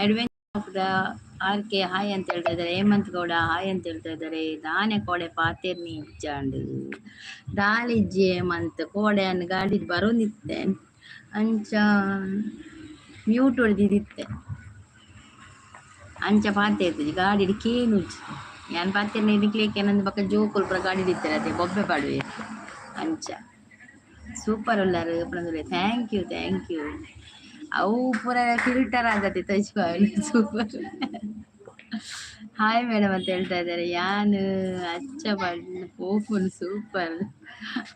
Adventure R K hi ಅಂತ ಹೇಳ್ತಾ ಇದ್ದಾರೆ. ಹೇಮಂತ್ ಗೌಡ ಹಾಯ್ ಅಂತ ಹೇಳ್ತಾ ಇದ್ದಾರೆ. ದಾನೆ ಕೋಡೆ ಪಾತೇರ್ನಿ ಇಚ್ಚಾಂಡು ದಾಳಿಜ್ಜಿ ಹೇಮಂತ್ ಕೋಡೆ ಅನ್ನು ಗಾಡಿ ಬರೋದಿತ್ತೆ ಅಂಚ ಮ್ಯೂಟ್ ಹೊಡೆದಿದ್ದೆ ಅಂಚ ಪಾತೇರ್ತಿ ಗಾಡಿ ಕೇನು ಯಾನ್ ಪಾತೇರ್ನಿ ಇಡ್ಲಿಕ್ಕೆ ನಂದು ಪಕ್ಕ ಜೋಕುಲ್ ಪುರ ಗಾಡಿ ಇಡ್ತಾರೆ ಅದೇ ಬೊಬ್ಬೆ ಪಾಡುವೆ ಅಂಚ ಸೂಪರ್ ಉಳ್ಳಾರು ಪುನಂದ್ರೆ ಥ್ಯಾಂಕ್ ಯು ಅವು ಪೂರ ಫಿಲ್ಟರ್ ಆಗತ್ತೆ ತಜ್ಪಾವಳಿ ಸೂಪರ್ ಹಾಯ್ ಮೇಡಮ್ ಅಂತ ಹೇಳ್ತಾ ಇದ್ದಾರೆ. ಯಾನು ಅಚ್ಚ ಬಣ್ಣ ಓಪನ್ ಸೂಪರ್.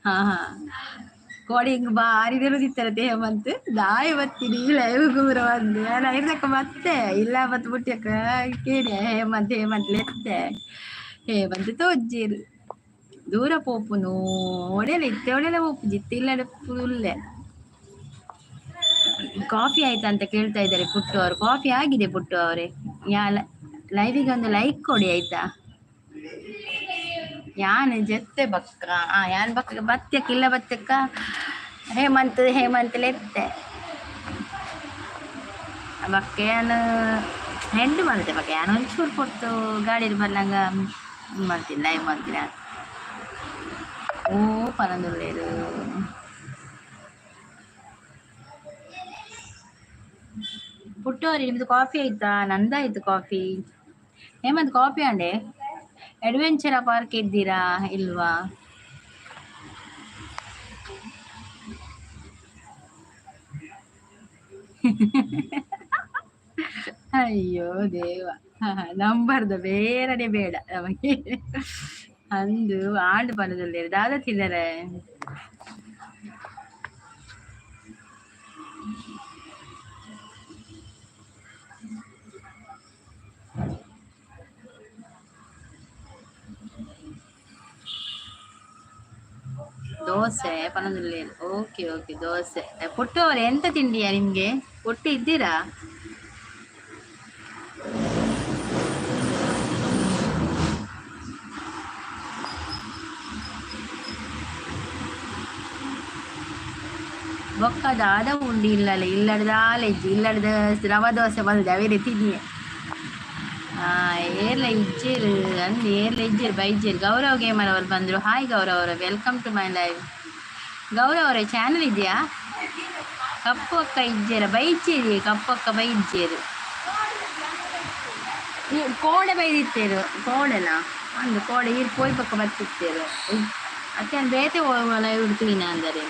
ಹಾ ಕೋಡಿ ಹಿಂಗ್ ಬಾರಿ ಇರುದಿತ್ತರ ಹೇಮಂತ್ ದಾಯಿ ಬತ್ತೀನಿ ಲೈವ್ ಗೂರ ಬಂದು ನಾನು ಐದಕ್ಕ ಮತ್ತೆ ಇಲ್ಲ ಮತ್ ಬಿಟ್ಟಕ್ಕ ಕೇಳಿ ಹೇಮಂತ್ ಲೆತ್ತೆ ಹೇಮಂತ್ ತೋಜ್ಜೀರು ದೂರ ಪೋಪುನು ಒಡೆಯಲ್ಲ ಇತ್ತೆ ಒಡೆಯಲ್ಲ ಪೋಪು ಜಿತ್ತು ಇಲ್ಲ ಫುಲ್ಲೆ. ಕಾಫಿ ಆಯ್ತಾ ಅಂತ ಕೇಳ್ತಾ ಇದ್ದಾರೆ ಪುಟ್ಟು ಅವರು. ಕಾಫಿ ಆಗಿದೆ ಪುಟ್ಟು ಅವರೇ. ಲೈವಿಗೆ ಒಂದು ಲೈಕ್ ಕೊಡಿ ಆಯ್ತಾ. ಯಾನ್ ಜೆತ್ತೆ ಬಕ್ಕ ಯಾನ್ ಬಕ್ಕ ಬತ್ತಕ್ಕಿಲ್ಲ ಬತ್ತಕ್ಕ ಹೇಮಂತ್ ಲೆತ್ತೆ ಬಕ್ಕ ಯಾನು ಹೆಂಡು ಮಾಡ್ತೆ ಬಕ್ಕ ಯಾನು ಒಂಚೂರು ಕೊಟ್ಟು ಗಾಡಿ ಬರ್ಲಂಗ ಮಾಡ್ತೀನಿ ಲೈವ್ ಮಾಡ್ತೀನಿ. ಓ ಪನದೊಳ್ಳೇದು ಪುಟ್ಟವ್ರಿ ನಿಮ್ದು ಕಾಫಿ ಆಯ್ತಾ? ನಂದಾಯ್ತು ಕಾಫಿ. ಹೇಮಂತ್ ಕಾಫಿ ಅಂಡೆ ಅಡ್ವೆಂಚರ ಪಾರ್ಕ್ ಇದ್ದೀರಾ ಇಲ್ವಾ? ಅಯ್ಯೋ ದೇವ ನಂಬರ್ದು ಬೇರೆನೆ ಬೇಡ ನಮಗೆ ಅಂದು ಆಂಡು ಪನದಲ್ಲಿ ದಾದ ತಿನ್ನರೆ ದೋಸೆ ಪನದಲ್ಲಿ. ಓಕೆ ದೋಸೆ. ಪುಟ್ಟು ಅವ್ರೆ ಎಂತ ತಿಂಡಿಯಾ ನಿಮ್ಗೆ? ಪುಟ್ಟು ಇದ್ದೀರಾ? ಬೊಕ್ಕದ ಅದ ಉಂಡಿ ಇಲ್ಲಲ್ಲ ಇಲ್ಲಡ್ದ ಆಲೆಜ್ಜಿ ಇಲ್ಲಡ್ದ ರವ ದೋಸೆ ಬಂದಿದೆ ಅವೇ ತಿನ್ನಿ ಏರ್ಲ ಇಜ್ಜೇರು ಅಂದು ಏರ್ಲ ಇಜ್ಜೇರು ಬೈಜೇರು. ಗೌರವ್ ಗೇಮರ್ ಅವರು ಬಂದರು. ಹಾಯ್ ಗೌರವ್ ಅವರ, welcome to my live. Gaurav ಅವರ ಚಾನಲ್ ಇದೆಯಾ? ಕಪ್ಪು ಅಕ್ಕ ಇಜ್ಜೇರ ಬೈಜೇರಿ ಕಪ್ಪು ಅಕ್ಕ ಬೈಜೇರು ಕೋಡೆ ಬೈದಿತ್ತೇರು ಕೋಡೆಲ್ಲ ಒಂದು ಕೋಡೆ ಈರು ಪೋಯ್ ಪಕ್ಕ ಬರ್ತಿತ್ತೇರು ಅತ್ತೆ ಬೇತೆ ಲೈವ್ ಇಡ್ತೀನ ಅಂದರೆ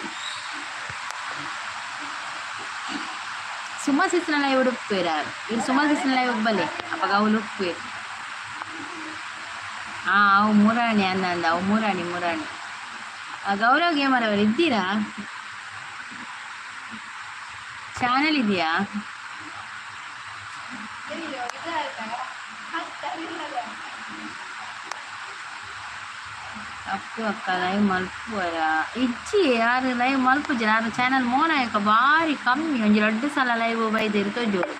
ಸುಮಾ ಸಿಸ್ನ ಲೈವ್ ಉಡುಪ್ಪೇರ ಇದು ಸುಮಾ ಸಿಸ್ನ ಲೈವ್ ಬಲೆ ಅಪ್ಪ ಅವಳು ಉಪ್ಪೇರು. ಅವು ಮುರಾಣಿ ಅಂದ ಅವು ಮುರಾಣಿ ಗೌರವ್ ಗೇಮರ್ ಅವರು ಇದ್ದೀರಾ? ಚಾನಲ್ ಇದೆಯಾ? ಅಪ್ಪು ಅಕ್ಕ ಲೈವ್ ಮಲ್ಪುವರ ಇಜ್ಜಿ ಯಾರು ಲೈವ್ ಮಲ್ಪುಜಿ ಯಾರು ಚಾನಲ್ ಮೋನಾಯಕ ಬಾರಿ ಕಮ್ಮಿ ಒಂಜಿ 2 ಸಲ ಲೈವ್ ಬೈದಿರು ತೊಜೋರು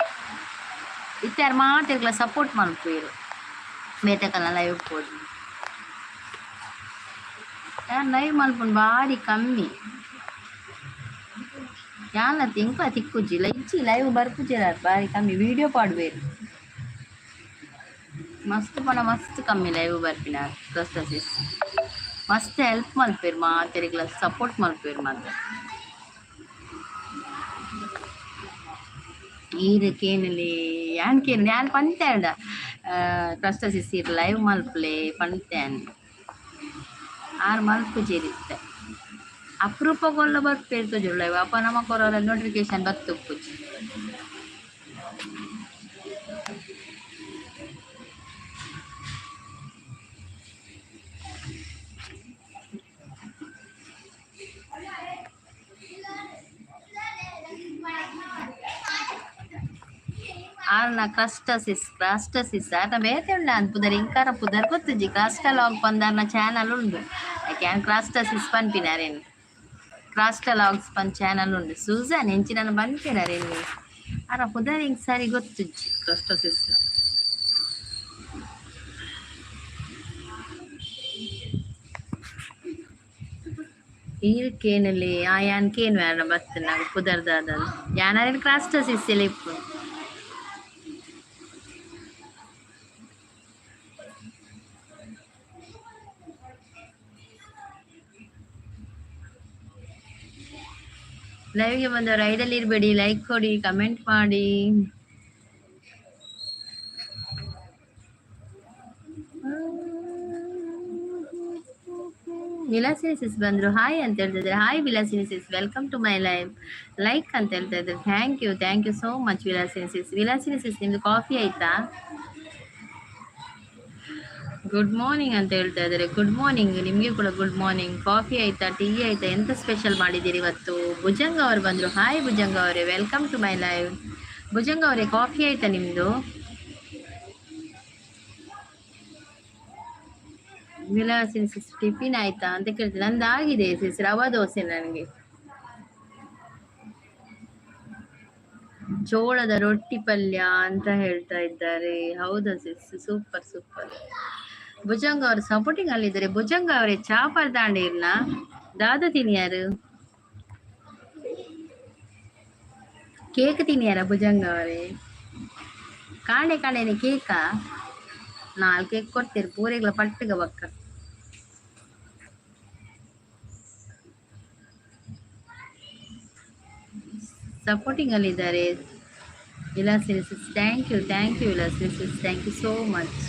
ಇತ್ತಾರು ಮಾತಿರ್ಲ ಸಪೋರ್ಟ್ ಮಲ್ಪುರು ಬೇತಕಲ್ಲ ಲೈವ್ ಇಟ್ಬೋದು. ಯಾರು ಲೈವ್ ಮಲ್ಪುಂಡು ಬಾರಿ ಕಮ್ಮಿ ಯಾನ ತಿಂಕ ತಿಕ್ಕುಜ್ಜಿಲ್ಲ ಇಜ್ಜಿ ಲೈವ್ ಬರ್ಪುಜಿರಾರು ಬಾರಿ ಕಮ್ಮಿ ವಿಡಿಯೋ ಪಾಡ್ಬೇರು ಮಸ್ತ್ ಕಮ್ಮಿ ಲೈವ್ ಬರ್ಪಿನಾರು. ಪ್ರಸ್ತುತ ಮಸ್ತ್ ಹೆಲ್ಪ್ ಮಲ್ಪೇರು ಮಾತೆರಿಗ್ಲ ಸಪೋರ್ಟ್ ಮಲ್ಪೇರು ಮಾತ್ರ ಈದಕ್ಕೇನಲ್ಲಿ ಯಾನ್ ಪಂತೇಂಡ ಪ್ರಸ್ತುತ ಲೈವ್ ಮಲ್ಪಲೆ ಪಂತೇನ್ ಆರು ಮಲ್ಪುಜಿರಿತ್ತೆ ಅಪರೂಪಗೊಳ್ಳ ಬರ್ತಿರ್ತದೆ ಲೈವ್ ಅಪ್ಪ ನಮ್ಮ ಕೊರೋರ ನೋಟಿಫಿಕೇಶನ್ ಬರ್ತುಪ್ಪುಜಿ. ಆರ್ನ ಕ್ರಾಸ್ಟಸಿಸ್ ಆತ ಬೇತೆ ಉಂಡ ಅಂತ ಪುದರ್ ಇಂಕಾರ ಪುದರ್ ಗೊತ್ತುಜಿ ಕ್ರಾಸ್ಟಲಾಗ್ ಪಂದಾರ್ನ ಚಾನಲ್ ಉಂಡು ಕ್ಯಾನ್ ಕ್ರಾಸ್ಟಸಿಸ್ ಪನ್ಪಿನಾರೇನು ಕ್ರಾಸ್ಟಲಾಗ್ಸ್ ಪನ್ ಚಾನಲ್ ಉಂಡು ಸೂಸನ್ ಎಂಚಿನ ಬಂದ್ಪಿನಾರೇನು ಆರ ಪುದರ್ ಹಿಂಗೆ ಸರಿ ಗೊತ್ತುಜ್ಜಿ ಕ್ರಾಸ್ಟಸಿಸ್ ಈರ್ಕೇನಲ್ಲಿ ಯಾನ್ ಕೇನು ಯಾರ ಬರ್ತನ ಪುದರ್ದಾದ ಯಾನ ಕ್ರಾಸ್ಟಸಿಸ್ ಎಲ್ಲ ಇಪ್ಪು ಲೈವ್ಗೆ ಬಂದವರು ಐಡಲ್ಲಿ ಇರಬೇಡಿ, ಲೈಕ್ ಕೊಡಿ, ಕಮೆಂಟ್ ಮಾಡಿ. ವಿಲಾಸಿನಿ ಸಿಸ್ ಬಂದ್ರು, ಹಾಯ್ ಅಂತ ಹೇಳ್ತಿದ್ದಾರೆ. Hi Vilasini sis, welcome to my live. Like ಅಂತ ಹೇಳ್ತಾ ಇದ್ದಾರೆ. Thank you so much Vilasini sis. Vilasini sis, ನಿಮ್ದು ಕಾಫಿ ಆಯ್ತಾ? ಗುಡ್ ಮಾರ್ನಿಂಗ್ ಅಂತ ಹೇಳ್ತಾ ಇದ್ದಾರೆ. ಗುಡ್ ಮಾರ್ನಿಂಗ್, ನಿಮಗೆ ಕೂಡ ಗುಡ್ ಮಾರ್ನಿಂಗ್. ಕಾಫಿ ಆಯ್ತಾ, ಟೀ ಆಯ್ತಾ, ಎಂತ ಸ್ಪೆಷಲ್ ಮಾಡಿದ್ದೀರಿ ಇವತ್ತು? ಭುಜಂಗ ಅವರು ಬಂದರು. ಹಾಯ್ ಭುಜಂಗ ಅವರೇ, welcome to my live. Bhujanga ಅವರೇ, ಕಾಫಿ ಆಯ್ತಾ ನಿಮ್ಮದು? ವಿಲಾಸಿನಿ ಸಿಸ್, ಟಿಫಿನ್ ಆಯ್ತಾ ಅಂತ ಕೇಳ್ತೀನಿ. ನಂದು ಆಗಿದೆ ಸಿಸ್, ರವಾ ದೋಸೆ ನನಗೆ. ಜೋಳದ ರೊಟ್ಟಿ ಪಲ್ಯ ಅಂತ ಹೇಳ್ತಾ ಇದ್ದಾರೆ. ಹೌದಾ ಸಿಸ್, ಸೂಪರ್ ಸೂಪರ್. ಭುಜಂಗ ಅವರು ಸಪೋರ್ಟಿಂಗ್ ಅಲ್ಲಿದ್ದಾರೆ. ಭುಜಂಗ ಅವರೇ, ಚಾಪರ್ ದಾಂಡೆ ಇಲ್ಲ ದಾದ ತಿನ್ಯಾರು, ಕೇಕ್ ತಿನ್ಯಾರ ಭುಜಂಗ ಅವರೇ? ಕಾಣೆ ಕಾಣೆನೆ ಕೇಕಾ? 4 ಕೇಕ್ ಕೊಡ್ತೀರಿ ಪೂರೆಗಳ ಪಟ್ಟಗ ಬಕ್ಕ. ಸಪೋರ್ಟಿಂಗ್ ಅಲ್ಲಿದ್ದಾರೆ Vilasini sis. Thank you Vilasini sis, thank you so much.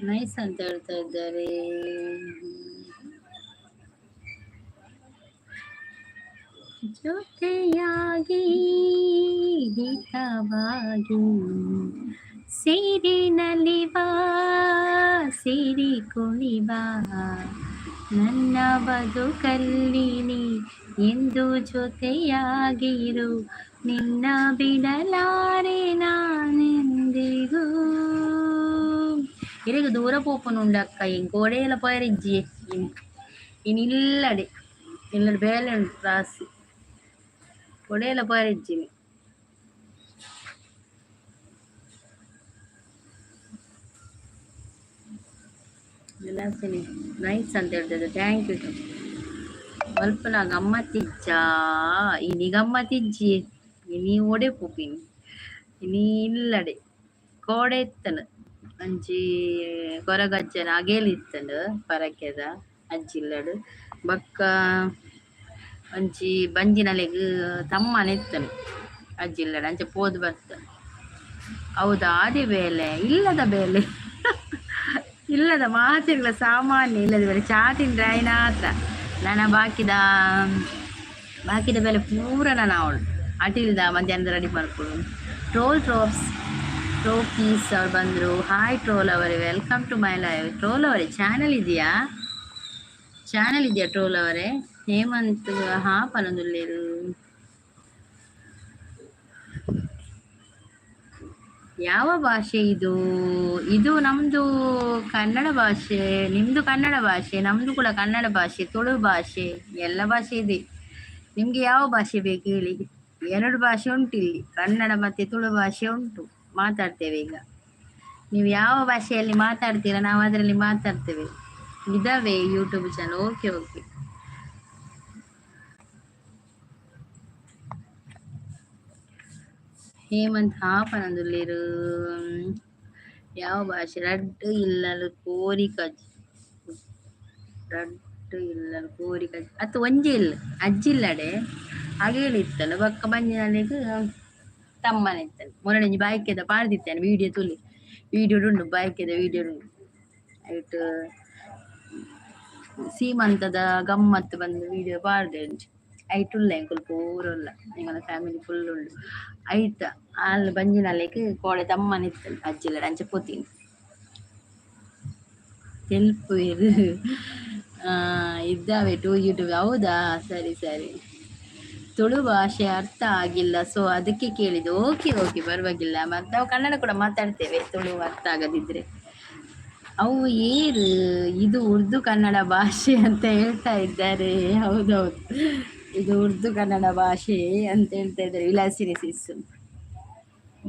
Nice ಅಂತ ಹೇಳ್ತಾ ಇದ್ದಾರೆ. ಜೊತೆಯಾಗಿ ಹಿತವಾಗಿ ಸೇರಿನಲಿವಾ, ಸೇರಿ ಕುಣಿಬಾ, ನನ್ನ ಬದುಕಲ್ಲಿ ನೀ ಎಂದು ಜೊತೆಯಾಗಿರು, ನಿನ್ನ ಬಿಡಲಾರೆ ನಾನೆಂದಿಗೂ. ಇರಗ ದೂರ ಪೋಪನುಂಡಕ್ಕ ಇಂಕೋಡೆಯಲ್ಲ ಪಯರಿಜ್ಜಿ ಇನ್ನಿಲ್ಲಡೆ ಇಲ್ಲಡೆ ಬೇಲೆ ಉಂಟು ರಾಸಿ ಕೊಡೆಯಲ್ಲ ಪಯರಿಜ್ಜಿನಿ. ವಿಲಾಸಿನಿ ನೈಸ್ ಅಂತ ಹೇಳ್ತದೆ. Thank you. ಮಲ್ಪನ ಗಮ್ಮತ್ತಿಜ್ಜ ಇನಿ ಗಮ್ಮತ್ತಿಜ್ಜಿ ಇನಿ ಒಡೆ ಪೋಪಿನಿ ಇನಿ ಇಲ್ಲಡೆ ಕೋಡೆ ಇತ್ತನ ಅಂಚಿ ಕೊರಗಜ್ಜನ ಅಗೇಲಿತ್ತಂಡು ಪರಕೆದ ಅಜ್ಜಿಲ್ಲಡು ಬಕ್ಕ ಅಂಚಿ ಬಂಜಿನಲೆಗ್ ತಮ್ಮನೆತ್ತನು ಅಜ್ಜಿಲ್ಲಡು ಅಂಚೆ ಪೋದು ಬರ್ತ. ಹೌದಾ, ಅದೇ ಬೇಲೆ ಇಲ್ಲದ ಬೇಲೆ ಇಲ್ಲದ ಮಾತಿಲ್ಲ, ಸಾಮಾನ್ಯ ಇಲ್ಲದ ಬೇಲೆ. ಚಾ ತಿಂದ್ರೆ ಆಯ್ನ ಹತ್ರ ನನ್ನ ಬಾಕಿದ ಬೇಲೆ ಪೂರ ನಾನು ಅವಳು ಅಟಿಲ್ದ ಮಧ್ಯಾಹ್ನದ ರೆಡಿ ಮಾಡ್ಕೊಡು. ಟ್ರೋಫೀಸ್ ಅವ್ರು ಬಂದರು. ಹಾಯ್ ಟ್ರೋಲ್ ಅವರೇ, welcome to my live. Troll ಅವರೇ, ಚಾನಲ್ ಇದೆಯಾ ಟ್ರೋಲ್ ಅವರೇ? ಹೇಮಂತ್ ಪನದುಲ್ಲೇರು. ಯಾವ ಭಾಷೆ ಇದು? ಇದು ನಮ್ಮದು ಕನ್ನಡ ಭಾಷೆ. ನಿಮ್ಮದು ಕನ್ನಡ ಭಾಷೆ, ನಮ್ಮದು ಕೂಡ ಕನ್ನಡ ಭಾಷೆ, ತುಳು ಭಾಷೆ, ಎಲ್ಲ ಭಾಷೆ ಇದೆ. ನಿಮಗೆ ಯಾವ ಭಾಷೆ ಬೇಕು ಹೇಳಿ? 2 ಭಾಷೆ ಉಂಟು ಇಲ್ಲಿ, ಕನ್ನಡ ಮತ್ತು ತುಳು ಭಾಷೆ ಉಂಟು, ಮಾತಾಡ್ತೇವೆ. ಈಗ ನೀವು ಯಾವ ಭಾಷೆಯಲ್ಲಿ ಮಾತಾಡ್ತೀರಾ ನಾವು ಅದರಲ್ಲಿ ಮಾತಾಡ್ತೇವೆ. ಇದಾವೆ ಯೂಟ್ಯೂಬ್ ಚಾನಲ್. ಓಕೆ. ಹೇಮಂತ್ ಹಾಪನದುಲ್ಲಿರು. ಯಾವ ಭಾಷೆ? ರಡ್ಡು ಇಲ್ಲಲು ಕೋರಿಕಜ್ ಅತ್ತು ಒಂಜಿ ಇಲ್ಲ ಅಜ್ಜಿಲ್ಲಡೆ ಹಾಗೆ ಹೇಳಿತ್ತಲ್ಲ ಬಕ್ಕ ಬಂಜಿನಲ್ಲಿಗೆ ತಮ್ಮನಿತ್ತನು ಮೊರಣಿಂಜಿ ಬಾಯ್ಕೆದ ಪಾಡ್ದಿತ್ತೇನೆ ವಿಡಿಯೋ ಉಂಡು ಬಾಯ್ಕೆದ ವಿಡಿಯೋ ಉಂಡು ಆಯ್ತು. ಸೀಮಂತದ ಗಮ್ಮತ್ತು ಬಂದು ವಿಡಿಯೋ ಪಾಡ್ದೆ ಉಂಟು ಐಟುಲ್ಲ ಎಂಕುಲು ಪೂರಲ್ಲ ಎಂಗಲ ಫ್ಯಾಮಿಲಿ ಫುಲ್ ಉಂಡು ಐಟ ಅಲ್ಲಿ ಬಂಜಿನಲ್ಲಿಗೆ ಕೋಡೆ ತಮ್ಮನಿತ್ತನು ಅಜ್ಜಿಲ್ಲಡೆ ಅಂಚೆ ಪೋತೀನಿ ಹೆಲ್ಪ್ ಇದ್ದಾವೆ ಟು ಯೂಟ್ಯೂಬ್. ಹೌದಾ, ಸರಿ. ತುಳು ಭಾಷೆ ಅರ್ಥ ಆಗಿಲ್ಲ, ಸೊ ಅದಕ್ಕೆ ಕೇಳಿದ್ದು. ಓಕೆ ಪರವಾಗಿಲ್ಲ. ಮತ್ತು ನಾವು ಕನ್ನಡ ಕೂಡ ಮಾತಾಡ್ತೇವೆ ತುಳು ಅರ್ಥ ಆಗದಿದ್ರೆ. ಅವು ಇದು ಉರ್ದು ಕನ್ನಡ ಭಾಷೆ ಅಂತ ಹೇಳ್ತಾ ಇದ್ದಾರೆ. ಹೌದೌದು, ಇದು ಉರ್ದು ಕನ್ನಡ ಭಾಷೆ ಅಂತ ಹೇಳ್ತಾ ಇದ್ದಾರೆ ವಿಲಾಸಿನಿ ಸಿಸ್.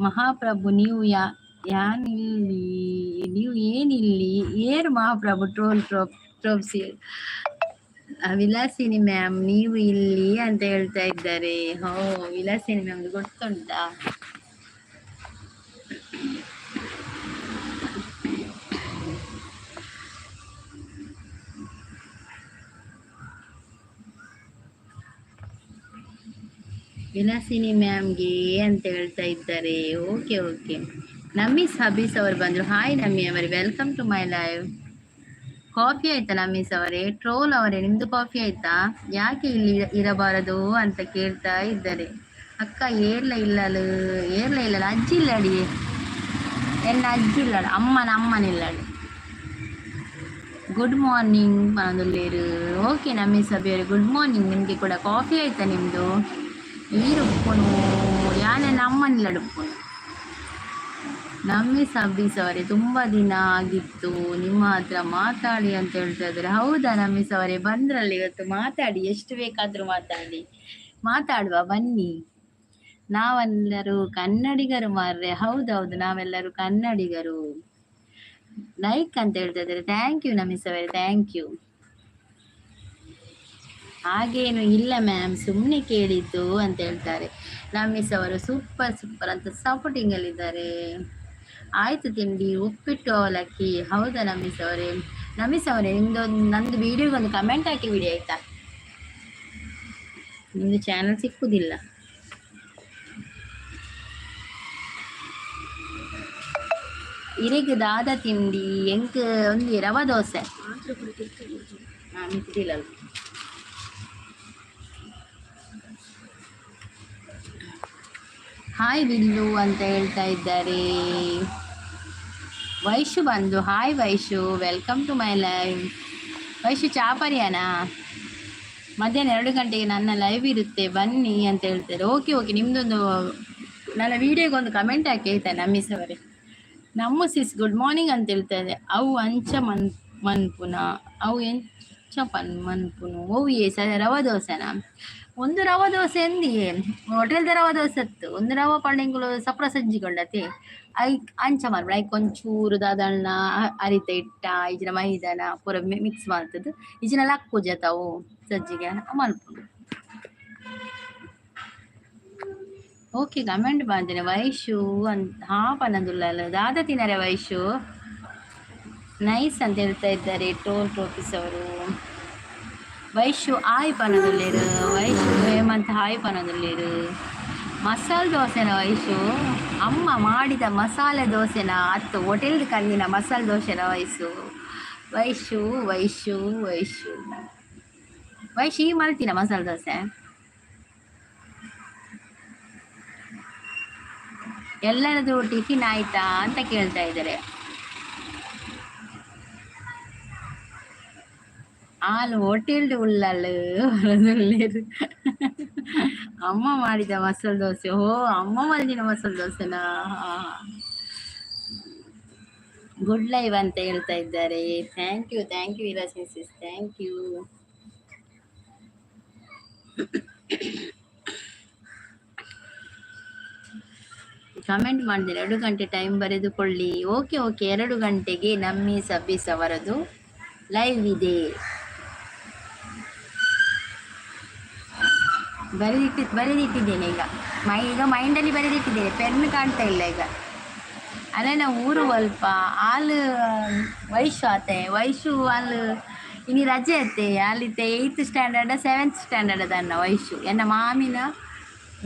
ಮಹಾಪ್ರಭು ನೀವು ಏನಿಲ್ಲಿ ಏರು ಮಹಾಪ್ರಭು ಟ್ರೋಪ್ಸಿ ವಿಲಾಸಿನಿ ಮ್ಯಾಮ್ ನೀವು ಇಲ್ಲಿ ಅಂತ ಹೇಳ್ತಾ ಇದ್ದಾರೆ. ಹೋ, ವಿಲಾಸಿನಿ ಮ್ಯಾಮ್ ಗೊತ್ತುಂಟಾ? ವಿಲಾಸಿನಿ ಮ್ಯಾಮ್ಗೆ ಅಂತ ಹೇಳ್ತಾ ಇದ್ದಾರೆ. Okay okay. ನಮೀಸ್ ಹಬೀಸ್ ಅವರು ಬಂದ್ರು. ಹಾಯ್ ನಮ್ಮಿ ಅವರೇ, welcome to my live. Coffee ಆಯ್ತಾ ನಮೀಸ್ ಅವರೇ? ಟ್ರೋಲ್ ಅವರೇ, ನಿಮ್ದು ಕಾಫಿ ಆಯ್ತಾ? ಯಾಕೆ ಇಲ್ಲಿ ಇರಬಾರದು ಅಂತ ಕೇಳ್ತಾ ಇದ್ದಾರೆ. ಅಕ್ಕ ಏರ್ಲ ಇಲ್ಲಲ್ಲ ಅಜ್ಜಿ ಇಲ್ಲಡಿ, ಎನ್ನ ಅಜ್ಜಿ ಇಲ್ಲಡ, ಅಮ್ಮನಿಲ್ಲಡಿ. ಗುಡ್ ಮಾರ್ನಿಂಗ್ ಮನದುಲ್ಲೇರು. ಓಕೆ ನಮೀಸ್ ಹಬಿಯವರೇ, ಗುಡ್ ಮಾರ್ನಿಂಗ್. ನಿಮಗೆ ಕೂಡ ಕಾಫಿ ಆಯ್ತಾ ನಿಮ್ಮದು? ಈರುಪ್ಪುನು ಯಾನೆನ್ನ ಅಮ್ಮನಿಲ್ಲಡುಪ್ಪುನು. ನಮ್ಮಿ ಸಬ್ಬೀಸ್ ಅವರೇ, ತುಂಬ ದಿನ ಆಗಿತ್ತು ನಿಮ್ಮ ಹತ್ರ ಮಾತಾಡಿ ಅಂತ ಹೇಳ್ತಾ ಇದ್ದಾರೆ. ಹೌದಾ ನಮ್ಮೀಸ್ ಅವರೇ, ಬಂದ್ರಲ್ಲಿ ಇವತ್ತು ಮಾತಾಡಿ, ಎಷ್ಟು ಬೇಕಾದರೂ ಮಾತಾಡುವ ಬನ್ನಿ. ನಾವೆಲ್ಲರೂ ಕನ್ನಡಿಗರು ಮಾರ್ರೆ. ಹೌದೌದು, ನಾವೆಲ್ಲರೂ ಕನ್ನಡಿಗರು. ಲೈಕ್ ಅಂತ ಹೇಳ್ತಾ ಇದ್ದಾರೆ. ಥ್ಯಾಂಕ್ ಯು ನಮ್ಮೀಸ್ ಅವರೇ, ಥ್ಯಾಂಕ್ ಯು. ಹಾಗೇನು ಇಲ್ಲ ಮ್ಯಾಮ್, ಸುಮ್ಮನೆ ಕೇಳಿದ್ದು ಅಂತ ಹೇಳ್ತಾರೆ. ನಮ್ಮೀಸ್ ಅವರು ಸೂಪರ್ ಅಂತ ಸಪೋರ್ಟಿಂಗ್ ಅಲ್ಲಿದ್ದಾರೆ. ಆಯ್ತು ತಿಂಡಿ, ಉಪ್ಪಿಟ್ಟು ಅವಲಕ್ಕಿ. ಹೌದಾ ನಮೀಸ್ ಅವರೇ? ನಮೀಸ್ ಅವರೇ, ನಂದು ವಿಡಿಯೋಗೊಂದು ಕಮೆಂಟ್ ಹಾಕಿ ಬಿಡಿ ಆಯ್ತಾ? ನಿಮ್ದು ಚಾನಲ್ ಸಿಕ್ಕುದಿಲ್ಲ. ಇರಿಗೆ ದಾದ ತಿಂಡಿ ಎಂಕ್ ಒಂದು ರವಾ ದೋಸೆ. ಹಾಯ್ ವಿಲ್ಲು ಅಂತ ಹೇಳ್ತಾ ಇದ್ದಾರೆ. ವೈಶು ಬಂದು, hi Vaishu, welcome to my live. Vaishu ಚಾಪರಿಯಾನಾ? ಮಧ್ಯಾಹ್ನ 2 ಗಂಟೆಗೆ ನನ್ನ ಲೈವ್ ಇರುತ್ತೆ, ಬನ್ನಿ ಅಂತ ಹೇಳ್ತಾರೆ. ಓಕೆ, ನಿಮ್ದೊಂದು ನನ್ನ ವಿಡಿಯೋಗೊಂದು ಕಮೆಂಟ್ ಹಾಕಿ ಆಯ್ತಾ ನಮ್ಮೀಸ್ ಅವರೇ? ನಮ್ಮ ಸಿಸ್ ಗುಡ್ ಮಾರ್ನಿಂಗ್ ಅಂತ ಹೇಳ್ತಾರೆ. ಅವು ಅಂಚ ಮನ್ಪುನ ಅವು ಎಂಚ ಮನ್ಪುನು ಓವು ರವಾ ದೋಸೆನಾ? ಒಂದು ರವಾ ದೋಸೆ ಎಂದಿಯೇ ಹೋಟೆಲ್ದ ರವಾ ದೋಸೆ ಅತ್ತು. ಒಂದು ರವಾ ಪಂಡೆಂಗಳು ಸಪ್ರ ಸಜ್ಜಿಕೊಂಡತೆ ಅಂಚ ಮಾಡ್ಬಿಡ. ಒಂಚೂರು ದಾದಣ್ಣ ಅರಿತ ಇಟ್ಟ ಈಜಿನ ಮೈದಾನ ಪೂರ ಮಿಕ್ಸ್ ಮಾಡ್ತದ್ದು. ಈಜಿನೆಲ್ಲ ಅಕ್ಕು ಜತಾವು ಸಜ್ಜಿಗೆ ಮಲ್ಪುಂಡು. ಓಕೆ, ಕಮೆಂಟ್ ಮಾಡ್ತೇನೆ. ವೈಶು ಅಂತ ಪನ್ನದುಲ್ಲ ದಾದ ತಿನ್ನರೆ ವೈಶು ನೈಸ್ ಅಂತ ಹೇಳ್ತಾ ಇದ್ದಾರೆ ಟೋಪೀಸ್ ಅವರು. ವೈಶು ಆಯ್ ಪನದುಲ್ಲೇರು. ವೈಶು ಹೇಮಂತ್ ಹಾಯ್ ಪನದುಲ್ಲೇರು. ಮಸಾಲೆ ದೋಸೆನ ವೈಶು? ಅಮ್ಮ ಮಾಡಿದ ಮಸಾಲೆ ದೋಸೆನ ಅತ್ತು ಹೋಟೆಲ್ದು ಕಂದಿನ ಮಸಾಲೆ ದೋಸೆನ ವೈಶು ಈ ಮಲ್ತಿನ ಮಸಾಲೆ ದೋಸೆ? ಎಲ್ಲರದು ಟಿಫಿನ್ ಆಯ್ತಾ ಅಂತ ಕೇಳ್ತಾ ಇದ್ದಾರೆ. ಹಾಲು ಹೋಟೆಲ್ದು ಉಳ್ಳಲ್ಲು ಅಮ್ಮ ಮಾಡಿದ ಮಸಾಲೆ ದೋಸೆ. ಅಮ್ಮ ಮಾಡಿದ ಮಸಾಲೆ ದೋಸೆನಾ? ಗುಡ್ ಲೈವ್ ಅಂತ ಹೇಳ್ತಾ ಇದ್ದಾರೆ. ಥ್ಯಾಂಕ್ ಯು ವಿಲಾಸಿಸ್, ಥ್ಯಾಂಕ್ ಯು. ಕಮೆಂಟ್ ಮಾಡಿದ್ರೆ 2 ಗಂಟೆ ಟೈಮ್ ಬರೆದುಕೊಳ್ಳಿ. ಓಕೆ 2 ಗಂಟೆಗೆ ನಮ್ಮಿ ಸಬ್ಬೀಸ್ ಅವರದು ಲೈವ್ ಇದೆ. ಬರೆದಿಟ್ಟಿದ್ದೇನೆ ಈಗ ಮೈಂಡಲ್ಲಿ ಬರೆದಿಟ್ಟಿದ್ದೇನೆ. ಪೆನ್ ಕಾಣ್ತಾ ಇಲ್ಲ ಈಗ. ಅಲ್ಲ ಊರು ಸ್ವಲ್ಪ ಹಾಲು ವೈಶು ಆತೆ. ವೈಶು ಹಾಲು ಇನ್ನು ರಜೆ ಅತ್ತೆ ಅಲ್ಲಿತ್ತೆ. 8th ಸ್ಟ್ಯಾಂಡರ್ಡ್ 7th ಸ್ಟ್ಯಾಂಡರ್ಡ್ ಅದನ್ನ ವೈಶು ಎನ್ನ ಮಾಮಿನ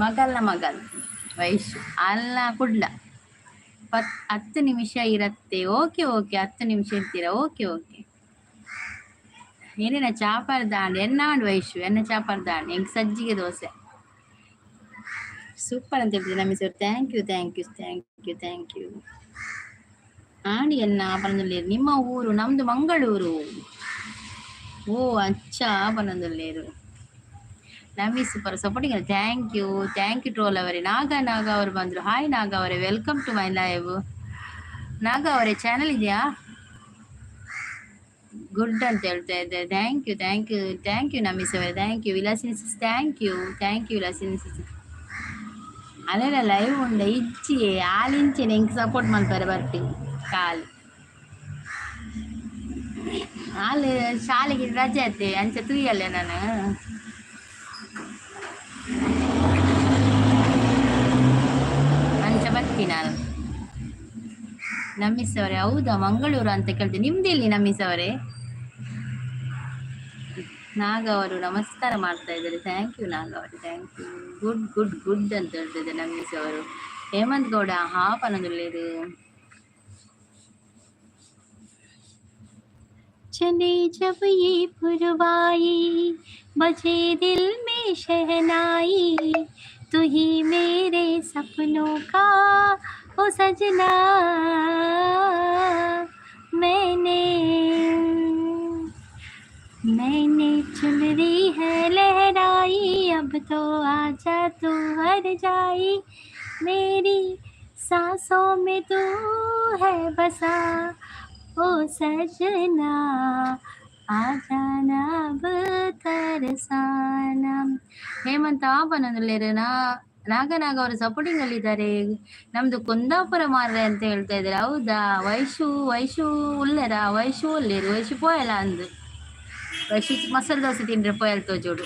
ಮಗಲ್ ವೈಶು ಅಲ್ಲ ಕುಡ್ಲ 10 ನಿಮಿಷ ಇರತ್ತೆ. ಓಕೆ 10 ನಿಮಿಷ ಇರ್ತೀರಾ? ಓಕೆ ಏನೇನ ಚಾಪರ್ ದಾಂಡ್ ಎನ್ನಾಡು ವೈಶು ಎನ್ನ ಚಾಪರ್ ದಾಂಡ್ ಹೆಂಗ್ ಸಜ್ಜಿಗೆ ದೋಸೆ ಸೂಪರ್ ಅಂತ ಹೇಳ್ತಿದ್ದೆ ನಮ್ಮಿ ಸರ್. Thank you. ಆಡಿ ಎನ್ನ ಪನದುಲ್ಲೇರು. ನಿಮ್ಮ ಊರು? ನಮ್ದು ಮಂಗಳೂರು. ಓ ಅಚ್ಚ ಪನದುಲ್ಲೇರು. Nammi super supporting. Thank you troll ಅವರೇ. ನಾಗ ಅವರು ಬಂದ್ರು. ಹಾಯ್ ನಾಗ ಅವರೇ, ವೆಲ್ಕಮ್ ಟು ಮೈ ಲೈವ್. ನಾಗ ಅವರೇ ಚಾನಲ್ ಇದೆಯಾ? ಗುಡ್ ಅಂತ ಹೇಳ್ತಾ ಇದ್ದೆ. Thank you Nammi sir. Thank you Vilasini sis. Thank you Vilasini sis. ಅಲ್ಲೆಲ್ಲ ಲೈವ್ ಉಂಡ ಇಚ್ಚಿಯೇ ಆಲಿಂಚೆ ಹೆಂಗೆ ಸಪೋರ್ಟ್ ಮಾಡ್ತಾರೆ ಬರ್ತೀನಿ ಕಾಲು. ನಾಳೆ ಶಾಲೆಗೆ ರಜೆ ಐತೆ ಅಂಚೆ ತುಯ್ಯಲ್ಲೇ ನಾನು ಅಂಚ ಬರ್ತೀನಿ ನಾನು. ನಮ್ಮಿಸ್ ಅವರೇ, ಹೌದಾ ಮಂಗಳೂರು ಅಂತ ಕೇಳ್ತೀನಿ. ನಿಮ್ದೆಲ್ಲಿ ನಮ್ಮಿಸ್ ಅವರೇ? ನಾಗ ಅವರು ನಮಸ್ಕಾರ ಮಾಡ್ತಾ ಇದ್ದಾರೆ. ಥ್ಯಾಂಕ್ ಯು ನಾಗ ಅವರು, thank you. Good good good ಅಂತ ಹೇಳ್ತಿದ್ದೆ ನಮ್ಮಿಸ್ ಅವರು. ಹೇಮಂತ್ ಗೌಡ ಹಾಪನದಲ್ಲಿರು. चले जब ये पुरवाई, बजे दिल में शहनाई, तू ही मेरे सपनों का ओ सजना, मैंने मैंने चुनरी है लहराई, अब तो आजा तू हर जाई, मेरी सांसों में तू है बसा ओ सजना, आजाना अब तरसाना. ಹೇಮಂತ ಆಪನಲ್ಲಿರೋಣ. ನಾಗನಾಗ ಅವರು ಸಪೋರ್ಟಿಂಗ್ ಅಲ್ಲಿ ಇದ್ದಾರೆ. ನಮ್ದು ಕುಂದಾಪುರ ಮಾರ್ರೆ ಅಂತ ಹೇಳ್ತಾ ಇದ್ದಾರೆ. ಹೌದಾ? ವೈಶು ಉಳ್ಳರ ವೈಶು ಉಳ್ಳೇರು ವೈಶು ಪೋಯಲ್ಲ ಅಂದು ವೈಶು ಮಸಾಲೆ ದೋಸೆ ತಿಂದ್ರೆ ಪೋಯಲ್ ತೋಜೋಡು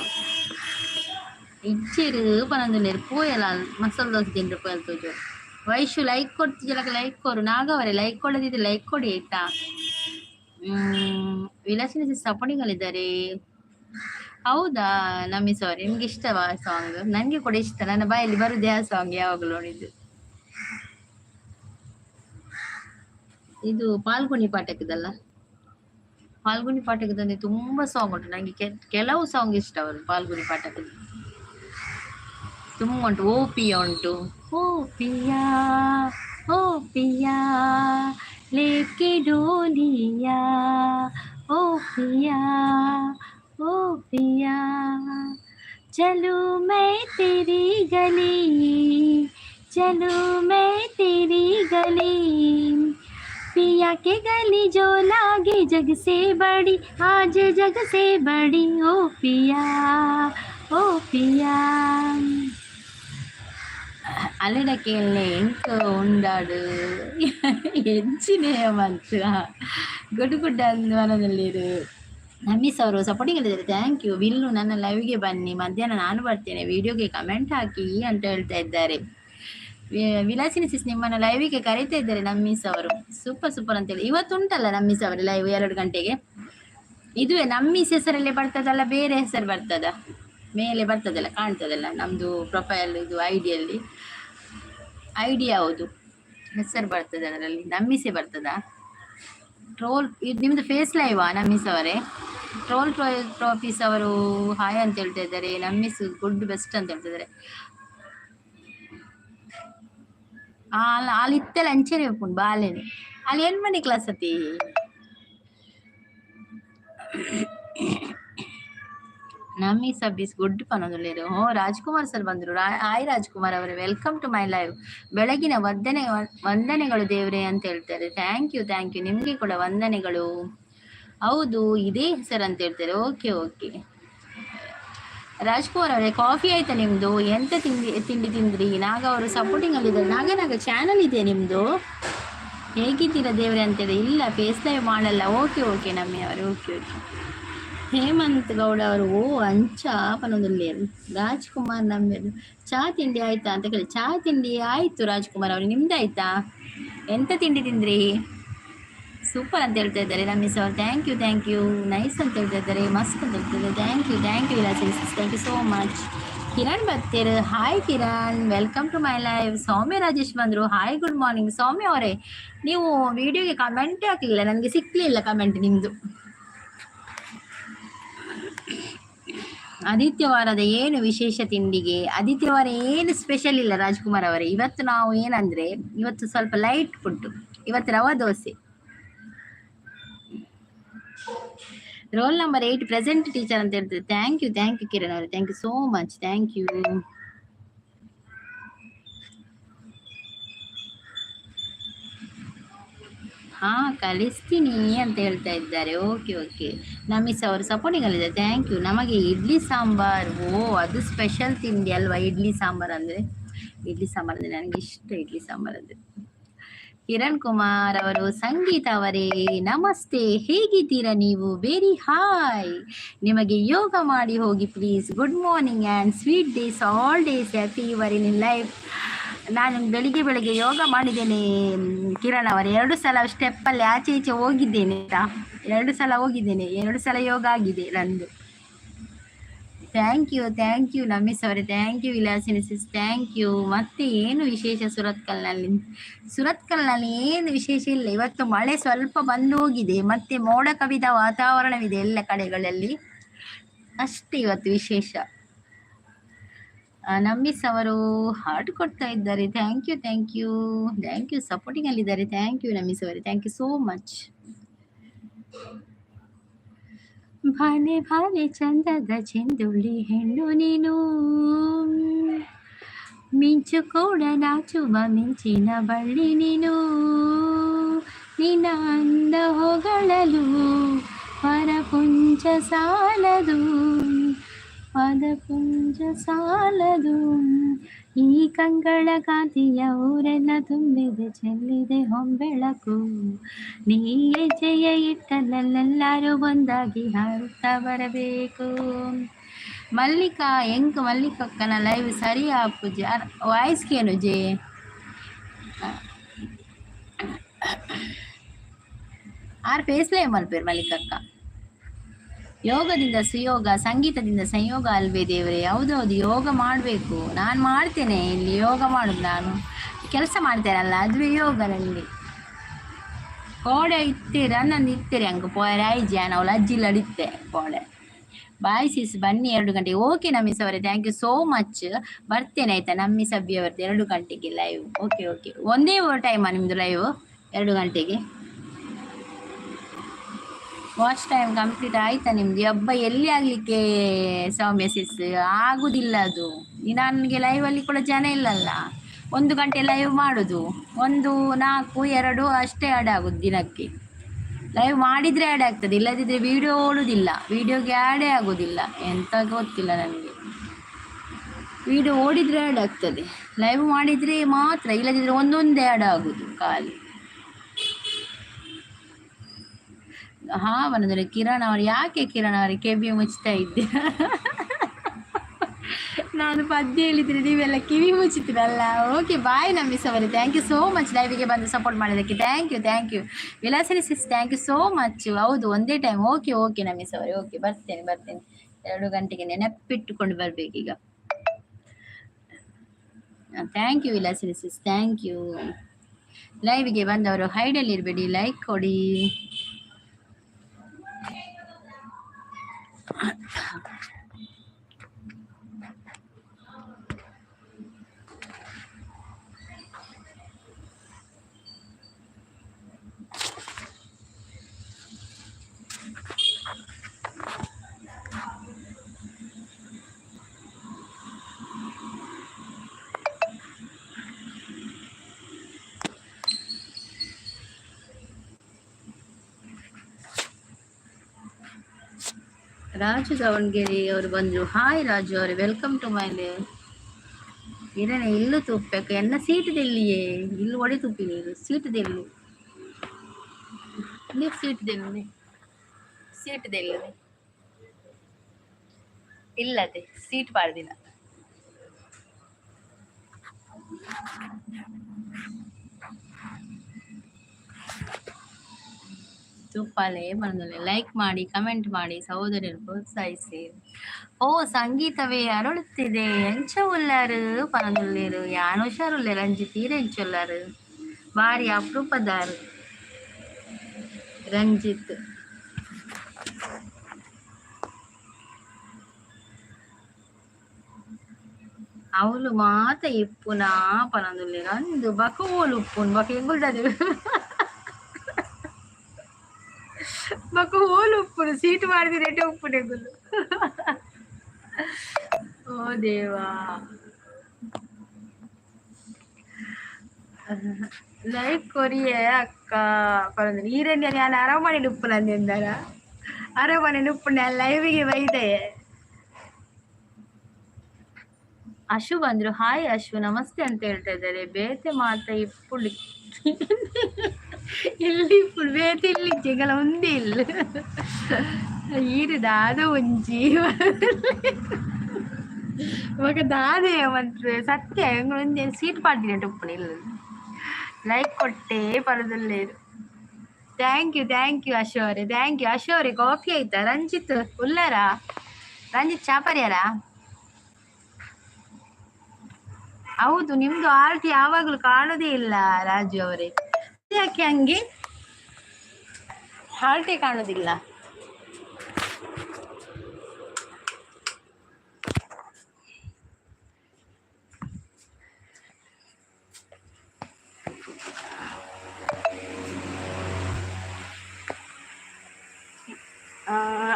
ಇಚ್ಚಿರು ಪನಂದುಲ್ಲೇರು ಪೋಯಲ್ಲ ಮಸಾಲೆ ದೋಸೆ ತಿಂದ್ರೆ ಪೋಯಲ್ ತೋಜೋಡು. ವೈಶು ಲೈಕ್ ಕೊಡ್ತಿದ್ದಲ್ಲ, ಲೈಕ್ ಕೊಡು. ನಾಗವರೇ ಲೈಕ್ ಕೊಡೋದಿದ್ರೆ ಲೈಕ್ ಕೊಡಿ ಆಯ್ತಾ. ವಿಲಾಸಿನ ಸಪೋರ್ಟಿಂಗ್ ಅಲ್ಲಿದ್ದಾರೆ. ಹೌದಾ ನಮ್ಮಿಸ್ ಅವ್ರೆ, ನಿಮ್ಗೆ ಇಷ್ಟವಾ ಸಾಂಗ್? ನನಗೆ ಕೂಡ ಇಷ್ಟ. ನನ್ನ ಬಾಯಲ್ಲಿ ಬರುದೇ ಆ ಸಾಂಗ್ ಯಾವಾಗಲೂ ನೋಡಿದ್ದು. ಇದು ಪಾಲ್ಗುಣಿ ಪಾಠಕದಲ್ಲ, ಪಾಲ್ಗುಣಿ ಪಾಠಕದಂದ್ರೆ ತುಂಬಾ ಸಾಂಗ್ ಉಂಟು. ನನಗೆ ಕೆಲವು ಸಾಂಗ್ ಇಷ್ಟ. ಅವರು ಪಾಲ್ಗುಣಿ ಪಾಠಕದ ತುಂಬ ಉಂಟು. ಓ ಪಿಯಾ ಉಂಟು. ಓ ಪಿಯಾ ಓ ಪಿಯಾ ಲೇಕೆ ಡೋಲಿಯಾ, ಓ ಪಿಯಾ ओ पिया चलूं मैं तेरी गली, चलूं मैं तेरी गली, पिया के गली जो लागे जग से बड़ी, आज जग से बड़ी, ओ पिया ओ पिया. ಅಲ್ಲಡಕ್ಕೆ ಎಂಕ ಉಂಡಾಡು ಹೆಚ್ಚಿನೇ ಮಂತ್ರ ಗುಡ್ ಗುಡ್ ಅಂದ್ವನದಲ್ಲಿರು. ನಮ್ಮಿಸ್ ಅವರು ಸಪೋರ್ಟಿಂಗ್ ಹೇಳಿದ್ದಾರೆ. Thank you. ವಿಲ್ಲು ನನ್ನ ಲೈವ್ಗೆ ಬನ್ನಿ, ಮಧ್ಯಾಹ್ನ ನಾನು ಬರ್ತೇನೆ, ವಿಡಿಯೋಗೆ ಕಮೆಂಟ್ ಹಾಕಿ ಅಂತ ಹೇಳ್ತಾ ಇದ್ದಾರೆ. ವಿಲಾಸಿನಿ ಸಿಸ್ ನಿಮ್ಮನ್ನ ಲೈವಿಗೆ ಕರೀತಾ ಇದ್ದಾರೆ ನಮ್ಮಿಸ್ ಅವರು. ಸೂಪರ್ ಸೂಪರ್ ಅಂತೇಳಿ. ಇವತ್ತು ಉಂಟಲ್ಲ ನಮ್ಮಿಸ್ ಅವರ ಲೈವ್ 2 ಗಂಟೆಗೆ. ಇದುವೇ ನಮ್ಮಿಸ್ ಹೆಸರಲ್ಲೇ ಬರ್ತದಲ್ಲ, ಬೇರೆ ಹೆಸರು ಬರ್ತದ? ಮೇಲೆ ಬರ್ತದಲ್ಲ, ಕಾಣ್ತದಲ್ಲ ನಮ್ದು ಪ್ರೊಫೈಲ್ ಇದು ಐಡಿಯಲ್ಲಿ. ಐಡಿ ಯಾವುದು ಹೆಸರು ಬರ್ತದೆ ಅದರಲ್ಲಿ? ನಮ್ಮಿಸೇ ಬರ್ತದಾ? ಟ್ರೋಲ್ ಇದು ನಿಮ್ದು ಫೇಸ್ ಲೈವಾ ನಮ್ಮಿಸ್ ಅವರೇ? ಟ್ರೋಲ್ ಟ್ರೋಫೀಸ್ ಅವರು ಹಾಯ್ ಅಂತ ಹೇಳ್ತಾ ಇದ್ದಾರೆ. ನಮ್ಮಿಸ್ ಗುಡ್ ಬೆಸ್ಟ್ ಅಂತ ಹೇಳ್ತಾ ಇದ್ದಾರೆ. ಅಲ್ಲಿ ಇತ್ತಲ್ಲ ಅಂಚೆನೆ ಉಂಟು ಬಾಲೆನೆ ಅಲ್ಲಿ ಏನ್ ಮನೆ ಕ್ಲಾಸ್ ಅತಿ ನಮ್ಮಿ ಸಬ್ಬೀಸ್ ಗುಡ್ ಪನದಲ್ಲಿರು. ಓ ರಾಜ್ಕುಮಾರ್ ಸರ್ ಬಂದ್ರು. ಹಾಯ್ ರಾಜ್ಕುಮಾರ್ ಅವರೇ, ವೆಲ್ಕಮ್ ಟು ಮೈ ಲೈವ್. ಬೆಳಗಿನ ವಂದನೆಗಳು ದೇವ್ರೆ ಅಂತ ಹೇಳ್ತಾರೆ. Thank you thank you. ನಿಮ್ಗೆ ಕೂಡ ವಂದನೆಗಳು. ಹೌದು ಇದೇ ಹೆಸರು ಅಂತ ಹೇಳ್ತಾರೆ. ಓಕೆ ಓಕೆ ರಾಜ್ಕುಮಾರ್ ಅವರೇ, ಕಾಫಿ ಆಯ್ತಾ ನಿಮ್ದು? ಎಂತ ತಿಂಡಿ ತಿಂದ್ರಿ? ನಾಗ ಅವರು ಸಪೋರ್ಟಿಂಗ್ ಅಲ್ಲಿದ್ದಾರೆ. ನಾಗ ಚಾನಲ್ ಇದೆ ನಿಮ್ದು? ಹೇಗಿದ್ದೀರಾ ದೇವ್ರೆ ಅಂತೇಳಿ? ಇಲ್ಲ ಫೇಸ್ ಲೈವ್ ಮಾಡಲ್ಲ. ಓಕೆ ಓಕೆ ನಮ್ಮಿ ಅವರು, ಓಕೆ ಓಕೆ. ಹೇಮಂತ್ ಗೌಡ ಅವರು, ಓ ಅಂಚ ಪನೊಂದಲ್ಲಿ ರಾಜ್ಕುಮಾರ್ ನಮ್ಮೆರು ಚಹಾ ತಿಂಡಿ ಆಯ್ತಾ ಅಂತ ಕೇಳಿ. ಚಹಾ ತಿಂಡಿ ಆಯ್ತು ರಾಜ್ಕುಮಾರ್ ಅವರು, ನಿಮ್ದು ಆಯ್ತಾ? ಎಂತ ತಿಂಡಿ ತಿಂದ್ರಿ? ಸೂಪರ್ ಅಂತ ಹೇಳ್ತಾ ಇದ್ದಾರೆ ನಮ್ಮಿಸ್ ಅವರು. ಥ್ಯಾಂಕ್ ಯು ನೈಸ್ ಅಂತ ಹೇಳ್ತಾ ಇದ್ದಾರೆ. ಮಸ್ತ್ ಅಂತ ಹೇಳ್ತಿದ್ದಾರೆ. Thank you Vilasi, thank you so much. Kiran ಬತ್ತೇರ್, hi Kiran, welcome to my live. Soumya Rajesh ಬಂದರು. ಹಾಯ್ ಗುಡ್ ಮಾರ್ನಿಂಗ್ ಸೌಮ್ಯ ಅವರೇ. ನೀವು ವಿಡಿಯೋಗೆ ಕಮೆಂಟೇ ಹಾಕಲಿಲ್ಲ, ನನಗೆ ಸಿಕ್ಕಲಿಲ್ಲ ಕಮೆಂಟ್ ನಿಮ್ಮದು. ಆದಿತ್ಯವಾರದ ಏನು ವಿಶೇಷ ತಿಂಡಿಗೆ? ಆದಿತ್ಯವಾರ ಏನು ಸ್ಪೆಷಲ್ ಇಲ್ಲ ರಾಜ್ಕುಮಾರ್ ಅವರೇ. ಇವತ್ತು ನಾವು ಏನಂದ್ರೆ, ಇವತ್ತು ಸ್ವಲ್ಪ ಲೈಟ್ ಫುಡ್. ಇವತ್ತು rava dosa. Roll number 8 present teacher ಅಂತ ಹೇಳ್ತಾರೆ. ಥ್ಯಾಂಕ್ ಯು ಕಿರಣ್ ಅವರೇ, thank you so much, thank you. ಹಾ ಕಲಿಸ್ತೀನಿ ಅಂತ ಹೇಳ್ತಾ ಇದ್ದಾರೆ. ಓಕೆ ಓಕೆ ನಮಿಸ್ ಅವರು ಸಪೋರ್ಟಿಂಗ್ ಅಲ್ಲಿದ್ದಾರೆ. Thank you. ನಮಗೆ ಇಡ್ಲಿ ಸಾಂಬಾರ್, ಓ ಅದು ಸ್ಪೆಷಲ್ ತಿಂಡಿ ಅಲ್ವಾ ಇಡ್ಲಿ ಸಾಂಬಾರ್ ಅಂದರೆ? ಇಡ್ಲಿ ಸಾಂಬಾರ್ ಅಂದರೆ ನನಗೆ ಇಷ್ಟ. ಇಡ್ಲಿ ಸಾಂಬಾರ್ ಅಂದರೆ ಕಿರಣ್ ಕುಮಾರ್ ಅವರು, ಸಂಗೀತ ಅವರೇ ನಮಸ್ತೆ, ಹೇಗಿದ್ದೀರಾ ನೀವು? Very hi. ನಿಮಗೆ ಯೋಗ ಮಾಡಿ ಹೋಗಿ please. Good morning and sweet days all days happy your in life. ನಾನು ಬೆಳಿಗ್ಗೆ ಯೋಗ ಮಾಡಿದ್ದೇನೆ ಕಿರಣ್ ಅವರೇ. 2 ಸಲ ಸ್ಟೆಪ್ಪಲ್ಲಿ ಆಚೆ ಈಚೆ ಹೋಗಿದ್ದೇನೆ ಆಯ್ತಾ. 2 ಸಲ ಹೋಗಿದ್ದೇನೆ, 2 ಸಲ ಯೋಗ ಆಗಿದೆ ನಂದು. ಥ್ಯಾಂಕ್ ಯು ನಮಿಸ್ ಅವರೇ, thank you Vilasini sis, thank you. ಮತ್ತೆ ಏನು ವಿಶೇಷ ಸುರತ್ಕಲ್ನಲ್ಲಿ ಏನು ವಿಶೇಷ ಇಲ್ಲ. ಇವತ್ತು ಮಳೆ ಸ್ವಲ್ಪ ಬಂದು ಹೋಗಿದೆ, ಮತ್ತೆ ಮೋಡ ಕವಿದ ವಾತಾವರಣವಿದೆ ಎಲ್ಲ ಕಡೆಗಳಲ್ಲಿ, ಅಷ್ಟೇ ಇವತ್ತು ವಿಶೇಷ. ನಮ್ಮಿಸ್ ಅವರು ಹಾರ್ಟ್ ಕೊಡ್ತಾ ಇದ್ದಾರೆ. ಥ್ಯಾಂಕ್ ಯು ಸಪೋರ್ಟಿಂಗ್ ಅಲ್ಲಿದ್ದಾರೆ. ಥ್ಯಾಂಕ್ ಯು ನಮ್ಮಿಸ್ ಅವರೇ, ಥ್ಯಾಂಕ್ ಯು ಸೋ ಮಚ್. ಭಾನೆ ಭಾನೆ ಚಂದದ ಚೆಂದುಳ್ಳಿ ಹೆಣ್ಣು ನೀನು, ಮಿಂಚು ಕೂಡ ನಾಚುವ ಮಿಂಚಿನ ಬಳ್ಳಿ ನೀನು, ನಿನ್ನ ಅಂದ ಹೊಗಳಲು ಪರಪುಂಜ ಸಾಲದು, ಈ ಕಂಗಳ ಕಾಂತಿಯ ಊರೆಲ್ಲ ತುಂಬಿದೆ, ಚೆಲ್ಲಿದೆ ಹೊಂಬೆಳಕು, ನೀ ಹೆಜ್ಜೆಯ ಇಟ್ಟಲ್ಲೆಲ್ಲರೂ ಒಂದಾಗಿ ಹಾರುತ್ತಾ ಬರಬೇಕು. ಮಲ್ಲಿಕಕ್ಕನ ಲೈವ್ ಸರಿಯಾ ಪೂಜೆ? ವಾಯ್ಸ್ಗೇನು ಜೆ? ಆರ್ ಪೇಸ್ಲೇ ಮಲ್ಪೇರು ಮಲ್ಲಿಕಕ್ಕ. ಯೋಗದಿಂದ ಸುಯೋಗ, ಸಂಗೀತದಿಂದ ಸಂಯೋಗ ಅಲ್ವೇ ದೇವರೇ? ಹೌದೌದು, ಯೋಗ ಮಾಡಬೇಕು. ನಾನು ಮಾಡ್ತೇನೆ ಇಲ್ಲಿ ಯೋಗ ಮಾಡೋದು, ನಾನು ಕೆಲಸ ಮಾಡ್ತೇನಲ್ಲ, ಅದುವೇ ಯೋಗ ನನಗೆ. ಕೋಡೆ ಇತ್ತೀರ ನಂದು ಇತ್ತೀರಿ ಹಂಗೆ ಪೋರಾಯ್ಜಿ ನಾವು ಲಜ್ಜಿಲ್ಲ ಅಡಿತ್ತೆ ಕೋಡೆ. ಬಾಯ್ ಸಿಸ್, ಬನ್ನಿ 2 ಗಂಟೆಗೆ. ಓಕೆ ನಮ್ಮಿಸ್ ಅವರೇ, ಥ್ಯಾಂಕ್ ಯು ಸೋ ಮಚ್. ಬರ್ತೇನೆ ಆಯ್ತಾ ನಮ್ಮಿಸ್ ಅಬ್ಬಿ ಅವರದ್ದು 2 ಗಂಟೆಗೆ ಲೈವ್. ಓಕೆ ಒಂದೇ ಟೈಮಾ ನಿಮ್ಮದು ಲೈವ್? 2 ಗಂಟೆಗೆ ವಾಚ್ ಟೈಮ್ ಕಂಪ್ಲೀಟ್ ಆಯ್ತಾ ನಿಮ್ದು? ಹಬ್ಬ ಎಲ್ಲಿ ಆಗಲಿಕ್ಕೆ ಸೌಮ್ಯ ಸಿಸ್, ಆಗುದಿಲ್ಲ ಅದು. ನನಗೆ ಲೈವಲ್ಲಿ ಕೂಡ ಜನ ಇಲ್ಲಲ್ಲ. 1 ಗಂಟೆ ಲೈವ್ ಮಾಡೋದು, 1, 4, 2 ಅಷ್ಟೇ ಆ್ಯಡ್ ಆಗೋದು ದಿನಕ್ಕೆ. ಲೈವ್ ಮಾಡಿದರೆ ಆ್ಯಡ್ ಆಗ್ತದೆ, ಇಲ್ಲದಿದ್ದರೆ ವಿಡಿಯೋ ಓಡುವುದಿಲ್ಲ, ವಿಡಿಯೋಗೆ ಆ್ಯಡೇ ಆಗೋದಿಲ್ಲ. ಎಂತ ಗೊತ್ತಿಲ್ಲ ನನಗೆ. ವಿಡಿಯೋ ಓಡಿದರೆ ಆ್ಯಡ್ ಆಗ್ತದೆ, ಲೈವ್ ಮಾಡಿದರೆ ಮಾತ್ರ, ಇಲ್ಲದಿದ್ದರೆ ಒಂದೊಂದೇ ಆ್ಯಡ್ ಆಗೋದು ಖಾಲಿ. ಬಂದರೆ ಕಿರಣ್ ಅವರು, ಯಾಕೆ ಕಿರಣ್ ಅವರಿಗೆ ಕಿವಿ ಮುಚ್ತಾ ಇದ್ದೆ? ನಾನು ಪದ್ಯ ಹೇಳಿದ್ರೆ ನೀವೆಲ್ಲ ಕಿವಿ ಮುಚ್ಚಿತೀರಲ್ಲ. ಓಕೆ ಬಾಯ್ ನಮ್ಮಿಸ್ ಅವರೇ, ಥ್ಯಾಂಕ್ ಯು ಸೋ ಮಚ್ ಲೈವಿಗೆ ಬಂದು ಸಪೋರ್ಟ್ ಮಾಡೋದಕ್ಕೆ. Thank you Vilasini sis, thank you so much. ಹೌದು ಒಂದೇ ಟೈಮ್. ಓಕೆ ನಮ್ಮಿಸ್ ಅವರೇ, ಓಕೆ ಬರ್ತೇನೆ 2 ಗಂಟೆಗೆ ನೆನಪಿಟ್ಟುಕೊಂಡು ಬರ್ಬೇಕೀಗ. Thank you Vilasini sis, thank you. ಲೈವಿಗೆ ಬಂದವರು ಹೈಡಲ್ಲಿ ಇರಬೇಡಿ, ಲೈಕ್ ಕೊಡಿ. ರಾಜು ದಾವಣಗೆರೆ ಅವರು ಬಂದರು. ಹಾಯ್ ರಾಜು ಅವರೇ, ವೆಲ್ಕಮ್ ಟು ಮೈ ಲೈವ್. ಇರೇನೆ ಇಲ್ಲೂ ತುಪ್ಪಬೇಕು ಎನ್ನ ಸೀಟದಲ್ಲಿಯೇ, ಇಲ್ಲು ಒಡೆ ತುಪ್ಪಿ ನೀರು ಸೀಟದಲ್ಲಿ, ನೀವು ಸೀಟದಲ್ಲಿ ಇಲ್ಲದೆ ಸೀಟ್ ಪಾಡ್ದಿನ ತುಪ್ಪಾಲೆ ಬಂದಲೆ. ಲೈಕ್ ಮಾಡಿ, ಕಮೆಂಟ್ ಮಾಡಿ, ಸಹೋದರರು ಪ್ರೋತ್ಸಾಹಿಸಿ. ಓ ಸಂಗೀತವೇ ಅರಳುತ್ತಿದೆ, ಎಂಚ ಉಳ್ಳಾರು ಪನದುಳ್ಳೇರು, ಯಾನು ಹುಷಾರುಳ್ಳೆ ರಂಜಿತ್ ಈರೆಂಚುಳ್ಳಾರು, ಭಾರಿ ಅಪರೂಪದಾರು ರಂಜಿತ್. ಅವಳು ಮಾತ ಇಪ್ಪುನ ಪನದುಳ್ಳೇರು ಅಂದು ಬಕ ಓಲು ಉಪ್ಪುನ್ ಬಕ ಎಂಗುಲ್ದದು ಬಕ ಓಲು ಉಪ್ಪುನು ಸೀಟ್ ಮಾಡಿದ್ರೆ ಉಪ್ಪು ನೆಗುಲು. ಓ ದೇವಾ, ಲೈಕ್ ಕೊರಿಯೇ ಅಕ್ಕ ಪರಂದ್ರೆ ಈರಣ್ಯ ನಾನು ಅರಮನೆ ಉಪ್ಪು ನಂದಿಂದಾರ ಅರಮನೆ ಉಪ್ಪು ನಾನು ಲೈವಿಗೆ ಬೈದೆ. ಅಶು ಬಂದ್ರು. ಹಾಯ್ ಅಶು ನಮಸ್ತೆ ಅಂತ ಹೇಳ್ತಾ ಇದ್ದಾರೆ. ಬೇತೆ ಮಾತ ఇప్పుడు ಇಲ್ಲಿ ఇప్పుడు ಬೇತೆ ಇಲ್ಲಿ ಜಗಳ ಒಂದೇ ಇಲ್ಲ ఈడు దాదా ఉంచి ఒక దాద ఏమంటారు సత్య ఉంది సీట్ పాడినట్టు ఇప్పుడు ఇల్లు లైక్ కొట్టే పరదలు లేదు. Thank you Ashori, thank you Ashori. Coffee ಆಯ್ತಾ? ರಂಜಿತ್ ಉಳ್ಳಾರಾ? ರಂಜಿತ್ ಚಾಪರ್ಯಾರಾ? ಹೌದು, ನಿಮ್ದು ಆರ್ಟಿ ಯಾವಾಗ್ಲೂ ಕಾಣೋದೇ ಇಲ್ಲ ರಾಜು ಅವರೇ. ಯಾಕೆ ಹಂಗೆ ಹಾಲ್ಟೇ ಕಾಣೋದಿಲ್ಲ?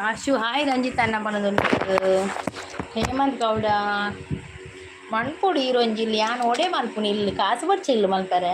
ಅಶು ಹಾಯ್ ರಂಜಿತ್ ಅನ್ನ ಪಣದುಂಟು. ಹೇಮಂತ್ ಗೌಡ ಮಣ್ಪುಡು ಈರೊಂಜಿಲ್ಲಿ ಯಾನ್ ಒಡೆ ಮಲ್ಪುನಿ ಇಲ್ಲಿ ಕಾಸು ಬರ್ಚೆ ಇಲ್ಲ ಮಲ್ಪರೆ.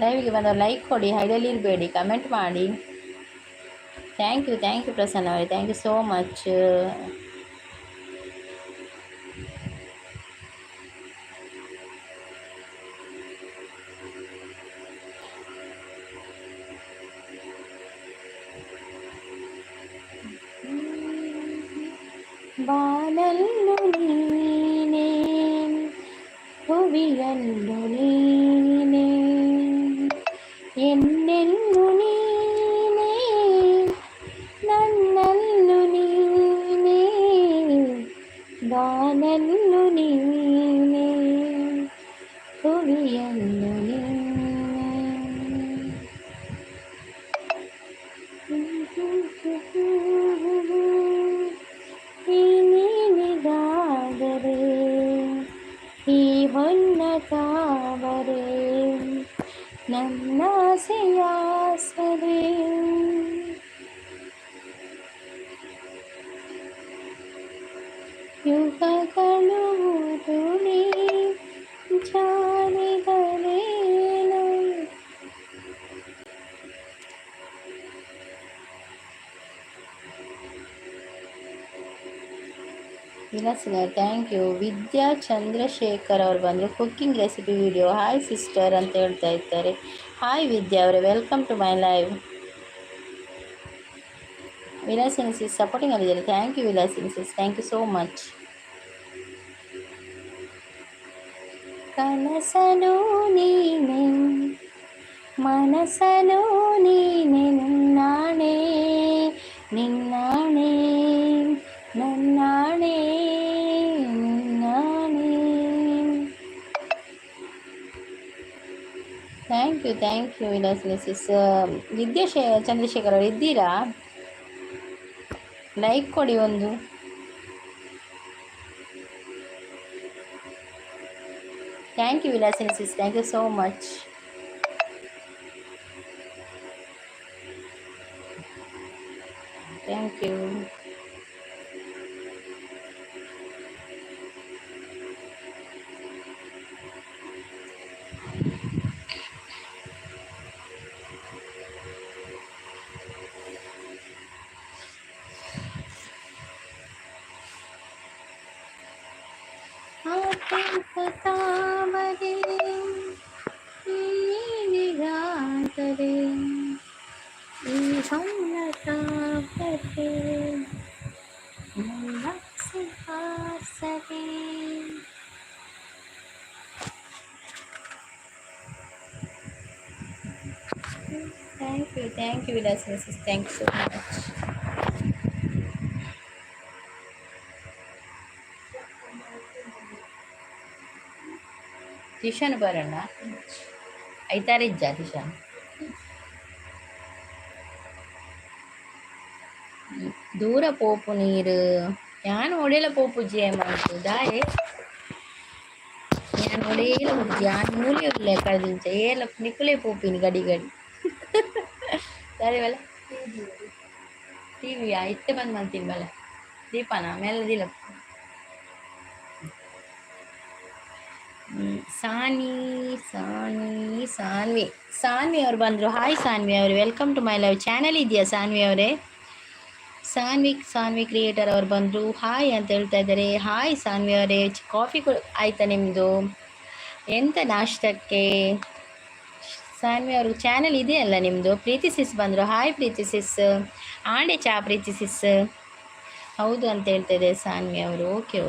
ಲೈವ್ಗೆ ಬಂದವರು ಲೈಕ್ ಕೊಡಿ, ಹೈಡಲ್ಲಿ ಇರಬೇಡಿ, ಕಮೆಂಟ್ ಮಾಡಿ. ಥ್ಯಾಂಕ್ ಯು ಪ್ರಸನ್ನ ಅವರೇ, ಥ್ಯಾಂಕ್ ಯು ಸೋ ಮಚ್. ಬಾನಲ್ಲು ನೀನೇ, ಹುವಿಯಲ್ಲು ನೀನೇ, ಎನ್ನೆಲ್ಲು ನೀನೇ, ನನ್ನಲ್ಲು ನೀನೇ, ಬಾನಲ್ಲು ನೀನೇ, ಹುವಿಯಲ್ಲು ನೀನಿಗಾದರೆ ಈ ಹೊನ್ನ ತಾವರೆ ನನ್ನಾಸೆಯಾಸರೆ. ಯುಗಗಳು ತುಳಿ ಜಾರಿದರೇನು. Vilasini thank you. ವಿದ್ಯಾ ಚಂದ್ರಶೇಖರ್ ಅವರು ಬಂದರು, cooking recipe video. Hi sister ಅಂತ ಹೇಳ್ತಾ ಇದ್ದಾರೆ. ಹಾಯ್ ವಿದ್ಯಾ ಅವರೇ, welcome to my live. Vilasini sis supporting ಆಗಿದ್ದಾರೆ. Thank you Vilasini sis, thank you so much. ಕನಸನು ನೀನೆ, ಮನಸನು ನೀನೆ, ನಿನ್ನಾಣೆ ನಿನ್ನಾಣೆ ನನ್ನಾಣೆ ನಿನ್ನಾಣೆ. Thank you Vilasini sis. Vidya Chandrashekar ಅವರು ಇದ್ದೀರಾ? ಲೈಕ್ ಕೊಡಿ ಒಂದು. Thank you Vilasini sis, thank you so much. Thank you. ತಾವರೆ ನೀನಿಗಾದರೆ ಈ ಹೊನ್ನ ತಾವರೆ ನನ್ನಾಸೆಯಾಸರೆ. Thank you Vilasini sis, thank you so much. Tuition ಬರೋಣ ಐತಾರಿಜ್ಜ ಟಿಶನ್. ದೂರ ಪೋಪು ನೀರು ഞാൻ ഒടയില പോപ്പുജി ದಾಯೆ ഞാൻ ഒടയില പോപ്പുജി ഞാൻ മൂല്യമില്ല ಕಳೆದಿಂಚ ಏಲ ನಿಕ್ಕುಲೇ ಪೋಪಿನಿ ಗಡಿ ಗಡಿ ಸರಿ ಬಲ ಟಿವಿ ಇತ್ತೆ ಬಂದು ಮಾಡ್ತೀನಿ ಬಲ ದೀಪನ ಮೆಲ್ಲದಿಲ್ಲ. ಸಾನ್ವಿ ಅವರು ಬಂದರು. ಹಾಯ್ ಸಾನ್ವಿ ಅವರು, welcome to my live. Channel ಇದೆಯಾ ಸಾನ್ವಿ ಅವರೇ? ಸಾನ್ವಿ ಕ್ರಿಯೇಟರ್ ಅವರು ಬಂದರು, ಹಾಯ್ ಅಂತ ಹೇಳ್ತಾ ಇದ್ದಾರೆ. ಹಾಯ್ ಸಾನ್ವಿ ಅವರೇ, ಕಾಫಿ ಆಯ್ತಾ ನಿಮ್ಮದು? ಎಂತ ನಾಷ್ಟಕ್ಕೆ? ಸಾನ್ವಿ ಅವ್ರಿಗೆ ಚಾನಲ್ ಇದೆಯಲ್ಲ ನಿಮ್ಮದು? ಪ್ರೀತಿ ಸಿಸ್ ಬಂದರು. ಹಾಯ್ ಪ್ರೀತಿ ಸಿಸ್, ಆಂಡೆ ಚಾ ಪ್ರೀತಿ ಸಿಸ್. ಹೌದು ಅಂತ ಹೇಳ್ತಾ ಇದ್ದಾರೆ ಸಾನ್ವಿ ಅವರು. ಓಕೆ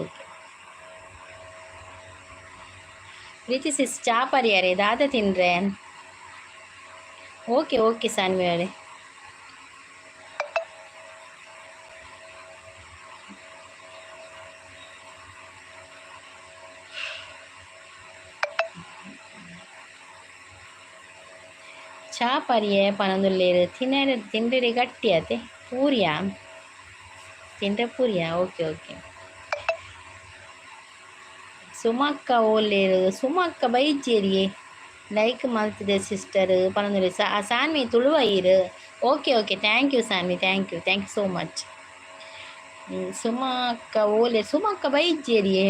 ಪ್ರೀತಿ ಸಿಸ್ ಚಾ ಪರಿಯಾರೆ ದಾದ ತಿನ್ರೆ? ಓಕೆ ಸಾನ್ವಿ ಅವರೇ. ಚಾ ಪರಿಯೇ ಪನದುಲ್ಲೇರು ತಿಂಡ್ರೆ ಗಟ್ಟಿ ಆತೆ ಪೂರಿಯಾ ತಿಂಡ್ರೆ ಪೂರಿಯಾ? ಓಕೆ ಸುಮಕ್ಕ ಓಲ್ಲೇರು ಸುಮಕ್ಕ ಬೈಜೇರಿಯೇ ಲೈಕ್ ಮಾಡ್ತಿದ್ದೆ ಸಿಸ್ಟರ್ ಪನದುಲ್ಲೆ ಸಾನ್ವಿ ತುಳುವ ಇರು. Okay thank you Sanvi, thank you so much. ಸುಮಕ್ಕ ಓಲೆ ಸುಮಕ್ಕ ಬೈಜೇರಿಯೇ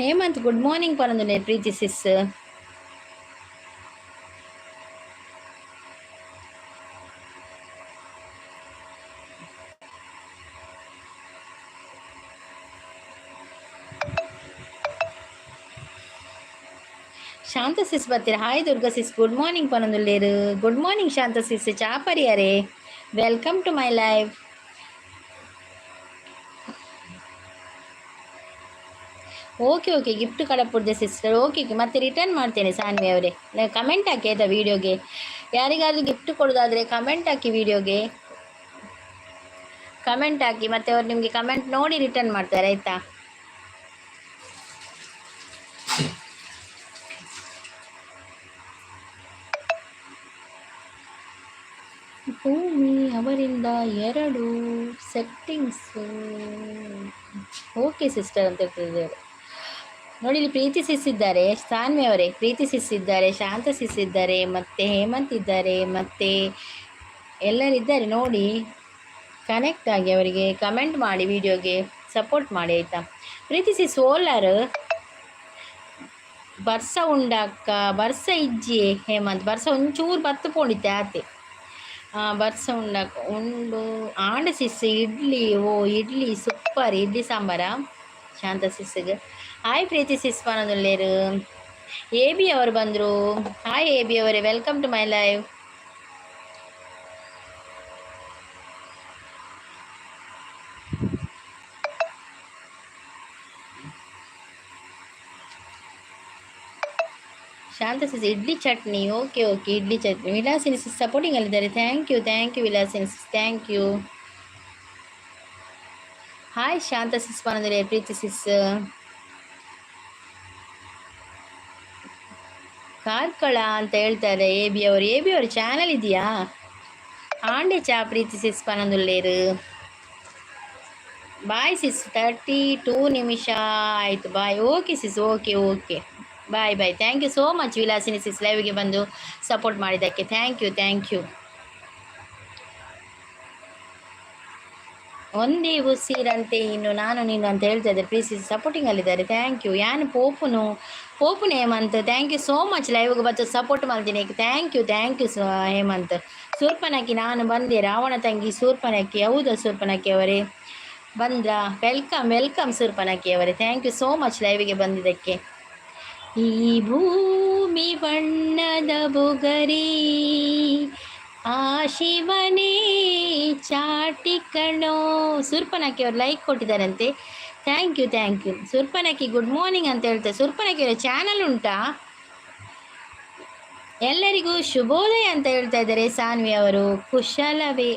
ಹೇಮಂತ್ ಗುಡ್ ಮಾರ್ನಿಂಗ್ ಪನದುಲ್ಲೆ ಪ್ರೀತಿ ಸಿಸ್. ಶಾಂತ ಸಿಸ್ ಬರ್ತೀರಾ? Hi Durga sis, good morning ಪನೊಂದುಲ್ಲೇರು. ಗುಡ್ ಮಾರ್ನಿಂಗ್ ಶಾಂತ ಸಿಸ್, ಚಾಪರಿಯರೇ, welcome to my live. Okay okay, gift ಕಡಪುಡ್ದೆ ಸಿಸ್ಟರ್. ಓಕೆ ಮತ್ತೆ ರಿಟರ್ನ್ ಮಾಡ್ತೇನೆ ಸಾನ್ವಿ ಅವರೇ. ಕಮೆಂಟ್ ಹಾಕಿ ಆಯ್ತಾ ವಿಡಿಯೋಗೆ. ಯಾರಿಗಾದ್ರೂ ಗಿಫ್ಟ್ ಕೊಡೋದಾದರೆ ಕಮೆಂಟ್ ಹಾಕಿ, ವಿಡಿಯೋಗೆ ಕಮೆಂಟ್ ಹಾಕಿ, ಮತ್ತೆ ಅವ್ರು ನಿಮಗೆ ಕಮೆಂಟ್ ನೋಡಿ ರಿಟರ್ನ್ ಮಾಡ್ತಾರೆ ಆಯಿತಾ. ಭೂಮಿ ಅವರಿಂದ 2 ಸೆಟ್ಟಿಂಗ್ಸು. ಓಕೆ ಸಿಸ್ಟರ್ ಅಂತ ಹೇಳ್ತಿದ್ದಾರೆ ನೋಡಿ. ಇಲ್ಲಿ ಪ್ರೀತಿ ಸಿಸ್ಸಿದ್ದಾರೆ, ಸಾನ್ವಿ ಅವರೇ ಪ್ರೀತಿ ಸಿಸ್ಸಿದ್ದಾರೆ, ಶಾಂತ ಸಿಸ್ಸಿದ್ದಾರೆ, ಮತ್ತು ಹೇಮಂತ್ ಇದ್ದಾರೆ, ಮತ್ತು ಎಲ್ಲರಿದ್ದಾರೆ ನೋಡಿ. ಕನೆಕ್ಟ್ ಆಗಿ ಅವರಿಗೆ ಕಮೆಂಟ್ ಮಾಡಿ, ವಿಡಿಯೋಗೆ ಸಪೋರ್ಟ್ ಮಾಡಿ ಆಯಿತಾ. ಪ್ರೀತಿ ಸಿಸ್ ಓಲರ್ ಬರ್ಸ ಉಂಡಕ್ಕ ಬರ್ಸ ಇಜ್ಜಿ ಹೇಮಂತ್ ಬರ್ಸ ಒಂಚೂರು ಬತ್ತು ಪೋಂಡಿತ್ತೆ ಆತೆ. ಬರ್ಸ ಉಂಡಕ್ಕ ಉಂಡು ಆಂಡ ಸಿಸ್ ಇಡ್ಲಿ. ಓ ಇಡ್ಲಿ ಸೂಪರ್, ಇಡ್ಲಿ ಸಾಂಬಾರ ಶಾಂತ ಸಿಸ್ಗೆ. ಹಾಯ್ ಪ್ರೀತಿ ಸಿಸ್ ಪನೊಂದುಲ್ಲೇರು. ಎ ಬಿ ಅವರು ಬಂದರು. ಹಾಯ್ ಎ ಬಿ ಅವರೇ, welcome to my live. Shantha sis idli chutney. Okay okay, idli chutney. Vilasini sis supporting ಅಲ್ಲಿದ್ದಾರೆ. Thank you Vilasini sis, thank you. Hi Shantha sis ಪನೊಂದುಲ್ಲೇರು, ಪ್ರೀತಿ ಸಿಸ್. ಕಾರ್ಕಳ ಅಂತ ಹೇಳ್ತಾರೆ ಎ ಬಿ ಅವರು. ಎ ಬಿ ಅವರು ಚಾನಲ್ ಇದೆಯಾ? ಆಂಡೆ ಚಾ ಪ್ರೀತಿ ಸಿಸ್ ಪನೊಂದುಲ್ಲೇರು. ಬಾಯ್ ಸಿಸ್, 32 ನಿಮಿಷ ಆಯಿತು, bye. Okay sis, okay okay, bye bye. Thank you so much Vilasini sis, ಲೈವ್ಗೆ ಬಂದು ಸಪೋರ್ಟ್ ಮಾಡಿದ್ದಕ್ಕೆ ಥ್ಯಾಂಕ್ ಯು. ಒಂದೇ ಉಸಿರಂತೆ ಇನ್ನು ನಾನು ನೀನು ಅಂತ ಹೇಳ್ತಾ ಇದ್ದಾರೆ. ಪ್ಲೀಸ್ ಸಪೋರ್ಟಿಂಗ್ ಅಲ್ಲಿದ್ದಾರೆ. Thank you. ಯಾನು ಪೋಪುನು Hemanth, thank you so much ಲೈವ್ಗೆ ಬಂದು ಸಪೋರ್ಟ್ ಮಾಡ್ತೀನಿ. Thank you Hemant. ಸೂರ್ಪನಕ್ಕಿ ನಾನು ಬಂದೆ, ರಾವಣ ತಂಗಿ ಸೂರ್ಪನಕ್ಕಿ. ಹೌದಾ ಸೂರ್ಪನಕ್ಕಿ ಅವರೇ ಬಂದ್ರಾ? ವೆಲ್ಕಮ್ ಸೂರ್ಪನಕ್ಕಿ ಅವರೇ, ಥ್ಯಾಂಕ್ ಯು ಸೋ ಮಚ್ ಲೈವ್ಗೆ ಬಂದಿದ್ದಕ್ಕೆ. ಈ ಭೂಮಿ ಬಣ್ಣದ ಬುಗರಿ ಆ ಶಿವನೇ ಚಾಟಿ ಕಣೋ. ಸೂರ್ಪನಕ್ಕಿ ಅವರು ಲೈಕ್ ಕೊಟ್ಟಿದ್ದಾರಂತೆ. Thank you. Surpanakki good morning ಅಂತ ಹೇಳ್ತಾರೆ. ಸೂರ್ಪನಕ್ಕಿ ಅವರ ಚಾನಲ್ ಉಂಟಾ? ಎಲ್ಲರಿಗೂ ಶುಭೋದಯ ಅಂತ ಹೇಳ್ತಾ ಇದ್ದಾರೆ ಸಾನ್ವಿ ಅವರು. ಕುಶಲವೇ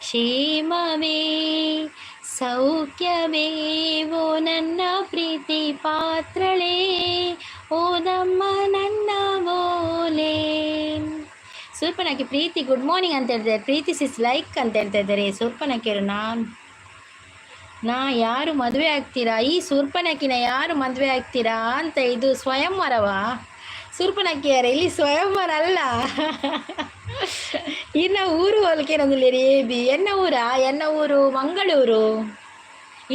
ಕ್ಷೇಮವೇ ಸೌಖ್ಯವೇ ಓ ನನ್ನ ಪ್ರೀತಿ ಪಾತ್ರಳೇ, ಓದಮ್ಮ ನನ್ನ ಓಲೆ. ಸೂರ್ಪನಕ್ಕಿ ಪ್ರೀತಿ ಗುಡ್ ಮಾರ್ನಿಂಗ್ ಅಂತ ಹೇಳ್ತಾರೆ. ಪ್ರೀತಿ ಸಿಸ್ ಲೈಕ್ ಅಂತ ಹೇಳ್ತಾ ಇದ್ದಾರೆ. ಸೂರ್ಪನಕ್ಕಿಯವರು ನಾ ಯಾರು ಮದುವೆ ಆಗ್ತೀರಾ? ಈ ಸೂರ್ಪನಕ್ಕಿನ ಯಾರು ಮದುವೆ ಆಗ್ತೀರಾ ಅಂತ. ಇದು ಸ್ವಯಂವರವಾ ಸೂರ್ಪನಕ್ಕಿಯರ? ಇಲ್ಲಿ ಸ್ವಯಂವರ ಅಲ್ಲ. ಇನ್ನ ಊರು ಹೋಲಿಕೆ ನೊಂದುಲ್ಲೇರು ಎ ಬಿ. ಎನ್ನ ಊರು ಮಂಗಳೂರು.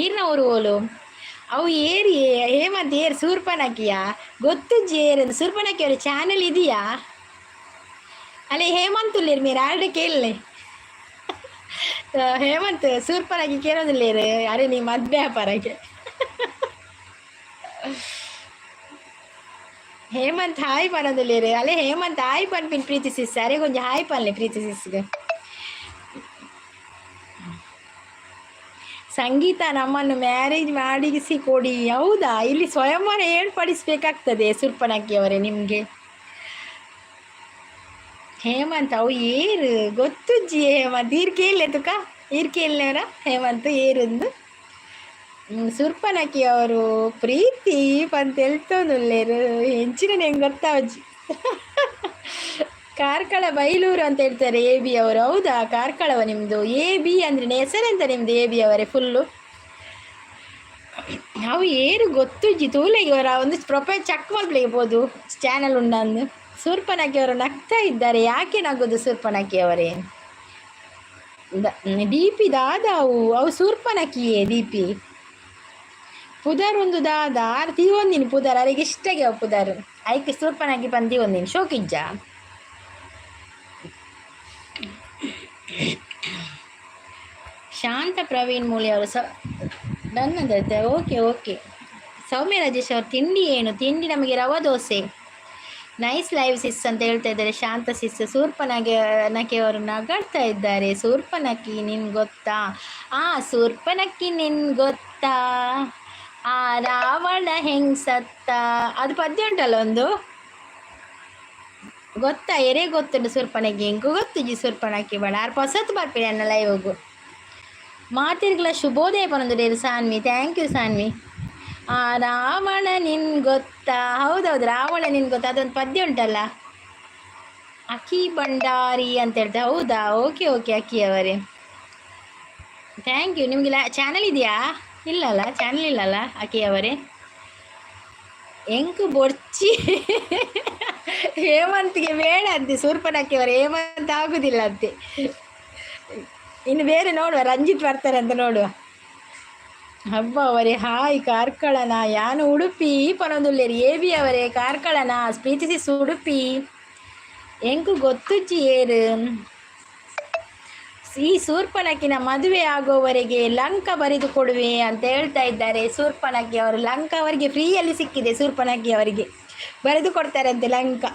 ಈರ್ನ ಊರು ಓಲು ಅವು ಏರಿ ಹೇಮಂತ್ ಏರು ಸೂರ್ಪನಕ್ಕಿಯ ಗೊತ್ತುಜ್ಜಿ ಏರಂದು. ಸೂರ್ಪನಕ್ಕಿಯವ್ರ ಚಾನಲ್ ಇದೆಯಾ? ಅಲ್ಲೇ ಹೇಮಂತುಲ್ಲೇರು మీరు ఆల్రెడీ ಕೇಳಲೆ. ಹೇಮಂತ್ ಸೂರ್ಪನಕ್ಕಿ ಕೇಳೋದಿಲ್ಲೇರು? ಅರೆ ನೀ ಮದ್ವೆ ವ್ಯಾಪಾರಕ್ಕೆ. ಹೇಮಂತ್ ಹಾಯ್ ಪನ್ನೋದಿಲ್ಲೇರು? ಅಲ್ಲೇ ಹೇಮಂತ್ ಹಾಯ್ ಪನ್ಪಿನ್ ಪ್ರೀತಿ ಸಿಸ್. ಅರೆ ಕೊಂಚ ಹಾಯ್ ಪನ್ಲೆ ಪ್ರೀತಿ ಸಿಸ್ಗೆ. ಸಂಗೀತ ನಮ್ಮನ್ನು ಮ್ಯಾರೇಜ್ ಮಾಡಿಸಿ ಕೊಡಿ. ಹೌದಾ? ಇಲ್ಲಿ ಸ್ವಯಂವರ ಏರ್ಪಡಿಸ್ಬೇಕಾಗ್ತದೆ ಸೂರ್ಪನಕ್ಕಿಯವರೇ ನಿಮಗೆ. ಹೇಮಂತ್ ಅವು ಏರು ಗೊತ್ತುಜ್ಜಿ ಹೇಮಂತ್ ಈರ್ಕೇಳೆ ತುಕ ಈರ್ಕೇಳ್ನವರ ಹೇಮಂತ್ ಏರುಂದು. ಸೂರ್ಪನಕ್ಕಿ ಅವರು ಪ್ರೀತಿ ಪಂತ ಹೇಳ್ತೊಂದುಲ್ಲೇರು ಹೆಂಚಿನ ಹೆಂಗೆ ಗೊತ್ತಾವಜ್ಜಿ. ಕಾರ್ಕಳ ಬೈಲೂರು ಅಂತ ಹೇಳ್ತಾರೆ ಎ ಬಿ ಅವರು. ಹೌದಾ? ಕಾರ್ಕಳವ ನಿಮ್ಮದು? ಎ ಬಿ ಅಂದರೆ ಹೆಸರೆಂತ ನಿಮ್ಮದು ಎ ಬಿ ಅವರೇ ಫುಲ್ಲು? ಅವು ಏರು ಗೊತ್ತುಜ್ಜಿ ತೂಲೆಗೆ ಅವರ ಒಂದು ಪ್ರೊಫೈಲ್ ಚೆಕ್ ಮಾಡ್ಲಿಕ್ಬೋದು ಚಾನಲ್ ಉಂಡಂದು. ಸೂರ್ಪನಕ್ಕಿ ಅವರು ನಗ್ತಾ ಇದ್ದಾರೆ. ಯಾಕೆ ನಗೋದು ಸೂರ್ಪನಕ್ಕಿ ಅವರೇ? ಡಿ ಪಿ ದಾದ ಅವು ಸೂರ್ಪನಕ್ಕಿಯೇ ಡಿ ಪಿ. ಪುದರ್ ಒಂದು ದಾದ ತೀವೊಂದಿನ ಪುದರ್ ಅರಿಗೆ ಇಷ್ಟಗೆ ಅವು ಪುದರ್ ಐಕೆ ಸೂರ್ಪನಕ್ಕಿ ಪಂದು ತೀವೊಂದಿನ ಶೋಕಿಜ್ಜ. ಶಾಂತ ಪ್ರವೀಣ್ ಮೂಲಿ ಅವರು ನನ್ನದ. ಓಕೆ ಸೌಮ್ಯ ರಾಜೇಶ್ ಅವ್ರ ತಿಂಡಿ ಏನು? ತಿಂಡಿ ನಮಗೆ ರವಾ ದೋಸೆ. ನೈಸ್ ಲೈವ್ ಸಿಸ್ ಅಂತ ಹೇಳ್ತಾ ಇದ್ದಾರೆ ಶಾಂತ ಸಿಸ್. ನಕಿ ಅವರು ನಗಾಡ್ತಾ ಇದ್ದಾರೆ. ಸೂರ್ಪನಕ್ಕಿ ನಿನ್ ಗೊತ್ತಾ? ಸೂರ್ಪನಕ್ಕಿ ನಿನ್ ಗೊತ್ತಾ? ಆ ರಾವಣ ಹೆಂಗ್ ಸತ್ತ? ಅದು ಪದ್ಯ ಉಂಟಲ್ಲ ಒಂದು, ಗೊತ್ತಾ? ಎರೆ ಗೊತ್ತುಂಟು ಸೂರ್ಪನಕ್ಕಿ ಹೆಂಗು ಗೊತ್ತು ಜಿ. ಸೂರ್ಪನಕ್ಕಿ ಬೇಡ ಆರು ಹೊಸತ್ತು ಬರ್ಬೇಡಿ ಅನ್ನ ಲೈವ್ ಹೋಗು. ಮಾತಿರ್ಗಳ ಶುಭೋದಯ ಪನೊಂದು ಸಾನ್ವಿ. Thank you Sanvi. ರಾವಣ ನಿನ್ ಗೊತ್ತಾ? ಹೌದೌದು, ರಾವಣ ನಿನ್ ಗೊತ್ತಾ ಅದೊಂದು ಪದ್ಯ ಉಂಟಲ್ಲ, ಅಕ್ಕಿ ಭಂಡಾರಿ ಅಂತ ಹೇಳ್ತಾ. ಹೌದಾ? ಓಕೆ ಓಕೆ ಅಕ್ಕಿ ಅವರೇ, ಥ್ಯಾಂಕ್ ಯು. ನಿಮಗೆ ಚಾನಲ್ ಇದೆಯಾ? ಇಲ್ಲಲ್ಲ, ಚಾನಲ್ ಇಲ್ಲಲ್ಲ ಅಕ್ಕಿ ಅವರೇ. ಎಂಕು ಬೊರ್ಚಿ ಹೇಮಂತ್ಗೆ ಬೇಡ ಅಂತೆ ಸೂರ್ಪನಕ್ಕಿ ಅವರೇ. ಹೇಮಂತ್ ಆಗುದಿಲ್ಲ ಅಂತೆ. ಇನ್ನು ಬೇರೆ ನೋಡುವ, ರಂಜಿತ್ ಬರ್ತಾರೆ ಅಂತ ನೋಡುವ. ಹಬ್ಬ ಅವರೇ ಹಾಯ್ ಕಾರ್ಕಳನ ಯಾನು ಉಡುಪಿ ಪನೊಂದುಲ್ಲೇರಿ. ಎ ಬಿ ಅವರೇ ಕಾರ್ಕಳನ ಪ್ರೀತಿಸಿ ಉಡುಪಿ ಎಂಕು ಗೊತ್ತುಜ್ಜಿ ಏರು. ಈ ಸೂರ್ಪನಕ್ಕಿನ ಮದುವೆ ಆಗೋವರೆಗೆ ಲಂಕ ಬರೆದು ಕೊಡುವೆ ಅಂತ ಹೇಳ್ತಾ ಇದ್ದಾರೆ ಸೂರ್ಪನಕ್ಕಿ ಅವರು. ಲಂಕ ಅವರಿಗೆ ಫ್ರೀಯಲ್ಲಿ ಸಿಕ್ಕಿದೆ, ಸೂರ್ಪನಕ್ಕಿ ಅವರಿಗೆ ಬರೆದು ಕೊಡ್ತಾರೆ ಅಂತೆ ಲಂಕ.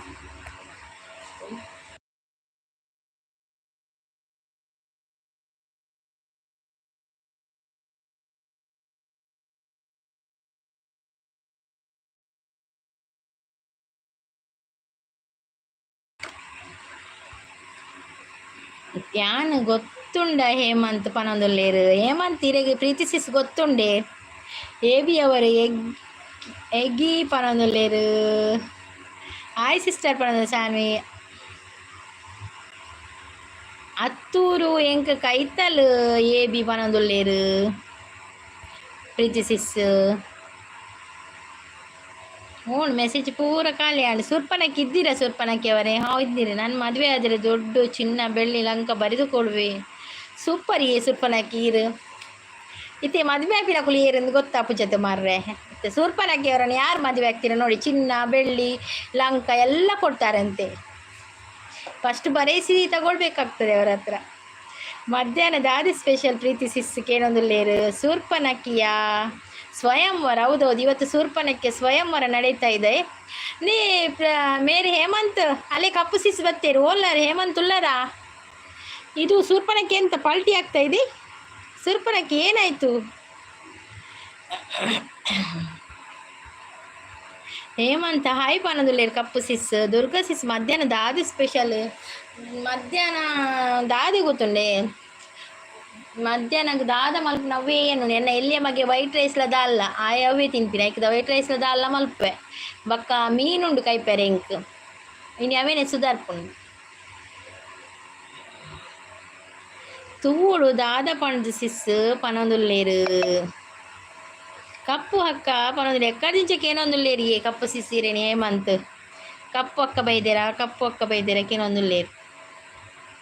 ಯಾನು ಗೊತ್ತುಂಡ ಹೇಮಂತ್ ಪನೊಂದುಲ್ಲೇರು. ಹೇಮಂತ್ ಇರೆಗೆ ಪ್ರೀತಿಸಿಸ್ ಗೊತ್ತುಂಡೆ. ಎ ಬಿ ಅವರು ಎಗ್ಗಿ ಪನೊಂದುಲ್ಲೇರು. ಆಯ್ ಸಿಸ್ಟರ್ ಪನೊಂದು ಸಾನ್ವಿ. ಅತ್ತೂರು ಎಂಕ್ ಕೈತಲ್ ಎ ಬಿ ಪನೊಂದುಲ್ಲೇರು ಪ್ರೀತಿಸಿಸ್. ಮೆಸೇಜ್ ಪೂರ ಖಾಲಿ ಆಡಿ. ಸೂರ್ಪನಕ್ಕಿ ಇದ್ದೀರಾ ಸೂರ್ಪನಕ್ಕಿ ಅವರೇ? ಇದ್ದೀರಿ. ನನ್ನ ಮದುವೆ ಆದರೆ ದೊಡ್ಡ ಚಿನ್ನ ಬೆಳ್ಳಿ ಲಂಕ ಬರೆದು ಕೊಡುವೆ. ಸೂಪರ್ ಸೂರ್ಪನಕ್ಕಿ ಇರು ಇತ್ತೆ ಮದುವೆ ಆಪಿನ ಕುಲಿ ಏರಂದು ಗೊತ್ತಾ ಪೂಜತೆ ಮಾರ್ರೆ. ಮತ್ತೆ ಸೂರ್ಪನಕ್ಕಿ ಅವರನ್ನು ಯಾರು ಮದುವೆ ಆಗ್ತೀರ ನೋಡಿ, ಚಿನ್ನ ಬೆಳ್ಳಿ ಲಂಕ ಎಲ್ಲ ಕೊಡ್ತಾರಂತೆ. ಫಸ್ಟ್ ಬರೆಸಿ ತಗೊಳ್ಬೇಕಾಗ್ತದೆ ಅವರ ಹತ್ರ. ಮಧ್ಯಾಹ್ನದ ಆದಿ ಸ್ಪೆಷಲ್ ಪ್ರೀತಿ ಸಿಸ್ ಕೇಳೊಂದುಲ್ಲೇರು. ಸೂರ್ಪನಕ್ಕಿಯ ಸ್ವಯಂವರ. ಹೌದೌದು, ಇವತ್ತು ಸೂರ್ಪನಕ್ಕೆ ಸ್ವಯಂವರ ನಡೀತಾ ಇದೆ. ನೀ ಮೇರಿ ಹೇಮಂತ್ ಅಲ್ಲೇ ಕಪ್ಪು ಸಿಸ್ ಬತ್ತೇರು ಓಲ್ಲಾರ ಹೇಮಂತ್ ಉಲ್ಲಾರ. ಇದು ಸೂರ್ಪನಕ್ಕೆ ಎಂತ ಪಲ್ಟಿ ಆಗ್ತಾ ಇದೆ? ಸೂರ್ಪನಕ್ಕೆ ಏನಾಯ್ತು? ಹೇಮಂತ ಹಾಯ್ ಪಾನದುಲ್ಲೇರು ಕಪ್ಪು ಸಿಸ್. ದುರ್ಗಾ ಸಿಸ್ ಮಧ್ಯಾಹ್ನ ದಾದಿ ಸ್ಪೆಷಲ್. ಮಧ್ಯಾಹ್ನ ದಾದಿ ಗೊತ್ತುಂಡೆ. ಮಧ್ಯಾಹ್ನ ದಾದ ಮಲ್ಪ ನವ್ವೇನು ಎನ್ನ ಎಲ್ಲಿಯ ಮಗೆ ವೈಟ್ ರೈಸ್ಲದ ಅಲ್ಲ ಅವೇ ತಿಂತೀನಿ. ಆಯ್ಕದ ವೈಟ್ ರೈಸ್ಲದ ಅಲ್ಲ ಮಲ್ಪೆ ಬಕ್ಕ ಮೀನುಂಡು ಕೈಪೆರೆ ಇಂಕ್ ಇನ್ನು ಅವೇನೆ ಸುಧಾರ್ಪುಂಡು. ತೂಳು ದಾದ ಪಣದು ಸಿಸ್ ಪನೊಂದುಲ್ಲೇರು. ಕಪ್ಪು ಅಕ್ಕ ಪನೊಂದುಲ್ಲೆ ಎಕ್ಕದಿಂಚಕ್ಕೆ ಏನೊಂದುಲ್ಲೇರಿ ಕಪ್ಪು ಸಿಸ್ಸಿರೇನಿ ಹೇಮಂತ್. ಕಪ್ಪು ಅಕ್ಕ ಬೈದೇರ ಕೇನೊಂದುಲ್ಲೇರು.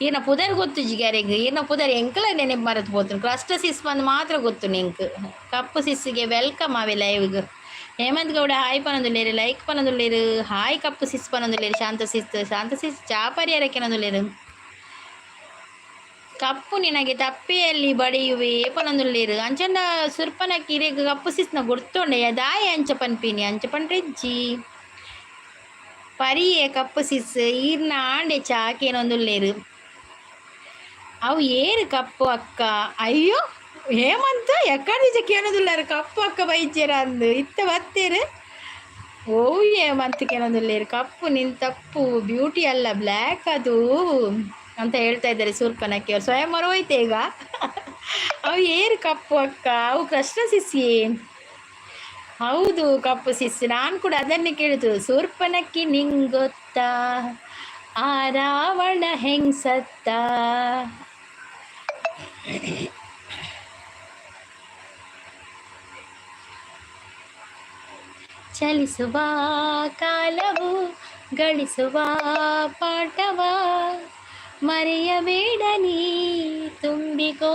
ಈರ್ನ ಪುದರ್ ಗೊತ್ತು ಜಿಗಾರೆಗ್. ಈರ್ನ ಪುದರ್ ಎಂಕಲ ನೆನಪು ಮರೆತು ಹೋತು. ಕ್ಲಸ್ಟರ್ ಸಿಸ್ ಬಂದು ಮಾತ್ರ ಗೊತ್ತು ನೆಂಕ್. ಕಪ್ಪು ಸಿಸ್ಸಿಗೆ ವೆಲ್ಕಮ್ ಆವೆ ಲೈವ್ಗೆ. ಹೇಮಂತ್ ಗೌಡ ಹಾಯ್ ಪನೊಂದುಲ್ಲೇರು. ಲೈಕ್ ಪನೊಂದುಲ್ಲೇರು. ಹಾಯ್ ಕಪ್ಪು ಸಿಸ್ ಪನೊಂದುಲ್ಲೇರು. ಶಾಂತ ಸಿಸ್ ಚಾಪರಿಯರಕ್ಕೆನೊಂದುಲ್ಲೇರು. ಕಪ್ಪು ನಿನಗೆ ತಪ್ಪೆಯಲ್ಲಿ ಬಡಿಯುವೆ ಪನೊಂದುಲ್ಲೇರು. ಅಂಚಂಡ ಸುರ್ಪನಕ್ಕಿ ಇರೆಗ್ ಕಪ್ಪು ಸಿಸ್ನ ಗುರ್ತೊಂಡೆಯ ದಾಯ ಅಂಚ ಪನ್ಪಿನಿ ಅಂಚ ಪನ್ರೆಜ್ಜಿ ಪರಿಯೇ ಕಪ್ಪು ಸಿಸ್ ಈರ್ನ ಆಂಡೆ ಚಾಕೇನೊಂದುಲ್ಲೇರು. ಅವು ಏರು ಕಪ್ಪು ಅಕ್ಕ. ಅಯ್ಯೋ ಹೇಮಂತ ಎಕ್ಕಡಿಜ ಕೇಳೋದಿಲ್ಲಾರು ಕಪ್ಪು ಅಕ್ಕ ಬೈಚೇರ ಅಂದು ಇತ್ತ ಬತ್ತೇರು. ಹೇಮಂತ್ ಕೇಳೋದಿಲ್ಲೇರು. ಕಪ್ಪು ನಿನ್ ತಪ್ಪು, ಬ್ಯೂಟಿ ಅಲ್ಲ ಬ್ಲ್ಯಾಕ್ ಅದು ಅಂತ ಹೇಳ್ತಾ ಇದ್ದಾರೆ ಸೂರ್ಪನಕ್ಕಿ ಅವ್ರು. ಸ್ವಯಂವರ ಹೋಯ್ತೆ ಈಗ. ಅವು ಏರು ಕಪ್ಪು ಅಕ್ಕ, ಅವು ಕೃಷ್ಣ ಸಿಸ್ಸಿ. ಹೌದು ಕಪ್ಪು ಸಿಸ್, ನಾನು ಕೂಡ ಅದನ್ನೇ ಕೇಳಿದ್ರು. ಸೂರ್ಪನಕ್ಕಿ ನಿಂಗ್ ಗೊತ್ತಾ ಆ ರಾವಣ ಹೆಂಗ್ ಸತ್ತ? ಚಲಿಸುವ ಕಾಲವು ಗಳಿಸುವ ಪಾಠವ ಮರೆಯಬೇಡ ನೀ ತುಂಬಿಕೋ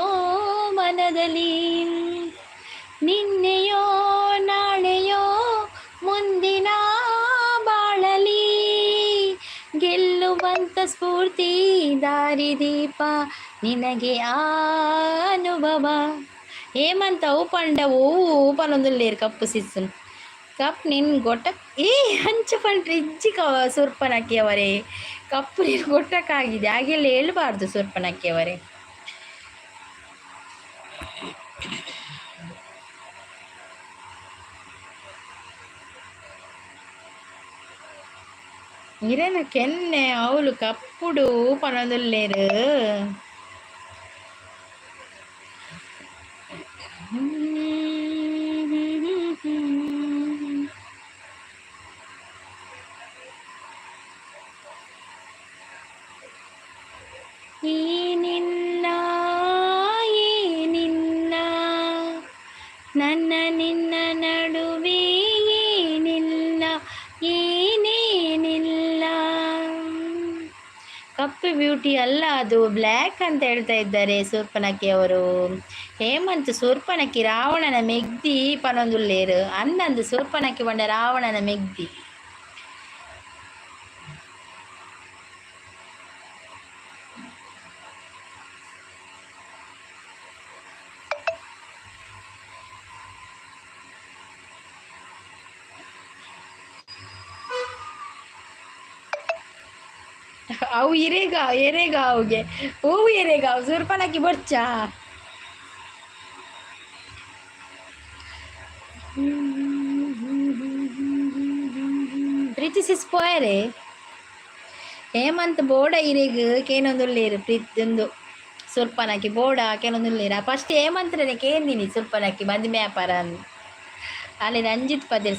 ಮನದಲ್ಲಿ. ನಿನ್ನೆಯೋ ನಾಳೆಯೋ ಮುಂದಿನ ಬಾಳಲಿ ಗೆಲ್ಲುವಂತ ಸ್ಫೂರ್ತಿ ದಾರಿದೀಪ ನಿನಗೆ ಅನುಭವ. ಹೇಮಂತ ಪಂಡವು ಪನೊಂದುಲ್ಲೇರು ಕಪ್ಪು ಸಿಸ್ಸು. ಕಪ್ ನಿನ್ ಗೊಟ್ಟ ಏ ಹಂಚ ಪಂಟ್ರೆ ಇಜ್ಜಿಕ ಸುರ್ಪನಕ್ಕಿಯವರೇ ಕಪ್ಪು ನೀನು ಗೊಟ್ಟಕ್ಕಾಗಿದೆ ಹಾಗೆಲ್ಲ ಹೇಳ್ಬಾರ್ದು ಸುರ್ಪನಕ್ಕಿಯವರೇ. ಇರೇನ ಕೆನ್ನೆ ಅವಳು ಕಪ್ಪುಡು ಪನದುಲ್ಲೇರು ಈ ನಿನ್ನ ಈ ನಿನ್ನ ನನ್ನ ನಿನ್ನ ನಡುವೆ ಏನಿಲ್ಲ ಏನೇನಿಲ್ಲ. ಕಪ್ಪು ಬ್ಯೂಟಿ ಅಲ್ಲ ಅದು ಬ್ಲ್ಯಾಕ್ ಅಂತ ಹೇಳ್ತಾ ಇದ್ದಾರೆ ಶೂರ್ಪನಖಿ ಅವರು. ಹೇಮಂತ್ ಶೂರ್ಪನಖಿ ರಾವಣನ ಮೆಗ್ದಿ ಪನೊಂದುಲ್ಲೇರು ಅನ್ನಂದು ಶೂರ್ಪನಖಿ ಬಂಡ ರಾವಣನ ಮೆಗ್ದಿ. ಅವು ಎರೆಗಾವ್ಗೆ ಹೂವು ಎರೆಗಾವ್ ಶೂರ್ಪನಖಿ ಬೊಚ್ಚ. ಪ್ರೀತಿ ಸಿಸ್ಪೋಯರೆ ಹೇಮಂತ್ ಬೋಡ ಇರೆಗ್ ಕೇನೊಂದುಲ್ಲೇರು ಪ್ರೀತಿಂದು ಶೂರ್ಪನಖಿ ಬೋಡ ಕೇನೊಂದುಲ್ಲೇರು ಫಸ್ಟ್ ಹೇಮಂತ್ರನೆ ಕೇಂದಿನಿ ಶೂರ್ಪನಖಿ ಬಂದ್ ಮ್ಯಾಪಾರ ಅಂದು ಅಲ್ಲಿ ರಂಜಿತ್ ಪದ್ಯ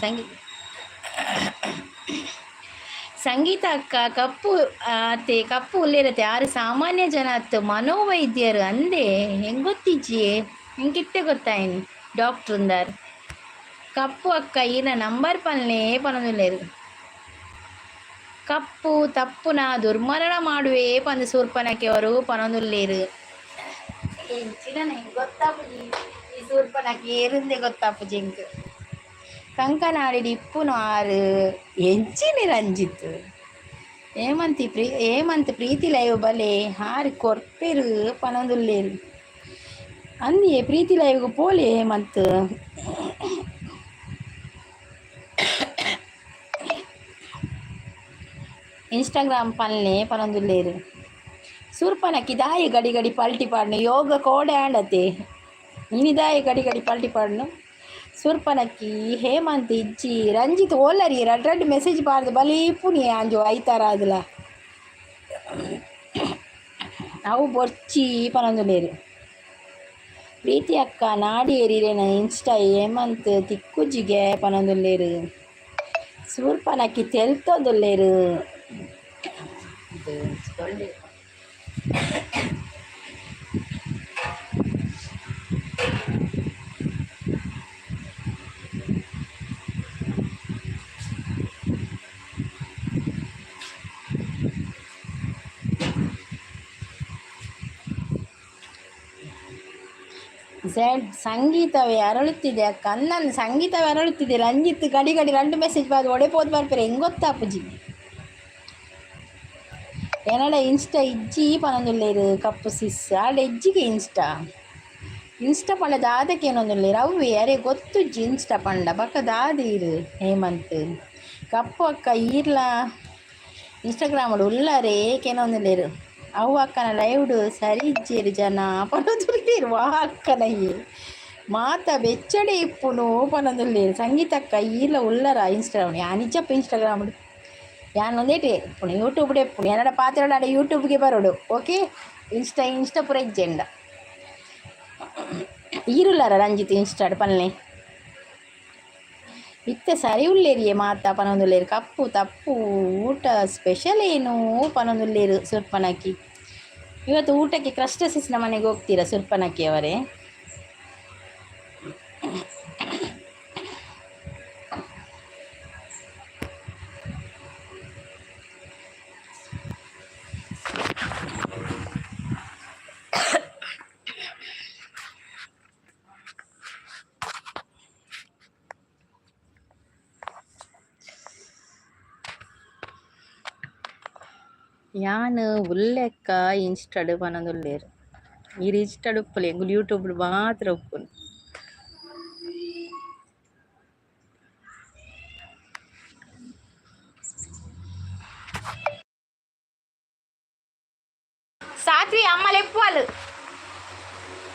ಸಂಗೀತ ಅಕ್ಕ ಕಪ್ಪು ಅತ್ತೆ ಕಪ್ಪು ಉಲ್ಲೇರತ್ತೆ ಆರು ಸಾಮಾನ್ಯ ಜನ ಅತ್ತು ಮನೋವೈದ್ಯರು ಅಂದೆ ಹೆಂಗೊತ್ತಿಜ್ಜಿ ಹೆಂಗಿತ್ತೆ ಗೊತ್ತಾಯಿನಿ ಡಾಕ್ಟ್ರ್ ಅಂದಾರು ಕಪ್ಪು ಅಕ್ಕ ಈನ ನಂಬರ್ ಪನ್ನೇ ಪನೊಂದುಲ್ಲೇರು ಕಪ್ಪು ತಪ್ಪುನ ದುರ್ಮರಣ ಮಾಡುವೆ ಪಂದು ಶೂರ್ಪನಖಿ ಅವರು ಪನೊಂದುಲ್ಲೇರು. ಗೊತ್ತಾಪುಜಿ ಈ ಶೂರ್ಪನಖಿ ಏರುಂದೆ ಗೊತ್ತಾಪುಜಿ ಎಂಕ್ ಕಂಕನಾಡಿ ಇಪ್ಪುನು ಆರು ಎಂಚಿನಿ ರಂಜಿತ್ ಹೇಮಂತ್ ಪ್ರೀತಿ ಲೈವ್ ಬಲೆ ಹಾರಿ ಕೊರ್ಪೆರು ಪನೊಂದುಲ್ಲೇರು ಅಂದಿಯೇ ಪ್ರೀತಿ ಲೈವ್ಗೆ ಪೋಲೆ ಹೇಮಂತ್. ಇನ್ಸ್ಟಾಗ್ರಾಮ್ ಪನ್ನೆ ಪನೊಂದುಲ್ಲೇರು ಶೂರ್ಪನಖಿ ದಾಯಿ ಗಡಿ ಗಡಿ ಪಲ್ಟಿ ಪಾಡ್ನು ಯೋಗ ಕೋಡೆ ಆಂಡತೆ ಇನಿದಾಯಿ ಗಡಿ ಗಡಿ ಪಲ್ಟಿ ಪಾಡ್ನು ಶೂರ್ಪನಖಿ ಹೇಮಂತ್ ಇಜ್ಜಿ ರಂಜಿತ್ ಓಲರಿ ರಡ್ ಮೆಸೇಜ್ ಪಾಡ್ದು ಬಲೀಪುನಿ ಅಂಜು ಐತಾರ ಅದಲ ಅವು ಬೊರ್ಚಿ ಪನೊಂದುಲ್ಲೇರು. ಪ್ರೀತಿ ಅಕ್ಕ ನಾಡಿ ಏರಿರೇನ ಇನ್ಸ್ಟಾ ಹೇಮಂತ್ ತಿಕ್ಕುಜ್ಜಿಗೆ ಪನೊಂದುಲ್ಲೇರು ಶೂರ್ಪನಖಿ ತೆಲ್ತೊಂದುಲ್ಲೇರು. ಸಂಗೀತವೇ ಅರಳುತ್ತಿದೆ ಅಕ್ಕ ಅನ್ನನ್ನು ಸಂಗೀತವೇ ಅರಳುತ್ತಿದೆ ರಂಜಿತ್ ಗಡಿ ಗಡಿ ರಂಡು ಮೆಸೇಜ್ ಬಾದು ಒಡೆಪೋದು ಬರ್ಪೇರೆ ಹೆಂಗ್ ಗೊತ್ತಾಪುಜಿ ಏನಡ ಇನ್ಸ್ಟಾ ಇಜ್ಜಿ ಪನೊಂದುಲ್ಲೇರು ಕಪ್ಪು ಸಿಸ್ ಆಡ ಇಜ್ಜಿಗೆ ಇನ್ಸ್ಟಾ ಪಂಡ ದಾದಕ್ಕೇನೊಂದುಲ್ಲೇರು ಅವೇ ಅರೆ ಗೊತ್ತುಜ್ಜಿ ಇನ್ಸ್ಟಾ ಪಂಡ ಬಕ್ಕ ದಾದೀರು ಹೇಮಂತ್ ಕಪ್ಪು ಅಕ್ಕ ಈರ್ಲ ಇನ್ಸ್ಟಾಗ್ರಾಮಡು ಉಳ್ಳಾರೆ ಕೇನೊಂದುಲ್ಲೇರು ಅವು ಅಕ್ಕನ ಲೈವ್ಡು ಸರಿ ಇಜ್ಜೇರು ಜನ ಪನೊಂದುಲ್ಲೇರು ಆ ಅಕ್ಕನಯ್ಯೆ ಮಾತ ಬೆಚ್ಚಡೆ ಇಪ್ಪುನು ಪನೊಂದುಲ್ಲೇರು ಸಂಗೀತ ಅಕ್ಕ ಈರ್ಲ ಉಳ್ಳರ ಇನ್ಸ್ಟಾಗ್ರಾಮ್ ಯಾನ್ ಇಜ್ಜಪ್ಪ ಇನ್ಸ್ಟಾಗ್ರಾಮ್ಡು ಯಾನೊಂದೇಟೆ ಪುಣ ಯೂಟ್ಯೂಬ್ಡೆ ಪುಣ ಏನಡ ಪಾತ್ರೆಡ ಯೂಟ್ಯೂಬ್ಗೆ ಬರೋಡು ಓಕೆ ಇನ್ಸ್ಟಾ ಪೂರ ಇಜ್ಜೆಂಡ ಈರುಳ್ಳರ ರಂಜಿತ್ ಇನ್ಸ್ಟಾಡ್ ಪನ್ನೆ ಇತ್ತೆ ಸರಿ ಉಳ್ಳೇರಿಯೇ ಮಾತಾ ಪನೊಂದುಲ್ಲೇರು ಕಪ್ಪು ತಪ್ಪು ಊಟ ಸ್ಪೆಷಲ್ ಏನು ಪನೊಂದುಲ್ಲೇರು ಶೂರ್ಪನಖಿ. ಇವತ್ತು ಊಟಕ್ಕೆ ಕ್ರಸ್ಟಸಿಸ್ನ ಮನೆಗೆ ಹೋಗ್ತೀರಾ ಶೂರ್ಪನಖಿ ಅವರೇ? ಯಾನ್ ಉಲ್ಲೆಕ್ಕ ಇನ್ಸ್ಟಾಡ್ ಪನೊಂದುಲ್ಲೇರು ಈ ಇನ್ಸ್ಟಾಡ್ ಉಪ್ಪುಲೆ ಎಂಗುಲು ಯೂಟ್ಯೂಬ್ಡ್ ಮಾತ್ರ ಉಪ್ಪುನು. ರಾತ್ರಿ ಅಮ್ಮ ಲೆಪ್ಪುವಲು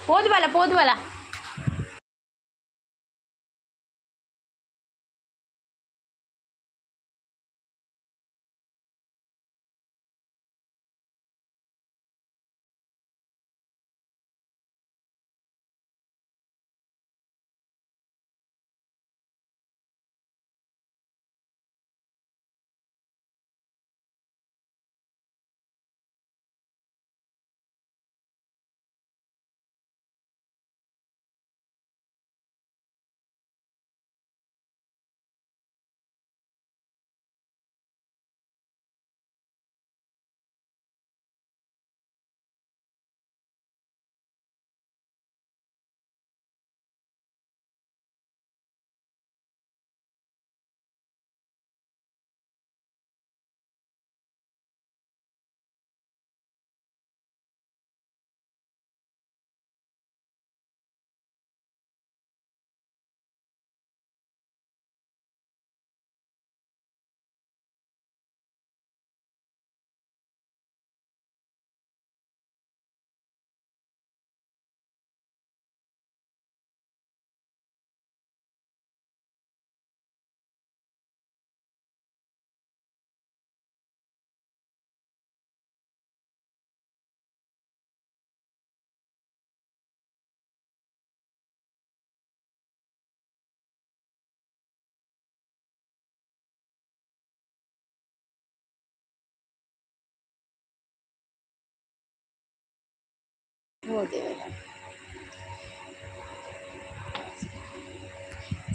ಪೋದುವಲ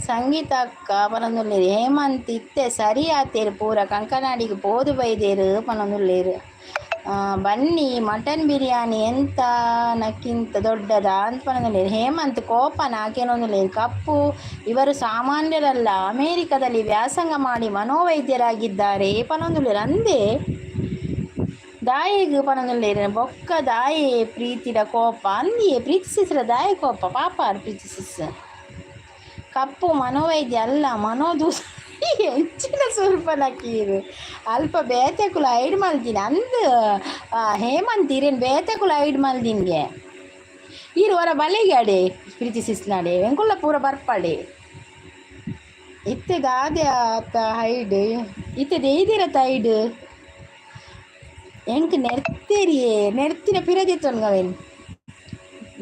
ಸಂಗೀತ ಅಕ್ಕ ಪನೊಂದುಲ್ಲೆರ್ ಹೇಮಂತ್ ಇತ್ತೆ ಸರಿ ಆತೇರು ಪೂರ ಕಂಕನಾಡಿಗೆ ಪೋದು ಬೈದೇರು ಪನೊಂದುಲ್ಲೆರ್ ಬನ್ನಿ ಮಟನ್ ಬಿರಿಯಾನಿ ಎಂತ ನಕ್ಕಿಂತ ದೊಡ್ಡದ ಅಂತ ಪನೊಂದುಲ್ಲೆರ್ ಹೇಮಂತ್ ಕೋಪನ ಆಕೆನೊಂದುಲ್ಲೆರ್ ಕಪ್ಪು ಇವರು ಸಾಮಾನ್ಯರಲ್ಲ ಅಮೇರಿಕದಲ್ಲಿ ವ್ಯಾಸಂಗ ಮಾಡಿ ಮನೋವೈದ್ಯರಾಗಿದ್ದಾರೆ ಪನೊಂದುಲ್ಲೆರ್ ಅಂದೇ ದಾಯಿಗೆ ಪನೊಂದುಲ್ಲೆರ್ ಬೊಕ್ಕ ದಾಯೆ ಪ್ರೀತಿಡ ಕೋಪ ಅಂದಿಯೇ ಪ್ರೀತಿಸಿಸ್ರ ದಾಯ ಕೋಪ ಪಾಪ ಪ್ರೀತಿಸಿಸ್ ಕಪ್ಪು ಮನೋವೈದ್ಯ ಅಲ್ಲ ಮನೋದೂಸ ಹೆಚ್ಚಿನ ಸ್ವಲ್ಪ ನಕ್ಕೀರು ಅಲ್ಪ ಬೇತೆಕುಲ ಐಡ್ ಮಲ್ದಿನ ಅಂದು ಹೇಮಂತ್ ಇರೇನು ಬೇತೆಕುಲ ಐಡ್ ಮಲ್ದಿನ್ಗೆ ಈರು ಹೊರ ಬಲೆಗೆ ಅಡೆ ಪ್ರೀತಿಸಿಸ್ನಾಡೆ ಎಂಕುಲ್ಲ ಪೂರ ಬರ್ಪಾಡೆ ಇತ್ತೆ ಗಾದೆ ಆತ ಹೈಡ್ ಇತ್ತೆ ದೇಯ್ದಿರತ್ತ ಐಡ್ ಎಂಕ್ ನೆರ್ತೆರಿಯೇ ನೆರ್ತಿನ ಪಿರದಿತ್ತೊನ್ಗವೇನು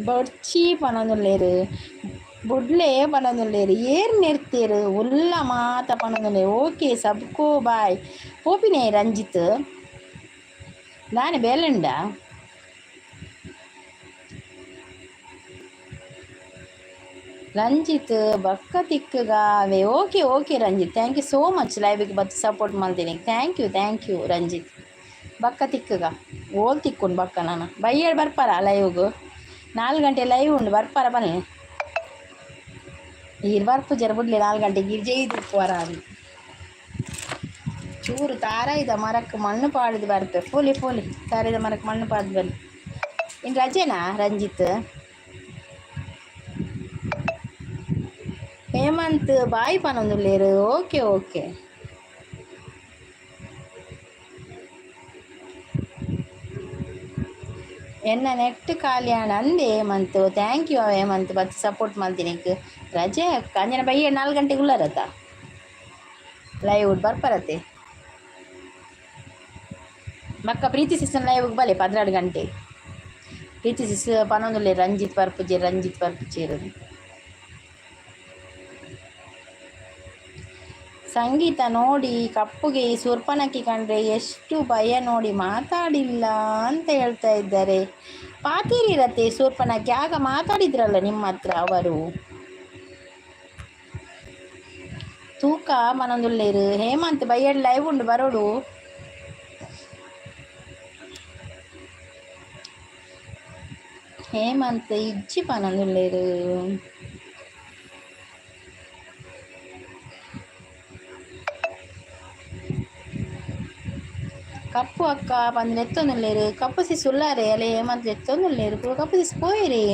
ಬೊಡ್ಚಿ ಪನೊಂದುಲ್ಲೆರ್ ಬುಡ್ಲೆ ಪನೊಂದುಲ್ಲೆರ್ ಏರ್ ನೆರ್ತೇರು ಉಲ್ಲ ಮಾತ ಪನೊಂದುಲ್ಲೆರ್ ಓಕೆ ಸಬ್ಕೋ ಬಾಯ್ ಪೋಪಿನೇ ರಂಜಿತ್ ನಾನೇ ಬೇಲೆಂಡ ರಂಜಿತ್ ಬಕ್ಕ ತಿಕ್ಕಗಾವೆ okay okay Ranjith thank you so much ಲೈವ್ಗೆ ಬತ್ತು ಸಪೋರ್ಟ್ ಮಾಡ್ತೀನಿ ಥ್ಯಾಂಕ್ ಯು ರಂಜಿತ್ ಬಕ್ಕ ತಿಕ್ಕಗ ಓಲ್ ತಿಕ್ಕೊಂಡು ಬಕ್ಕ ನಾನು ಬೈಯೇಳು ಬರ್ಪಾರ ಲೈವ್ಗು 4 ಗಂಟೆ ಲೈವ್ ಉಂಡು ಬರ್ಪಾರ ಬನ್ನಿ ಈರು ಬರ್ಪು ಜರ ಬಿಡ್ಲಿ 4 ಗಂಟೆಗೆ ಇರ್ಜೈದು ವರ ಅದು ಚೂರು ತಾರಾಯ್ದ ಮರಕ್ಕೆ ಮಣ್ಣು ಪಾಡಿದು ಬರ್ಪೆ ಪೋಲಿ ತಾರಾಯ್ದ ಮರಕ್ಕೆ ಮಣ್ಣು ಪಾಡ್ದು ಬನ್ನಿ ಇನ್ನು ರಜೆನಾ ರಂಜಿತ್ ಹೇಮಂತ್ ಬಾಯಿ ಪನೊಂದುಲ್ಲೆರ್ ಓಕೆ ಎನ್ನ ನೆಟ್ ಖಾಲಿಯಾಣ ಅಂದೆ ಹೇಮಂತ್ ಥ್ಯಾಂಕ್ ಯು ಹೇಮಂತ್ ಬತ್ತು ಸಪೋರ್ಟ್ ಮಾಡ್ತೀನಿ ರಜೆ ಅಕ್ಕ ಅಂಜನ ಬೈಯ 4 ಗಂಟೆಗೆ ಉಳ್ಳರತ್ತ ಲೈವ್ ಬರ್ಪರತ್ತೆ ಮಕ್ಕ ಪ್ರೀತಿ ಸಿಸ್ನ ಲೈವ್ಗೆ ಬಲೆ 16 ಗಂಟೆ ಪ್ರೀತಿ ಸಿಸ್ ಪನೊಂದುಲ್ಲೆರ್ ರಂಜಿತ್ ಬರ್ಪುಜೇರು ಸಂಗೀತ ನೋಡಿ ಕಪ್ಪುಗೆ ಈ ಸುರ್ಪನಕ್ಕಿ ಕಂಡ್ರೆ ಎಷ್ಟು ಭಯ ನೋಡಿ ಮಾತಾಡಿಲ್ಲ ಅಂತ ಹೇಳ್ತಾ ಇದ್ದಾರೆ ಪಾತೀರಿರತ್ತೆ ಸುರ್ಪನಕ್ಕಿ ಆಗ ಮಾತಾಡಿದ್ರಲ್ಲ ನಿಮ್ಮ ಹತ್ರ ಅವರು ತೂಕ ಮನೊಂದುಲ್ಲೆರ್ ಹೇಮಂತ್ ಬೈಯಡ್ ಲೈವ್ ಉಂಡು ಬರೋಡು ಹೇಮಂತ್ ಇಜ್ಜಿ ಪನೊಂದುಲ್ಲೆರ್ ಕಪ್ಪು ಅಕ್ಕ ಬಂದು ಎತ್ತೊಂದುಲ್ಲೆರ್ ಕಪ್ಪು ಸಿಸ್ ಉಲ್ಲಾರೆ ಅಲೆ ಹೇಮಂತ್ ಎತ್ತೊಂದುಲ್ಲೆರ್ ಕಪ್ಪು ಸಿಸ್ ಪೋಯಿರಿ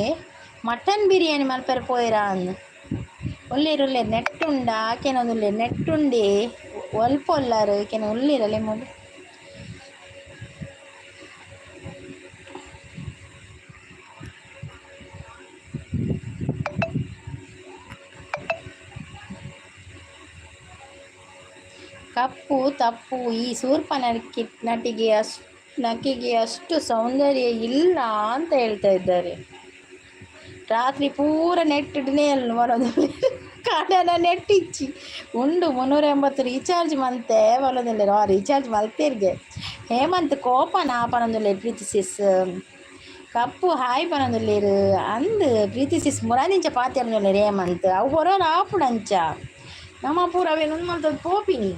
ಮಟನ್ ಬಿರಿಯಾನಿ ಮಲ್ಪೆರ್ ಪೋಯಿರ ಅಂದು ಉಲ್ಲೇರು ನೆಟ್ಟುಂಡ ಆಕೆನೊಂದುಲ್ಲೆರ್ ನೆಟ್ಟುಂಡೆ ಒಲ್ಪ ಉಲ್ಲಾರು ಕೆನ ಉಲ್ಲಿರಲೆ ಮೂಡು ಕಪ್ಪು ತಪ್ಪು ಈ ನಟಿಗೆ ನಕಿಗೆ ಅಷ್ಟು ಸೌಂದರ್ಯ ಇಲ್ಲ ಅಂತ ಹೇಳ್ತಾ ಇದ್ದಾರೆ. ರಾತ್ರಿ ಪೂರ ನೆಟ್ಟಿಡನೇ ಅಲ್ಲ ಬರೋದು ಕಾಡನ ನೆಟ್ಟಿಚ್ಚಿ ಉಂಡು 380 ರೀಚಾರ್ಜ್ ಮಂತೆ ಬರೋದಿಲ್ಲ ರೀಚಾರ್ಜ್ ಮಲ್ತೇರ್ಗೆ. ಹೇಮಂತ್ ಕೋಪನ ಪನೊಂದುಲ್ಲೇರು ಪ್ರೀತಿ ಸಿಸ್ ಕಪ್ಪು ಹಾಯ್ ಪನೊಂದುಲ್ಲೇರು ಅಂದು ಪ್ರೀತಿ ಸಿಸ್ ಮುರಾದಿಂಚ ಪಾತಿ ಅನ್ನುಲ್ಲೇರು ಹೇಮಂತ್ ಅವು ಹೊರೋರು ಆಪುಡಂಚ ನಮ್ಮ ಪೂರ ಅವೇನು ಮಂತದ್ದು ಪೋಪಿನಿ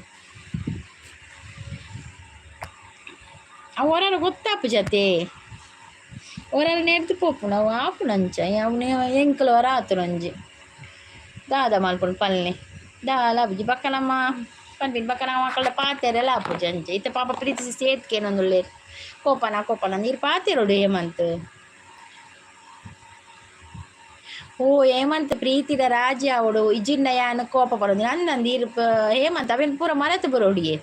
ಅವು ಹೊರರು ಗೊತ್ತಾಪು ಜತೆ ಹೊರರು ನೆಡ್ದು ಪೋಪು ನಾವು ಆಪುನಂಚ ಅವನೇ ಎಂಕಲು ಹೊರ ಆತುರಂಜಿ ದಾದ ಮಲ್ಪುಂಡು ಪಲ್ಲೆ ದಾಲ ಬುಜಿ ಬಕ್ಕ ನಮ್ಮ ಪನ್ಪಿನ ಬಕ್ಕ ನಮ್ಮ ಮಕ್ಕಳ ಪಾತೆರೆಲ್ಲ ಆಪುಜ ಅಂಚೆ ಇತ್ತ ಪಾಪ ಪ್ರೀತಿಸಿ ಸೇತ್ಕೇನೊಂದುಲ್ಲೇರು ಕೋಪನ ನೀರು ಪಾತೆರೋಡು ಹೇಮಂತ್. ಓ ಹೇಮಂತ್ ಪ್ರೀತಿದ ರಾಜಿ ಅವಡು ಇಜಿಂಡ ಯಾನ ಕೋಪ ಪಡೋದು ನಂದು ಇರು ಹೇಮಂತ್ ಅವೇನು ಪೂರ ಮರೆತು ಬರೋಡಿಗೆ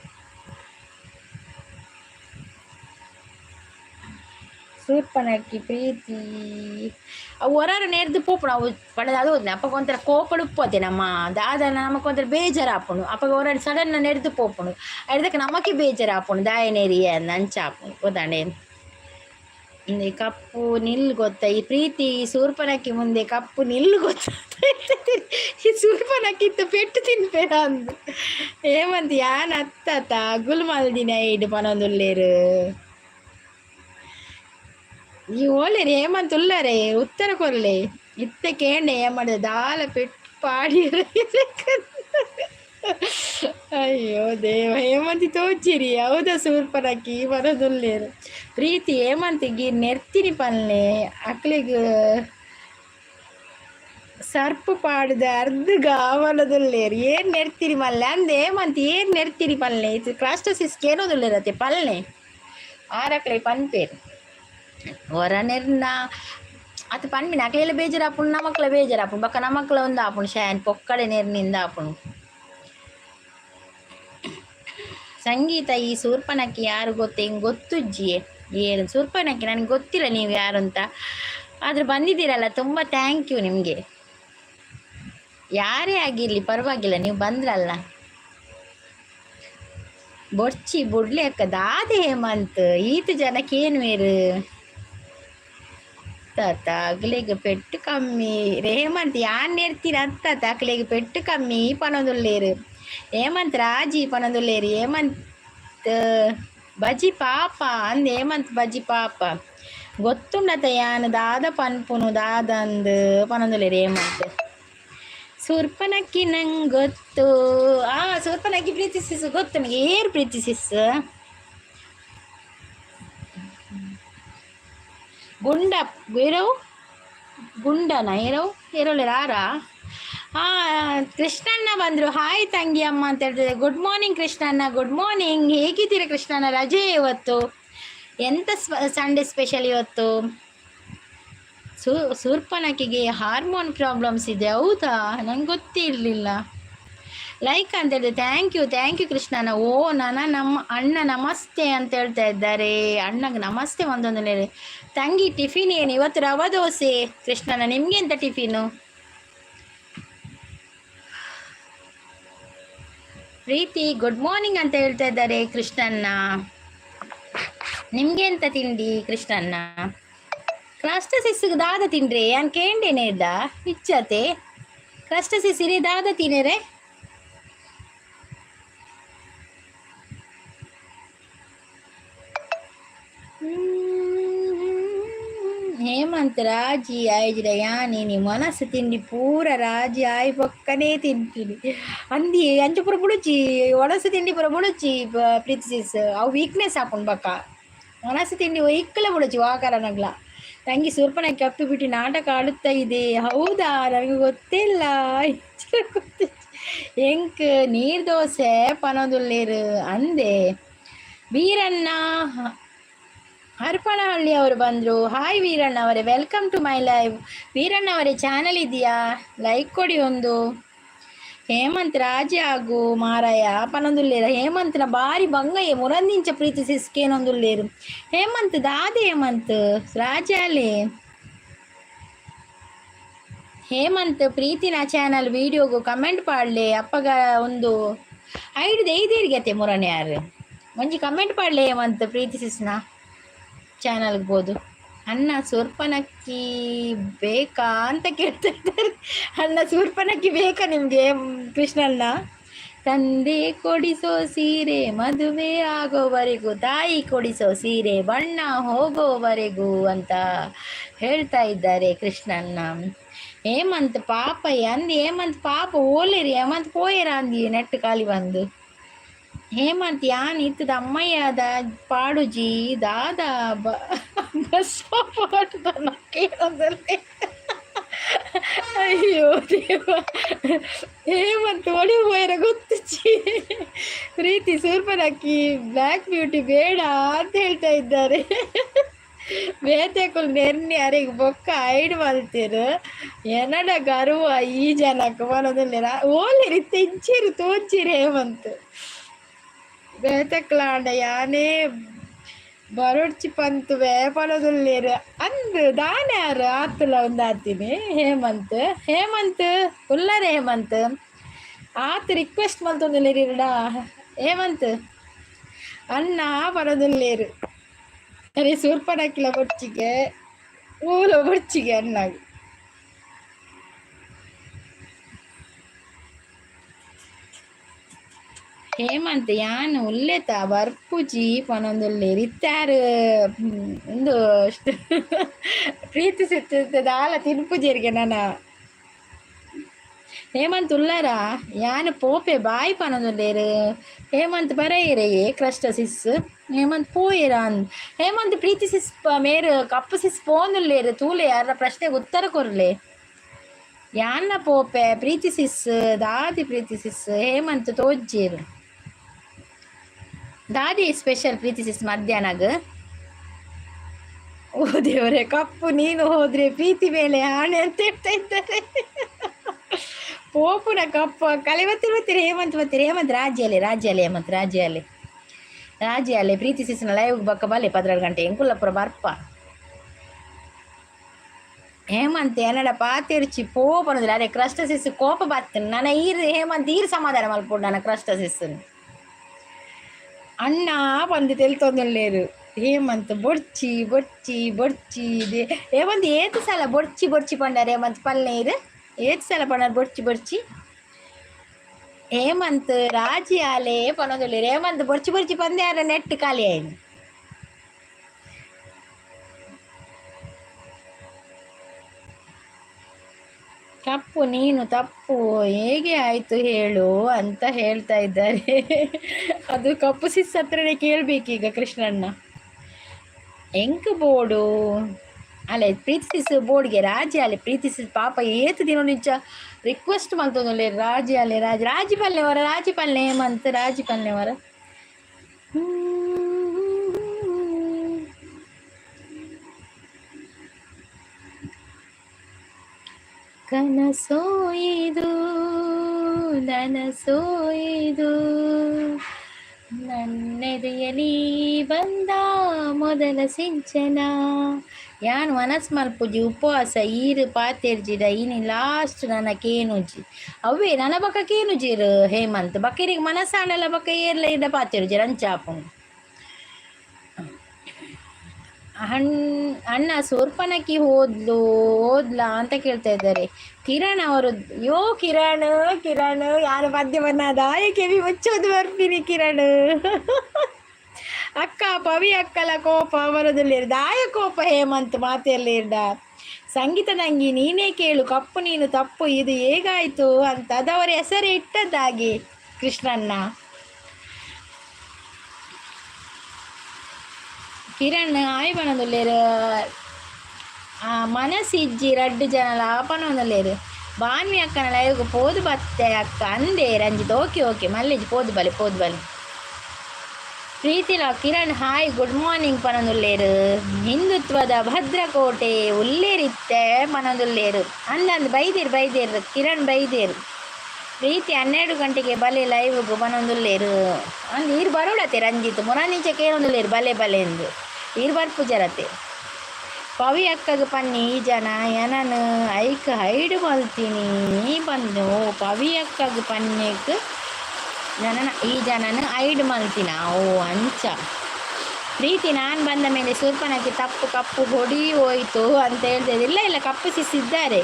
ಸೂರ್ಪನಕ್ಕಿ ಪ್ರೀತಿ ಅವು ಹೊರರು ನೆಡ್ದು ಪೋಪುಣ ಅವು ಪಡೆದ ಅದು ಅಪ್ಪಗೆ ಒಂಥರ ಕೋಪಡು ಉಪ್ಪೋತೆ ನಮ್ಮ ದಾದ ನಮಕ್ ಒಂಥರ ಬೇಜಾರು ಆಪುಣು ಅಪ್ಪಗೆ ಹೊರಡು ಸಡನ್ ನೆಡ್ದು ಪೋಪುಣು ಅದಕ್ಕೆ ನಮಕ್ಕೆ ಬೇಜಾರು ಆಪುಣು ದಾಯನೇರಿಯ ನಂಚ ಆಪುಣು ಗೊತ್ತಾಂಡೆ ಕಪ್ಪು ನಿಲ್ಲು ಗೊತ್ತ ಈ ಪ್ರೀತಿ ಸೂರ್ಪನಕ್ಕಿ ಮುಂದೆ ಕಪ್ಪು ನಿಲ್ಲು ಗೊತ್ತ ಈ ಸೂರ್ಪನಕ್ಕಿತ್ತು ಪೆಟ್ಟು ತಿನ್ಪೇರ ಅಂದು ಹೇಮಂತ್ ಯಾನ್ ಅತ್ತ ಗುಲ್ಮಲ್ದಿನ ಇಡು ಪನೊಂದುಲ್ಲೇರು ಈ ಓಲೇರಿ ಹೇಮಂತ್ ಉಲ್ಲರೆ ಉತ್ತರ ಕೊರ್ಲೆ ಇತ್ತ ಕೇಂಡೆ ಏಮಾಡಿದ ದಾಲ ಪೆಟ್ಟು ಪಾಡಿ ಅಯ್ಯೋ ದೇವ ಹೇಮಂತಿ ತೋಚಿರಿ ಹೌದಾ ಸೂರ್ಪನಕ್ಕಿ ಬರೋದುಲ್ಲೇರು ಪ್ರೀತಿ ಹೇಮಂತಿಗೆ ನೆರ್ತಿನಿ ಪಲ್ಲೆ ಅಕ್ಲಿಗೆ ಸರ್ಪು ಪಾಡಿದ ಅರ್ಧಗ ಅವಲದುಲ್ಲೇರು ಏನು ನೆರ್ತಿರಿ ಮಲ್ಲೆ ಅಂದೆ ಹೇಮಂತ್ ಏನು ನೆರ್ತಿರಿ ಪಲ್ಲೆ ಇದು ಕ್ರಾಸ್ಟೋಸಿಸ್ಗೆ ಏನೋದುಲ್ಲೇರತ್ತೆ ಪಲ್ಲೆ ಆರಕ್ಲೆ ಪನ್ಪೇರು ಹೊರ ನೆರ್ನ ಅದು ಪನ್ಪಿನ ಅಕ್ಲೆಲ್ಲ ಬೇಜಾರು ಆಪುಣು ನಮಕ್ಲ ಬೇಜಾರು ಆಪುಣು ಬಕ್ಕ ನಮಕ್ಲ ಒಂದು ಆಪುಣು ಶಾನ್ ಪೊಕ್ಕಡೆ ನೆರ್ನಿಂದ ಆಪುಣು. ಸಂಗೀತ ಈ ಸೂರ್ಪನಕ್ಕಿ ಯಾರು ಗೊತ್ತ ಹಿಂಗೆ ಗೊತ್ತುಜ್ಜಿಯೇ ಏನು ಸೂರ್ಪನಕ್ಕಿ ನನಗೆ ಗೊತ್ತಿಲ್ಲ ನೀವು ಯಾರು ಅಂತ ಆದ್ರೆ ಬಂದಿದ್ದೀರಲ್ಲ ತುಂಬ ಥ್ಯಾಂಕ್ ಯು ನಿಮಗೆ. ಯಾರೇ ಆಗಿರಲಿ ಪರವಾಗಿಲ್ಲ ನೀವು ಬಂದ್ರಲ್ಲ. ಬೊಡ್ಚಿ ಬುಡ್ಲೆ ಅಕ್ಕ ದಾದೆ ಹೇಮಂತ್ ಈತು ಜನಕ್ಕೇನು ಬೇರು ತಾತ ಅಗ್ಲೆಗೆ ಪೆಟ್ಟು ಕಮ್ಮಿ ಹೇಮಂತ್ ಯಾನ್ ನೆರ್ತೀರ ಅಂತ ಅಕ್ಲೆಗೆ ಪೆಟ್ಟು ಕಮ್ಮಿ ಪನೊಂದುಲ್ಲೇರು ಹೇಮಂತ್ ರಾಜಿ ಪನೊಂದುಲ್ಲೇರು ಹೇಮಂತ್ ಬಜಿ ಪಾಪ ಅಂದ್ ಹೇಮಂತ್ ಬಜಿ ಪಾಪ ಗೊತ್ತುಂಡತ ಯಾನ್ ದಾದ ಪನ್ಪುನು ದಾದಂದು ಪನೊಂದುಲ್ಲೇರು ಹೇಮಂತ್. ಸೂರ್ಪನಕ್ಕಿ ನಂಗೆ ಗೊತ್ತು ಸೂರ್ಪನಕ್ಕಿ ಪ್ರೀತಿಸಿಸ್ ಗೊತ್ತು ನನಗೆ ಏರು ಪ್ರೀತಿಸಿಸ್ ಗುಂಡ ಇರವು ಗುಂಡನ ಇರೋಲ್ಲ ಯಾರ ಕೃಷ್ಣಣ್ಣ ಬಂದರು ಹಾಯ್ ತಂಗಿ ಅಮ್ಮ ಅಂತ ಹೇಳ್ತಿದ್ದೆ. Good morning Krishnanna good morning ಹೇಗಿದ್ದೀರಾ ಕೃಷ್ಣಣ್ಣ ರಜೆ ಇವತ್ತು ಎಂತ ಸಂಡೇ ಸ್ಪೆಷಲ್ ಇವತ್ತು. ಸೂರ್ಪನಕ್ಕಿಗೆ ಹಾರ್ಮೋನ್ ಪ್ರಾಬ್ಲಮ್ಸ್ ಇದೆ ಹೌದಾ ನಂಗೆ ಗೊತ್ತೇ ಇರಲಿಲ್ಲ ಲೈಕ್ ಅಂತ ಹೇಳಿದೆ ಥ್ಯಾಂಕ್ ಯು ಕೃಷ್ಣನ. ಓ ನಮ್ಮ ಅಣ್ಣ ನಮಸ್ತೆ ಅಂತ ಹೇಳ್ತಾ ಇದ್ದಾರೆ ಅಣ್ಣಗೆ ನಮಸ್ತೆ ಒಂದೊಂದು ತಂಗಿ ಟಿಫಿನ್ ಏನು ಇವತ್ತು ರವೆ ದೋಸೆ ಕೃಷ್ಣನ ನಿಮ್ಗೆ ಎಂತ ಟಿಫಿನು. ಪ್ರೀತಿ ಗುಡ್ ಮಾರ್ನಿಂಗ್ ಅಂತ ಹೇಳ್ತಾ ಇದ್ದಾರೆ ಕೃಷ್ಣಣ್ಣ ನಿಮ್ಗೆ ಎಂತ ತಿಂಡಿ ಕೃಷ್ಣಣ್ಣ. ಕ್ರಾಸ್ಟಸಿಸ್ಗೆ ದಾದ ತಿನ್ರಿ ಯಾನ್ ಕೇಂಡೇನೆ ಇದ್ದ ಇಚ್ಛತೆ ಕ್ರಾಸ್ಟಸಿಸಿರಿ ದಾದ ತಿನ್ನರೆ ಹೇಮಂತ್ ರಾಜಿ ಆಯ್ಜಿರ ಯಾನಿ ನೀ ಮನಸ್ಸು ತಿಂಡಿ ಪೂರ ರಾಜಿ ಆಯ್ ಪಕ್ಕನೇ ತಿಂತೀನಿ ಅಂದಿ ಅಂಚು ಪುರ ಬುಡುಚಿ ಒಣಸು ತಿಂಡಿ ಪುರ ಬುಡುಚಿ ಪ್ರೀತಿಸಿಸ್ ಅವು ವೀಕ್ನೆಸ್ ಹಾಕೊಂಡು ಬಕ್ಕ ಮನಸ್ಸು ತಿಂಡಿ ಇಕ್ಕಲ ಬುಡುಚಿ ವಾಕರನಗ್ಲ ತಂಗಿ ಸೂರ್ಪನಕ್ಕಿ ಅಪ್ಪಿ ಬಿಟ್ಟು ನಾಟಕ ಆಡುತ್ತಾ ಇದೆ ಹೌದಾ ನನಗೆ ಗೊತ್ತಿಲ್ಲ ಎಂಕ್ ನೀರ್ ದೋಸೆ ಪನೋದುಲ್ಲೇರು ಅಂದೆ. ವೀರಣ್ಣ ಹರಪನಹಳ್ಳಿ ಅವರು ಬಂದರು ಹಾಯ್ ವೀರಣ್ಣ ಅವರೇ welcome to my live. Veeranna ಅವರೇ ಚಾನಲ್ ಇದೆಯಾ ಲೈಕ್ ಕೊಡಿ ಒಂದು. ಹೇಮಂತ್ ರಾಜೆ ಆಗು ಮಾರಾಯ ಪನೊಂದುಲ್ಲೇರು ಹೇಮಂತ್ನ ಬಾರಿ ಬಂಗಯ್ಯ ಮುರಂದಿಂಚ ಪ್ರೀತಿಸಿಸ್ಕೇನೊಂದುಲ್ಲೇರು ಹೇಮಂತ್ ದಾದೆ ಹೇಮಂತ್ ರಾಜಾಲೆ ಹೇಮಂತ್ ಪ್ರೀತಿನ ಚಾನಲ್ ವಿಡಿಯೋಗು ಕಮೆಂಟ್ ಪಾಡ್ಲೆ ಅಪ್ಪಗ ಒಂದು ಐದು ಐದೇರಿಗತ್ತೆ ಮುರನೆ ಯಾರು ಮಂಜಿ ಕಮೆಂಟ್ ಮಾಡಲಿ ಹೇಮಂತ್ ಪ್ರೀತಿ ಸಿಸ್ನ ಚಾನಲ್ಗೆ ಬೋದು. ಅನ್ನ ಸೂರ್ಪನಕ್ಕಿ ಬೇಕಾ ಅಂತ ಕೇಳ್ತಾ ಇದ್ದಾರೆ. ಅನ್ನ ಸೂರ್ಪನಕ್ಕಿ ಬೇಕಾ ನಿಮಗೆ ಕೃಷ್ಣಣ್ಣ? ತಂದೆ ಕೊಡಿಸೋ ಸೀರೆ ಮದುವೆ ಆಗೋವರೆಗೂ, ತಾಯಿ ಕೊಡಿಸೋ ಸೀರೆ ಬಣ್ಣ ಹೋಗೋವರೆಗೂ ಅಂತ ಹೇಳ್ತಾ ಇದ್ದಾರೆ ಕೃಷ್ಣಣ್ಣ. ಹೇಮಂತ್ ಪಾಪ ಅಂದು ಹೇಮಂತ್ ಪಾಪ ಓಲೇರಿ ಹೇಮಂತ್ ಪೋಯರ ಅಂದಿ ನೆಟ್ಟು ಕಾಲಿ ಬಂದು. ಹೇಮಂತ್ ಯಾನ್ ಇತ್ತದ ಅಮ್ಮಯ್ಯದ ಪಾಡುಜಿ ದಾದ ಬಸ್ ಕೇಳೋದಲ್ಲೇ. ಅಯ್ಯೋ ದೇವ, ಹೇಮಂತ್ ಒಳಿ ಹೋಯ್ರ ಗೊತ್ತುಚ್ಚಿ. ಪ್ರೀತಿ ಸೂರ್ಪನಕ್ಕಿ ಬ್ಲ್ಯಾಕ್ ಬ್ಯೂಟಿ ಬೇಡ ಅಂತ ಹೇಳ್ತಾ ಇದ್ದಾರೆ. ಬೇತೆಕುಲ್ ನೆರ್ನಿ ಅರೆಗೆ ಬೊಕ್ಕ ಐಡ್ ಮಲ್ತೀರು ಎನಡ ಗರ್ವ ಈ ಜನಕ್ಕೆ ಬರೋದಿಲ್ಲ. ಓಲಿರಿ ತೆಂಚಿರು ತೋಚಿರಿ ಹೇಮಂತ್ ಬೇತಕ್ಲಾಂಡ ಯಾನೇ ಬರೋಡ್ಚಿ ಪಂತು ಪಡೋದಿಲ್ಲೇರು ಅಂದು ದಾನೆ ಯಾರು ಆತಲ್ಲ ಒಂದು ಆತೀನಿ. ಹೇಮಂತ್ ಉಲ್ಲರ ಹೇಮಂತ್ ಆತ ರಿಕ್ವೆಸ್ಟ್ ಮಲ್ತೊಂದಿಲ್ಲೇರಿಡ ಹೇಮಂತ್ ಅನ್ನ ಬರೋದಿಲ್ಲೇರು ಅರೆ ಸೂರ್ಪನಕ್ಕಿಲ ಬೊಚ್ಚಿಗೆ ಊಲ ಬೊಚ್ಚಿಗೆ ಅನ್ನಾಗಿ. ಹೇಮಂತ್ ಯಾನ್ ಉಲ್ಲೆತ ಬರ್ಪುಜಿ ಪನೊಂದುಲ್ಲೇರಿತ್ತಾರೆ ಒಂದು ಪ್ರೀತಿ ಸಿಗ್ತದ ಆಲ ತಿನ್ಪುಜಿಯರಿಗೆ ನನ್ನ. ಹೇಮಂತ್ ಉಲ್ಲರ ಯಾನ್ ಪೋಪೆ ಬಾಯಿ ಪನೊಂದುಲ್ಲೇರು ಹೇಮಂತ್ ಬರೆಯಿರೇ ಕ್ರಷ್ಟ ಸಿಸ್ ಹೇಮಂತ್ ಪೋಯಿರ ಅಂದ್. ಹೇಮಂತ್ ಪ್ರೀತಿ ಸಿಸ್ ಮೇರು ಕಪ್ಪು ಸಿಸ್ ಪೋಂದುಲ್ಲೇರು ತೂಲೆ ಯಾರ ಪ್ರಶ್ನೆಗೆ ಉತ್ತರ ಕೊರ್ಲೆ. ಯಾನ್ನ ಪೋಪೆ ಪ್ರೀತಿ ಸಿಸ್ ದಾದಿ ಪ್ರೀತಿ ಸಿಸ್ ಹೇಮಂತ್ ತೋಜ್ಜೇರು ದಾದಿ ಸ್ಪೆಷಲ್ ಪ್ರೀತಿ ಸಿಸ್ ಮಧ್ಯಾಹ್ನಗ. ಓ ದೇವರೇ, ಕಪ್ಪು ನೀನು ಹೋದ್ರೆ ಪ್ರೀತಿ ಮೇಲೆ ಹಾಣೆ ಅಂತ ಹೇಳ್ತಾ ಇದ್ದಾರೆ. ಪೋಪುನ ಕಪ್ಪು ಕಲೆ ಬತ್ತಿರ ಹೇಮಂತ್ ರಾಜ್ಯಾಲೆ ಪ್ರೀತಿ ಸಿಸ್ನ ಲೈವ್ ಬಕ್ಕ ಬಲೆ 12 ಗಂಟೆ ಎಂಕುಲ್ಲಪುರ ಬರ್ಪ. ಹೇಮಂತ್ ಏನಡ ಪಾತಿರ್ಚಿ ಪೋಪ ಅನ್ನೋದಿಲ್ಲ. ಅರೆ ಕ್ರಷ್ಟ ಸಿಸ್ ಕೋಪ ಬರ್ತೇನೆ ನನ್ನ ಹೇಮಂತ್ ಸಮಾಧಾನ ಮಲ್ಪೊಡು ನನ್ನ ಕ್ರಷ್ಟ ಸಿಸ್ಸನ್ನು ಅಣ್ಣ ಬಂದು ತೆಲ್ತೊಂದುಲ್ಲೇರು. ಹೇಮಂತ್ ಬೊಡ್ಚಿ ಹೇಮಂತ್ ಏತು ಸಲ ಬೊಡ್ಚಿ ಪಂಡಾರ ಹೇಮಂತ್ ಪಲ್ನೇರು ಏತು ಸಲ ಪಂಡಾರ ಬೊಡ್ಚಿ ಹೇಮಂತ್ ರಾಜಿ ಆಲೆ ಪನೊಂದುಲ್ಲೇರು. ಹೇಮಂತ್ ಬೊಡ್ಚಿ ಪಂದ್ಯಾರ ನೆಟ್ ಖಾಲಿ ಆಯ್ತು. ಕಪ್ಪು ನೀನು ತಪ್ಪು ಹೇಗೆ ಆಯ್ತು ಹೇಳು ಅಂತ ಹೇಳ್ತಾ ಇದ್ದಾರೆ. ಅದು ಕಪ್ಪು ಸಿಸ್ ಹತ್ರನೇ ಕೇಳ್ಬೇಕೀಗ ಕೃಷ್ಣಣ್ಣ. ಎಂಕ್ ಬೋರ್ಡು ಅಲ್ಲೇ ಪ್ರೀತಿ ಸಿಸ್ ಬೋರ್ಡ್ಗೆ ರಾಜಿ ಅಲೆ ಪ್ರೀತಿ ಸಿಸ್ ಪಾಪ ಏತು ದಿನ ನಿಜ ರಿಕ್ವೆಸ್ಟ್ ಮಾಡ್ತೊಂದುಲ್ಲೆ ರಾಜಿ ಪಲ್ಲೆ ಹೇಮಂತ್ ರಾಜಿ ಪಲ್ಲೆವರ. ಕನಸೋಯಿದು ನನಸೋಯಿದು ನನ್ನೆದೆಯಲಿ ಬಂದ ಮೊದಲ ಸಿಂಚನ. ಯಾನ್ ಮನಸ್ ಮಲ್ಪುಜಿ ಉಪವಾಸ ಈರು ಪಾತೆರ್ಜಿದ ಇನಿ ಲಾಸ್ಟ್ ನನ್ನ ಕೇನುಜಿ ಅವೇ ನನ್ನ ಬಕ್ಕ ಕೇನುಜಿರು ಹೇಮಂತ್ ಬಕ್ಕರಿಗೆ ಮನಸ್ಸಾಂಡಲ್ಲ ಬಕ್ಕ ಏರ್ಲ ಇದ್ದ ಪಾತೆರ್ಜಿ ರಂಚಾಪು. ಅಣ್ಣ ಸೂರ್ಪನಕ್ಕಿ ಹೋದ್ಲಾ ಅಂತ ಕೇಳ್ತಾ ಇದ್ದಾರೆ ಕಿರಣ್ ಅವರು. ಕಿರಣ್ ಯಾರು ಮಧ್ಯವನ್ನ ದಾಯ ಕೆವಿ ಮುಚ್ಚೋದು ಬರ್ತೀನಿ ಕಿರಣ್. ಅಕ್ಕ ಪವಿ ಅಕ್ಕಲ ಕೋಪ ಬರೋದಿಲ್ಲ ದಾಯ ಕೋಪ ಹೇಮಂತ್ ಮಾತೆಯಲ್ಲಿ ಇರ್ಡ. ಸಂಗೀತದಂಗಿ ನೀನೇ ಕೇಳು ಕಪ್ಪು ನೀನು ತಪ್ಪು ಇದು ಹೇಗಾಯ್ತು ಅಂತ ಅದವರ ಹೆಸರೇ ಇಟ್ಟದ್ದಾಗಿ ಕೃಷ್ಣಣ್ಣ. ಕಿರಣ್ ಆಯ್ ಪನೊಂದುಲ್ಲೇರು ಮನಸ್ಸಿಜ್ಜಿ 2 ಜನಲ ಪನೊಂದುಲ್ಲೇರು. ಬಾನ್ವಿ ಅಕ್ಕನ ಲೈವ್ಗೆ ಪೋದು ಬತ್ತೆ ಅಕ್ಕ ಅಂದೆ ರಂಜಿತ್ ಓಕೆ ಮಲ್ಲೇಜ್ ಪೋದು ಬಲೆ ಪ್ರೀತಿಲ ಕಿರಣ್ ಹಾಯ್ ಗುಡ್ ಮಾರ್ನಿಂಗ್ ಪನೊಂದುಲ್ಲೇರು. ಹಿಂದುತ್ವದ ಭದ್ರಕೋಟೆ ಉಲ್ಲೇರಿತ್ತೆ ಪನೊಂದುಲ್ಲೇರು ಅಂದಂದು ಬೈದೇರು ಕಿರಣ್ ಬೈದೇರು. ಪ್ರೀತಿ 12 ಗಂಟೆಗೆ ಬಲೆ ಲೈವ್ಗೆ ಪನೊಂದುಲ್ಲೇರು ಅಂದು ಈರು ಬರೋಡತ್ತೆ ರಂಜಿತ್ ಮುರಾನಿಂಚ ಕೇಳೊಂದುಲ್ಲೇರು ಬಲೆ ಎಂದು ಈರು ಬರ್ಪುಜರತೆ. ಪವಿ ಅಕ್ಕಗೆ ಪನ್ನಿ ಈ ಜನ ಏನನು ಐಕ್ ಹೈಡ್ ಮಲ್ತೀನಿ ಬಂದು ಪವಿ ಅಕ್ಕಗೆ ಪನ್ನೆಕ್ ಈ ಜನನ ಐಡ್ ಮಲ್ತಿನ ಓ ಅಂಚ ಪ್ರೀತಿ ನಾನು ಬಂದ ಮೇಲೆ ಶೂರ್ಪಣಕ್ಕೆ ತಪ್ಪು ಕಪ್ಪು ಹೊಡಿ ಹೋಯಿತು ಅಂತ ಹೇಳ್ತಿದ್ದೆ. ಇಲ್ಲ ಕಪ್ಪು ಸಿಕ್ಕಿದ್ದಾರೆ.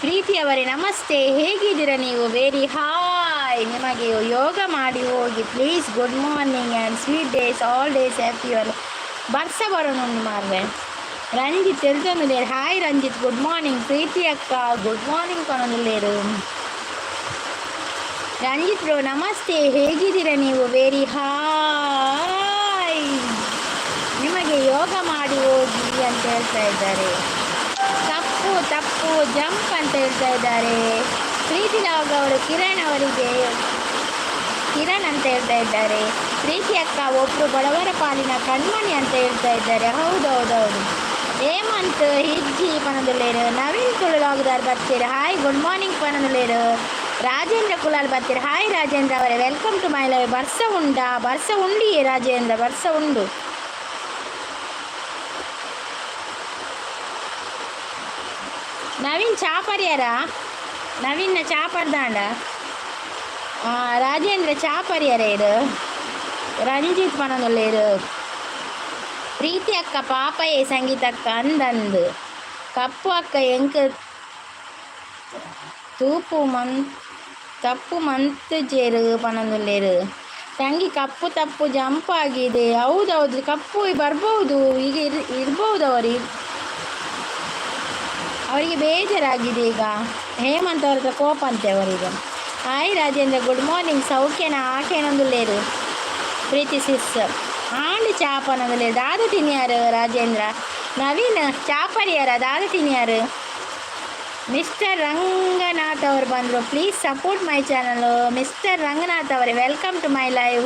ಪ್ರೀತಿಯವರೇ ನಮಸ್ತೆ, ಹೇಗಿದ್ದೀರಾ ನೀವು? Very hi. ನಿಮಗೆ ಯೋಗ ಮಾಡಿ ಹೋಗಿ please. Good morning and sweet days all days happy your ಬರ್ಸ ಬರೋಣ ಮಾರ್ವೆ. ರಂಜಿತ್ ತಿಳಿದೊಂದಿಲ್ಲೇರು. Hi Ranjith, good morning. Preethi ಅಕ್ಕ ಗುಡ್ ಮಾರ್ನಿಂಗ್ ಕೊನೊಂದಿಲ್ಲೇರು. ರಂಜಿತ್ ಬ್ರೋ ನಮಸ್ತೆ, ಹೇಗಿದ್ದೀರಾ ನೀವು? Very hi. ನಿಮಗೆ ಯೋಗ ಮಾಡಿ ಹೋಗಿ ಅಂತ ಹೇಳ್ತಾ ಇದ್ದಾರೆ. ತಪ್ಪು ಜಂಪ್ ಅಂತ ಹೇಳ್ತಾ ಇದ್ದಾರೆ. ಪ್ರೀತಿ ಲಾಗ್ ಅವರು ಕಿರಣ್ ಅಂತ ಹೇಳ್ತಾ ಇದ್ದಾರೆ. ಪ್ರೀತಿ ಅಕ್ಕ ಒಬ್ಬರು ಬಡವರ ಪಾಲಿನ ಕಣ್ಮಣಿ ಅಂತ ಹೇಳ್ತಾ ಇದ್ದಾರೆ. ಹೌದೌದು. ಹೇಮಂತ್ ಹಿಜ್ಜಿ ಪನದಲ್ಲೇರು. ನವೀನ್ ತುಳುಲಾಗದಾರ್ ಬರ್ತೀರಿ. ಹಾಯ್ ಗುಡ್ ಮಾರ್ನಿಂಗ್ ಪನದಲ್ಲೇರು. ರಾಜೇಂದ್ರ ಕುಲಾಲ್ ಬರ್ತೀರಿ. ಹಾಯ್ ರಾಜೇಂದ್ರ ಅವರೇ, ವೆಲ್ಕಮ್ ಟು ಮೈ ಲೈವ್. ಬರ್ಸ ಉಂಡಿ ರಾಜೇಂದ್ರ, ಬರ್ಸ ಉಂಡು. ನವೀನ್ ಚಾಪರ್ಯಾರ? ನವೀನ ಚಾಪರ್ದಾಂಡ. ರಾಜೇಂದ್ರ ಚಾಪರ್ಯಾರ ಇರು. ರಂಜಿತ್ ಪನದಲ್ಲೇರು. ಪ್ರೀತಿ ಅಕ್ಕ ಪಾಪಯೇ ಸಂಗೀತ ಅಕ್ಕ ಅಂದಂದು. ಕಪ್ಪು ಅಕ್ಕ ಎಂಕ ತಪ್ಪು ಮಂತ್ ಜೇರು ಪನದಲ್ಲೇರು. ತಂಗಿ ತಪ್ಪು ಜಂಪ್ ಆಗಿದೆ. ಹೌದೌದು, ಕಪ್ಪು ಬರ್ಬೋದು, ಈಗ ಇರ್ಬೋದು. ಅವರಿಗೆ ಬೇಜಾರಾಗಿದೆ ಈಗ. ಹೇಮಂತ್ ಅವ್ರ ಹತ್ರ ಕೋಪ ಅಂತೆ ಅವರಿಗೆ. Hi Rajendra, good morning. ಸೌಖ್ಯನ ಆಕೆನೊಂದುಲ್ಲೇರು. ಪ್ರೀತಿ ಸಿಸ್ ಆಂಡ್ ಚಾಪನೊಂದುಲ್ಲೇರು. ದಾದು ತಿನ್ಯಾರು ರಾಜೇಂದ್ರ. ನವೀನ್ ಚಾಪರಿಯಾರ, ದಾದು ತಿನ್ಯಾರು. ಮಿಸ್ಟರ್ ರಂಗನಾಥ್ ಅವರು ಬಂದರು. Please support my channel. Mister Ranganath ಅವರೇ, welcome to my live.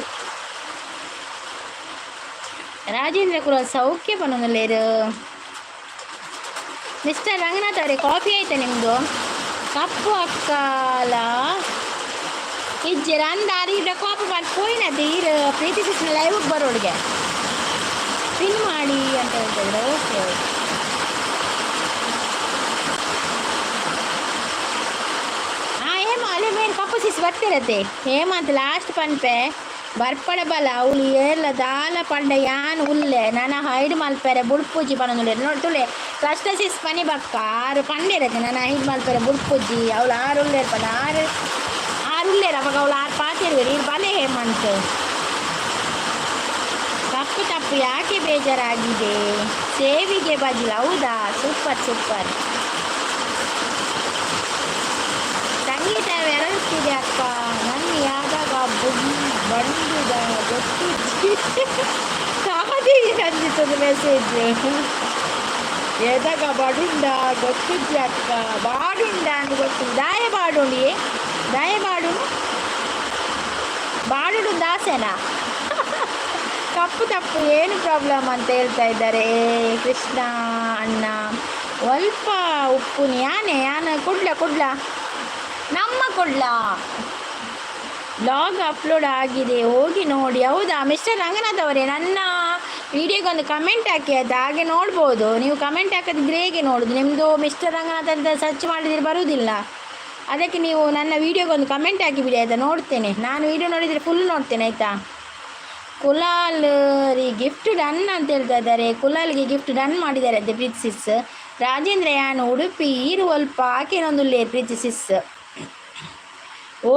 Rajendra ಕುಲ ಸೌಖ್ಯ ಪನೊಂದುಲ್ಲೇರು. ಮಿಸ್ಟರ್ ರಂಗನಾಥ್ ಅವರೇ, ಕಾಫಿ ಆಯ್ತಾ ನಿಮ್ಮದು? ಕಪ್ಪು ಅಕ್ಕಲ ಇಜ್ಜರ ಅಂದಾರು ಇದ್ರ ಕಾಪಿ ಮಾಡಿ ಪೋಯಿನದು ಇರು. ಪ್ರೀತಿ ಸಿಸ್ನ ಲೈವ್ಗೆ ಬರೋಳಿಗೆ ಪಿನ್ ಮಾಡಿ ಅಂತ ಹೇಳ್ತಿದ್ರು. ಓಕೆ ಅಲೆ ಮೇಲೆ ಕಪ್ಪು ಸಿಸ್ ಬರ್ತಿರತ್ತೆ. ಹೇಮಂತ್ ಲಾಸ್ಟ್ ಪನ್ಪೆ ಬರ್ಪಡ ಬಲ ಅವಳು ಎಲ್ಲ ದಾಲ ಪಂಡ ಯಾನ್ ಉಲ್ಲೆ ನನ್ನ ಹೈಡ್ ಮಲ್ಪೆರೆ ಬುಡ್ಪೂಜಿ ಪನೊಂದುಲ್ಲೆ ನೋಡಿ ತುಳೆ ಫಸ್ಟ್ ಸಿಸ್ ಪನಿ ಬಕ್ಕ 6 ಪಂಡಿರತ್ತೆ. ನನ್ನ ಹೈಡ್ ಮಲ್ಪೆರೆ ಬುಡ್ಪೂಜಿ ಅವಳು 6 ಉಲ್ಲೇರ್ ಪನ 6 ಉಲ್ಲೇರ ಅವಾಗ ಅವಳು 6 ಪಾತಿರ್ವೇರಿ ಇದು ಬಲೆ. ಹೇಮಂತ್ ತಪ್ಪು ಯಾಕೆ ಬೇಜಾರಾಗಿದೆ? ಸೇವಿಗೆ ಬಜ್ಜಿಲ್ಲ. ಹೌದಾ, ಸೂಪರ್. ಸಂಗೀತ ಎರಡುತ್ತಿದೆ ಅಕ್ಕ. ನನ್ನ ಯಾವಾಗ ಬಂದುದ ಗೊತ್ತಿದ್ದು ಕಾದಿಗೆ ರಂಜಿತದ ಮೆಸೇಜ್. ಎದಾಗ ಬಡುಂಡ ಗೊತ್ತಿದ್ದ ಅಕ್ಕ. ಬಾಡುಂಡ ಅಂತ ಗೊತ್ತಿಲ್ಲ. ಬಾಡುಡು ದಾಸೆನಾ? ತಪ್ಪು ಏನು ಪ್ರಾಬ್ಲಮ್ ಅಂತ ಹೇಳ್ತಾ ಇದ್ದಾರೆ. ಕೃಷ್ಣ ಅಣ್ಣ ಸ್ವಲ್ಪ ಉಪ್ಪು ಯಾನೆ ಕೊಡ್ಲ ನಮ್ಮ ಬ್ಲಾಗ್ ಅಪ್ಲೋಡ್ ಆಗಿದೆ, ಹೋಗಿ ನೋಡಿ. ಹೌದಾ ಮಿಸ್ಟರ್ ರಂಗನಾಥ್ ಅವರೇ, ನನ್ನ ವಿಡಿಯೋಗೊಂದು ಕಮೆಂಟ್ ಹಾಕಿ ಆಯ್ತಾ? ಹಾಗೆ ನೋಡ್ಬೋದು. ನೀವು ಕಮೆಂಟ್ ಹಾಕೋದಿದ್ರೆ ಹೇಗೆ ನೋಡೋದು? ನಿಮ್ಮದು ಮಿಸ್ಟರ್ ರಂಗನಾಥ್ ಅಂತ ಸರ್ಚ್ ಮಾಡಿದರೆ ಬರುವುದಿಲ್ಲ. ಅದಕ್ಕೆ ನೀವು ನನ್ನ ವಿಡಿಯೋಗೊಂದು ಕಮೆಂಟ್ ಹಾಕಿಬಿಡಿ ಆಯಿತಾ? ನೋಡ್ತೇನೆ. ನಾನು ವಿಡಿಯೋ ನೋಡಿದರೆ ಫುಲ್ ನೋಡ್ತೇನೆ ಆಯಿತಾ? ಕುಲಾಲ್ ಗಿಫ್ಟ್ ಡನ್ ಅಂತ ಹೇಳ್ತಾ ಇದ್ದಾರೆ. ಕುಲಾಲ್ಗೆ ಗಿಫ್ಟ್ ಡನ್ ಮಾಡಿದ್ದಾರೆ ಅಂತೆ ಪ್ರೀತಿ ಸಿಸ್. ರಾಜೇಂದ್ರ ಯಾನು ಉಡುಪಿ ಸ್ವಲ್ಪ ಆಕೆನೊಂದುಲ್ಲೇ ಪ್ರೀತಿ ಸಿಸ್.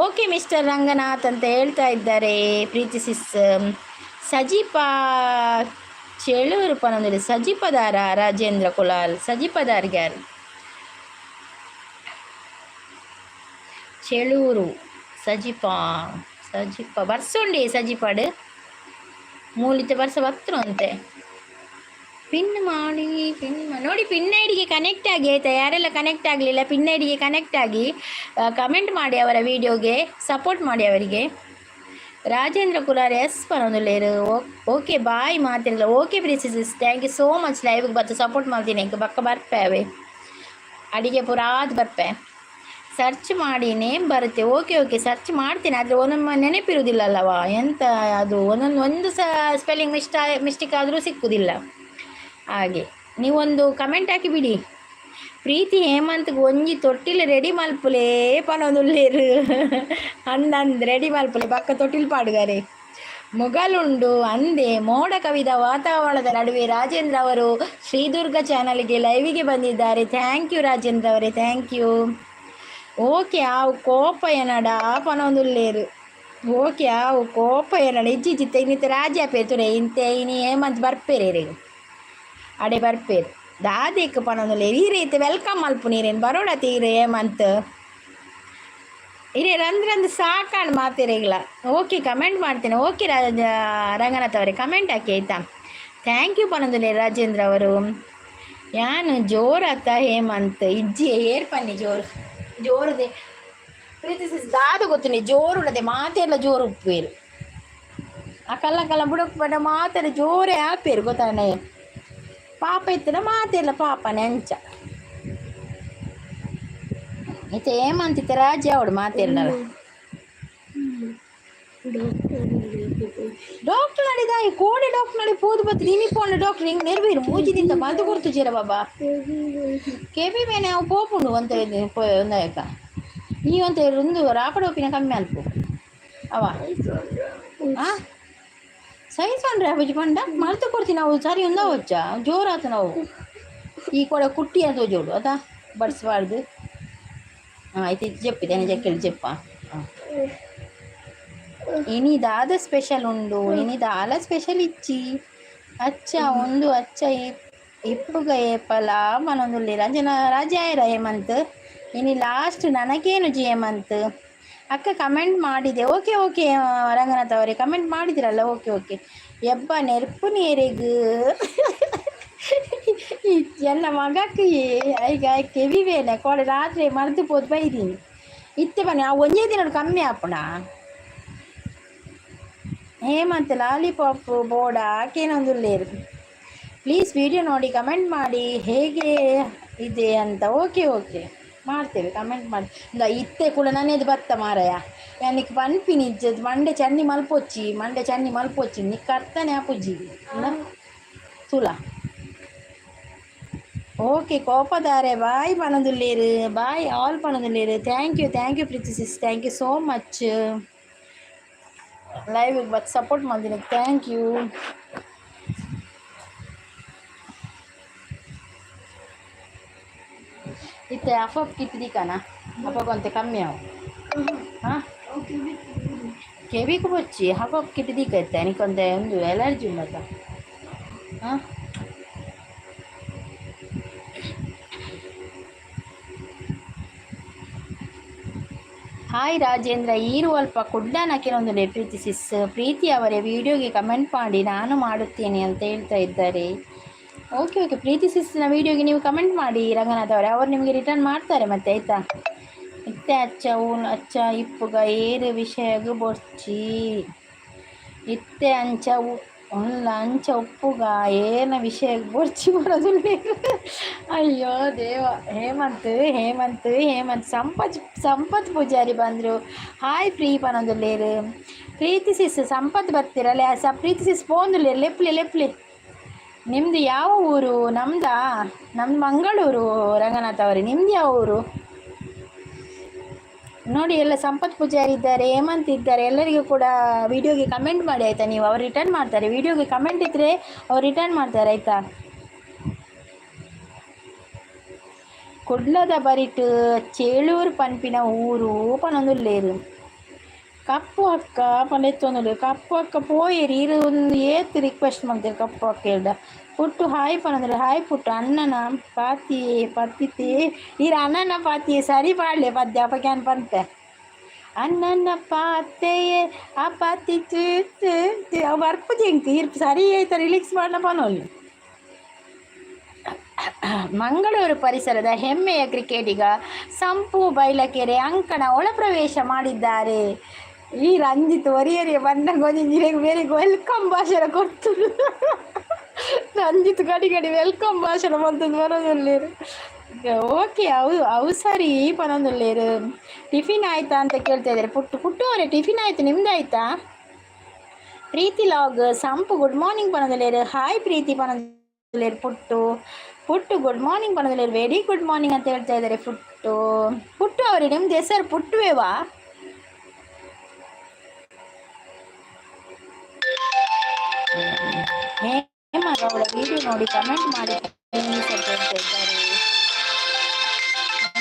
ಓಕೆ ಮಿಸ್ಟರ್ ರಂಗನಾಥ್ ಅಂತ ಹೇಳ್ತಾ ಇದ್ದಾರೆ ಪ್ರೀತಿ ಸಿಸ್. ಸಜೀಪ ಚೆಳೂರು ಪನೊಂದಿಲ್ಲ. ಸಜೀಪದಾರ ರಾಜೇಂದ್ರ ಕುಲಾಲ್ ಸಜೀಪದಾರ್ಗ್ಯಾರು ಚೆಳೂರು ಸಜೀಪ ಬರ್ಸುಂಡಿ ಸಜೀಪಾಡು ಮೂಲಿತ ಬರ್ಸ ಬರ್ತರು ಅಂತೆ. ಪಿನ್ ಮಾಡಿ ನೋಡಿ. ಪಿನ್ ಐಡಿಗೆ ಕನೆಕ್ಟ್ ಆಗಿ ಆಯಿತಾ? ಯಾರೆಲ್ಲ ಕನೆಕ್ಟ್ ಆಗಲಿಲ್ಲ ಪಿನ್ ಐಡಿಗೆ ಕನೆಕ್ಟ್ ಆಗಿ ಕಮೆಂಟ್ ಮಾಡಿ, ಅವರ ವಿಡಿಯೋಗೆ ಸಪೋರ್ಟ್ ಮಾಡಿ ಅವರಿಗೆ. ರಾಜೇಂದ್ರ ಕುಲಾರ್ ಎಸ್ ಪನೊಂದುಲ್ಲೇರು. ಓಕೆ ಬಾಯ್ ಮಾತಿರಲ್ಲ. ಓಕೆ ಪ್ರೀಸಿಸ್, ಥ್ಯಾಂಕ್ ಯು ಸೋ ಮಚ್. ಲೈವ್ಗೆ ಬತ್ತು ಸಪೋರ್ಟ್ ಮಾಡ್ತೀನಿ. ಬಕ್ಕ ಬರ್ಪೇವೆ ಅಡಿಗೆ ಪುರಾದ್ ಬರ್ಪೆ. ಸರ್ಚ್ ಮಾಡಿ ನೇಮ್ ಬರುತ್ತೆ. ಓಕೆ ಸರ್ಚ್ ಮಾಡ್ತೀನಿ. ಆದರೆ ಒಂದೊಮ್ಮೆ ನೆನಪಿರುವುದಿಲ್ಲಲ್ಲವಾ ಎಂತ ಅದು ಒಂದು ಸ್ಪೆಲ್ಲಿಂಗ್ ಮಿಸ್ಟೇಕ್ ಆದರೂ ಸಿಕ್ಕುವುದಿಲ್ಲ. ಹಾಗೆ ನೀವೊಂದು ಕಮೆಂಟ್ ಹಾಕಿ ಬಿಡಿ. ಪ್ರೀತಿ ಹೇಮಂತ್ ಒಂಜಿ ತೊಟ್ಟಿಲ್ ರೆಡಿ ಮಲ್ಪುಲೇ ಪನೊಂದುಲ್ಲೇರು ಅಂದಂದ್ ರೆಡಿ ಮಲ್ಪುಲೆ ಪಕ್ಕ ತೊಟ್ಟಿಲ್ ಪಾಡುಗಾರೆ ಮೊಗಲುಂಡು ಅಂದೆ ಮೋಡ ಕವಿದ ವಾತಾವರಣದ ನಡುವೆ ರಾಜೇಂದ್ರ ಅವರು ಶ್ರೀದುರ್ಗ ಚಾನಲ್ಗೆ ಲೈವಿಗೆ ಬಂದಿದ್ದಾರೆ. ಥ್ಯಾಂಕ್ ಯು ರಾಜೇಂದ್ರ ಅವರೇ, ಥ್ಯಾಂಕ್ ಯು. ಓಕೆ ಆವು ಕೋಪ ಏನಡ ಪನೊಂದುಲ್ಲೇರು. ಓಕೆ ಆವು ಕೋಪ ಏನಡ ಇಜ್ಜಿಜ್ಜಿತ್ತ ಇನ್ನಿತ್ತ ರಾಜ್ಯ ಪೇತುರೆ ಇಂತೆ ಇನಿ ಹೇಮಂತ್ ಬರ್ಪೇರೆ ಅಡೆ ಬರ್ಪೇರು ದಾದೇಕ್ ಪನೊಂದುಲ್ಲೇರು ಈ ರೀತಿ ವೆಲ್ಕಮ್ ಮಲ್ಪು ನೀರೇನು ಬರೋಡ ತೀರೆ ಹೇಮಂತ್ ಇರೇ ರಂದ್ರಂದು ಸಾಕಾಣ್ ಮಾತಿರಗಿಲ್ಲ. ಓಕೆ ಕಮೆಂಟ್ ಮಾಡ್ತೇನೆ. ಓಕೆ ರಂಗನಾಥ್ ಅವರೇ ಕಮೆಂಟ್ ಹಾಕಿ ಆಯಿತಾ. ಥ್ಯಾಂಕ್ ಯು ಪನೊಂದುಲೆ ರಾಜೇಂದ್ರ ಅವರು. ಯಾನು ಜೋರತ್ತ ಹೇಮಂತ್ ಇಜ್ಜಿ ಏರ್ ಪನ್ನಿ ಜೋರುದೆ ಪ್ರೀತಿಸಿಸ್ ದಾದು ಗೊತ್ತು ಜೋರುಳ್ಳದೆ ಮಾತೆಲ್ಲ ಜೋರು ಉಪ್ಪೇರು ಆ ಕಲ್ಲ ಬುಡಕ್ ಪಡ ಮಾತೆಲ್ಲ ಜೋರೇ ಹಾಕ್ಪೇರು ಗೊತ್ತಾನೆ ಪಾಪ ಇತ್ತನ ಮಾತೆಲ್ಲ ಪಾಪನೆ ಅಂಚ ಇತ್ತೆ ಹೇಮಂತಿತ್ತೆ ರಾಜ್ಯ ಅವಡು ಮಾತೆಲ್ಲ ಡಾಕ್ಟರ್ ನಡಿದ ಕೋಡೆ ಡಾಕ್ಟರ್ ನಡಿ ಪೋದು ಬತ್ತು ನಿಮಿ ಪೋಂಡ ಡಾಕ್ಟರ್ ಹಿಂಗೆ ನೆರವೇರು ಮೂಜಿದಿಂದ ಮದ್ದು ಕೊಡ್ತು ಜೀರ ಬಾಬಾ ಕೆಬಿ ಮೇನೆ ಅವು ಪೋಪುಂಡು ಅಂತ ಒಂದಾಯಕ ನೀವಂತ ಒಂದು ರಾಪಡ ಒಪ್ಪಿನ ಕಮ್ಮಿ ಅನ್ಪು ಅವ ಹಾಂ ಸಹಿಸ್ಕೊಂಡ್ರೆ ಅಬ್ಬಜಿ ಪಂಡ ಮಲ್ತು ಕೊಡ್ತೀನಿ ನಾವು ಸರಿ ಒಂದ ಹೊಚ್ಚ ಜೋರಾತು ನಾವು ಈ ಕೊಡ ಕುಟ್ಟಿ ಅಂತ ಜೋಡು ಅದಾ ಬಡಿಸ್ಬಾರ್ದು ಹಾಂ ಆಯ್ತು ಇದು చెప్పిದ್ದೇನೆ ಜಕ್ಕೇಳಿ చెప్ప ಇನಿ ದಾದ ಸ್ಪೆಷಲ್ ಉಂಡು ಇನಿ ದಾಲ ಸ್ಪೆಷಲ್ ಇಚ್ಚಿ ಅಚ್ಚ ಒಂದು ಅಚ್ಚ ಇಪ್ಪುಗ ಏಪಲ ಮನೊಂದುಲ್ಲಿ ರಾಜಾಯರ ಹೇಮಂತ್ ಇನಿ ಲಾಸ್ಟ್ ನನಗೇನು ಜಿ ಹೇಮಂತ್ ಅಕ್ಕ ಕಮೆಂಟ್ ಮಾಡಿದೆ. ಓಕೆ ಓಕೆ ರಂಗನಾಥ್ ಅವರೇ ಕಮೆಂಟ್ ಮಾಡಿದಿರಲ್ಲ. ಓಕೆ ಓಕೆ ಎಬ್ಬ ನೆರ್ಪು ನೀರಿಗೂ ಎಲ್ಲ ಮಗಕ್ಕೆ ಈಗ ಕೆವಿವೇನೆ ಕೊಡೆ ರಾತ್ರಿ ಮರೆತು ಪೋದು ಬೈದೀನಿ ಇತ್ತೆ ಬನ್ನಿ ಆ ಒಂದೇ ದಿನ ಕಮ್ಮಿ ಆಪಣ ಹೇಮಂತ್ ಲಾಲಿಪಾಪ್ ಬೋರ್ಡ ಆಕೇನೊಂದುಲ್ಲೇರು ಪ್ಲೀಸ್ ವಿಡಿಯೋ ನೋಡಿ ಕಮೆಂಟ್ ಮಾಡಿ ಹೇಗೆ ಇದೆ ಅಂತ. ಓಕೆ ಓಕೆ ಮಾಡ್ತೇವೆ ಕಮೆಂಟ್ ಮಾಡಿ ಇತ್ತೆ ಕೂಡ ನನ್ನೇದು ಬತ್ತ ಮಾರಾಯ ನನಗೆ ಪನ್ಪಿನಿ ಇಜ್ಜದು ಮಂಡೆ ಚನ್ನಿ ಮಲ್ಪೊಚ್ಚಿ ನಿಕ್ಕ ಅರ್ಥನೇ ಆಪುಜ್ಜಿ ತುಲ. ಓಕೆ ಕೋಪದಾರೆ ಬಾಯ್ ಪನೊಂದುಲ್ಲೇರು ಬಾಯ್ ಆಲ್ ಪನೊಂದುಲ್ಲೇರು. Thank you Preethi sis thank you so much live ಬತ್ ಸಪೋರ್ಟ್ ಮಾಡಿದ್ದೀನಿ. Thank you. ಇತ್ತೆ ಅಫ್ ಕಿಟ್ ದಿಕ್ಕನ ಅಪ್ಪಗೊಂತೆ ಕಮ್ಮಿ ಅವು ಹಾಂ ಕೆವಿಗೂ ಬಚ್ಚಿ ಹಾಫ್ ಕಿಟ್ ದಿಕ್ಕ ಇತ್ತೆ ನನಗೊಂದೆ ಒಂದು ಎಲರ್ಜಿ ಉಂಡತ್ತ ಹಾಂ ಹಾಯ್ ರಾಜೇಂದ್ರ ಈರು ಅಲ್ಪ ಕುಡ್ಡನಕ್ಕೆನೊಂದು ಪ್ರೀತಿ ಸಿಸ್ ಪ್ರೀತಿ ಅವರೇ ವಿಡಿಯೋಗೆ ಕಮೆಂಟ್ ಮಾಡಿ ನಾನು ಮಾಡುತ್ತೇನೆ ಅಂತ ಹೇಳ್ತಾ ಇದ್ದಾರೆ. ಓಕೆ ಓಕೆ ಪ್ರೀತಿ ಸಿಸ್ನ ವೀಡಿಯೋಗೆ ನೀವು ಕಮೆಂಟ್ ಮಾಡಿ ರಂಗನಾಥ್ ಅವರೇ ಅವ್ರು ನಿಮಗೆ ರಿಟರ್ನ್ ಮಾಡ್ತಾರೆ ಮತ್ತೆ ಆಯಿತಾ. ಇತ್ತೆ ಅಚ್ಚ ಇಪ್ಪುಗ ಏರು ವಿಷಯಗೂ ಬೊರ್ಚಿ ಇತ್ತೆ ಅಂಚ ಉಪ್ಪುಗ ಏನ ವಿಷಯಕ್ಕೆ ಬೊರ್ಚಿ ಬರೋದು ಅಯ್ಯೋ ದೇವ. ಹೇಮಂತ್ ಸಂಪತ್ ಪೂಜಾರಿ ಬಂದರು. ಹಾಯ್ ಪ್ರೀ ಪನೊಂದುಲ್ಲೇರು ಪ್ರೀತಿ ಸಿಸ್ ಸಂಪತ್ ಬರ್ತೀರಲ್ಲ ಪ್ರೀತಿ ಸಿಸ್ ಪೋಂದುಲ್ಲೇರು ಲೆಪ್ಲೆ ನಿಮ್ಮದು ಯಾವ ಊರು? ನಮ್ದು ಮಂಗಳೂರು ರಂಗನಾಥ್ ಅವರೇ. ನಿಮ್ದು ಯಾವ ಊರು? ನೋಡಿ ಎಲ್ಲ ಸಂಪತ್ ಪೂಜಾರಿ ಇದ್ದಾರೆ, ಹೇಮಂತ್ ಇದ್ದಾರೆ. ಎಲ್ಲರಿಗೂ ಕೂಡ ವಿಡಿಯೋಗೆ ಕಮೆಂಟ್ ಮಾಡಿ ಆಯಿತಾ. ನೀವು ಅವ್ರು ರಿಟರ್ನ್ ಮಾಡ್ತಾರೆ. ವಿಡಿಯೋಗೆ ಕಮೆಂಟ್ ಇದ್ದರೆ ಅವ್ರು ರಿಟರ್ನ್ ಮಾಡ್ತಾರೆ ಆಯಿತಾ. ಕುಡ್ಲದ ಬರಿಟ್ ಚೇಳೂರು ಪನ್ಪಿನ ಊರು ಪನೊಂದುಲ್ಲೇರು ಕಪ್ಪು ಅಕ್ಕ ಪನೆತ್ತೊಂದು ಕಪ್ಪು ಅಕ್ಕ ಪೋಯಿರಿ ಇರು ಒಂದು ಏತ್ ರಿಕ್ವೆಸ್ಟ್ ಮಾಡ್ತೇವೆ ಕಪ್ಪು ಅಕ್ಕ ಹೇಳ್ದ ಪುಟ್ಟು ಹಾಯ್ ಪನಂದ್ರೆ ಹಾಯ್ ಪುಟ್ಟು ಅಣ್ಣನ ಪಾತಿಯೇ ಪತ್ತಿತೆ ಇರು ಅಣ್ಣನ ಪಾತಿಯೇ ಸರಿ ಪಾಡಲೆ ಪದ್ಯ ಅಪ್ಪ ಕ್ಯಾನ್ ಪಂತೆ ಅಣ್ಣನ ಪಾತೆಯೇ ಆ ಪಾತಿ ಅವು ಬರ್ಪುಜಿ ಇಂಕ್ ಇರ್ಪು ಸರಿ ಆಯ್ತಾ ರಿಲೀಕ್ಸ್ ಮಾಡಲ ಪನೋಲಿ. ಮಂಗಳೂರು ಪರಿಸರದ ಹೆಮ್ಮೆಯ ಕ್ರಿಕೆಟಿಗ ಸಂಪು ಬೈಲಕೆರೆ ಅಂಕಣ ಒಳ ಪ್ರವೇಶ ಮಾಡಿದ್ದಾರೆ. ಈ ರಂಜಿತ್ ಒರಿಯರಿಯ ಬಣ್ಣ ಗೊಂಜಿಗೆ ಬೇರೆ ವೆಲ್ಕಮ್ ಭಾಷಣ ಕೊಡ್ತರು. ರಂಜಿತ್ ಗಡಿ ವೆಲ್ಕಮ್ ಭಾಷಣ ಬಂತದ್ದು ಬರೋದಲ್ಲೇರು. ಓಕೆ ಅವು ಸರಿ ಪನೊಂದುಲ್ಲೇರು. ಟಿಫಿನ್ ಆಯ್ತಾ ಅಂತ ಕೇಳ್ತಾ ಇದ್ದಾರೆ. ಪುಟ್ಟು ಅವರೇ ಟಿಫಿನ್ ಆಯ್ತು, ನಿಮ್ದು ಆಯ್ತಾ? ಪ್ರೀತಿ ಲಾಗ್ ಸಂಪು ಗುಡ್ ಮಾರ್ನಿಂಗ್ ಪನೊಂದುಲ್ಲೇರು. ಹಾಯ್ ಪ್ರೀತಿ ಪನೊಂದುಲ್ಲೇರು. ಪುಟ್ಟು ಪುಟ್ಟು ಗುಡ್ ಮಾರ್ನಿಂಗ್ ಬರೋದಿಲ್ಲ, ವೆರಿ ಗುಡ್ ಮಾರ್ನಿಂಗ್ ಅಂತ ಹೇಳ್ತಾ ಇದ್ದಾರೆ ಪುಟ್ಟು. ಪುಟ್ಟು ಅವರೇ ನಿಮ್ದು ಹೆಸರು ಪುಟ್ಟುವೇವಾ? ಹೇಮಂತ್ ಅವಳ ವಿಡಿಯೋ ನೋಡಿ ಕಮೆಂಟ್ ಮಾಡಿ ಪ್ಲೀಸ್ ಅಂತ ಹೇಳ್ತಾ ಇದ್ದಾರೆ.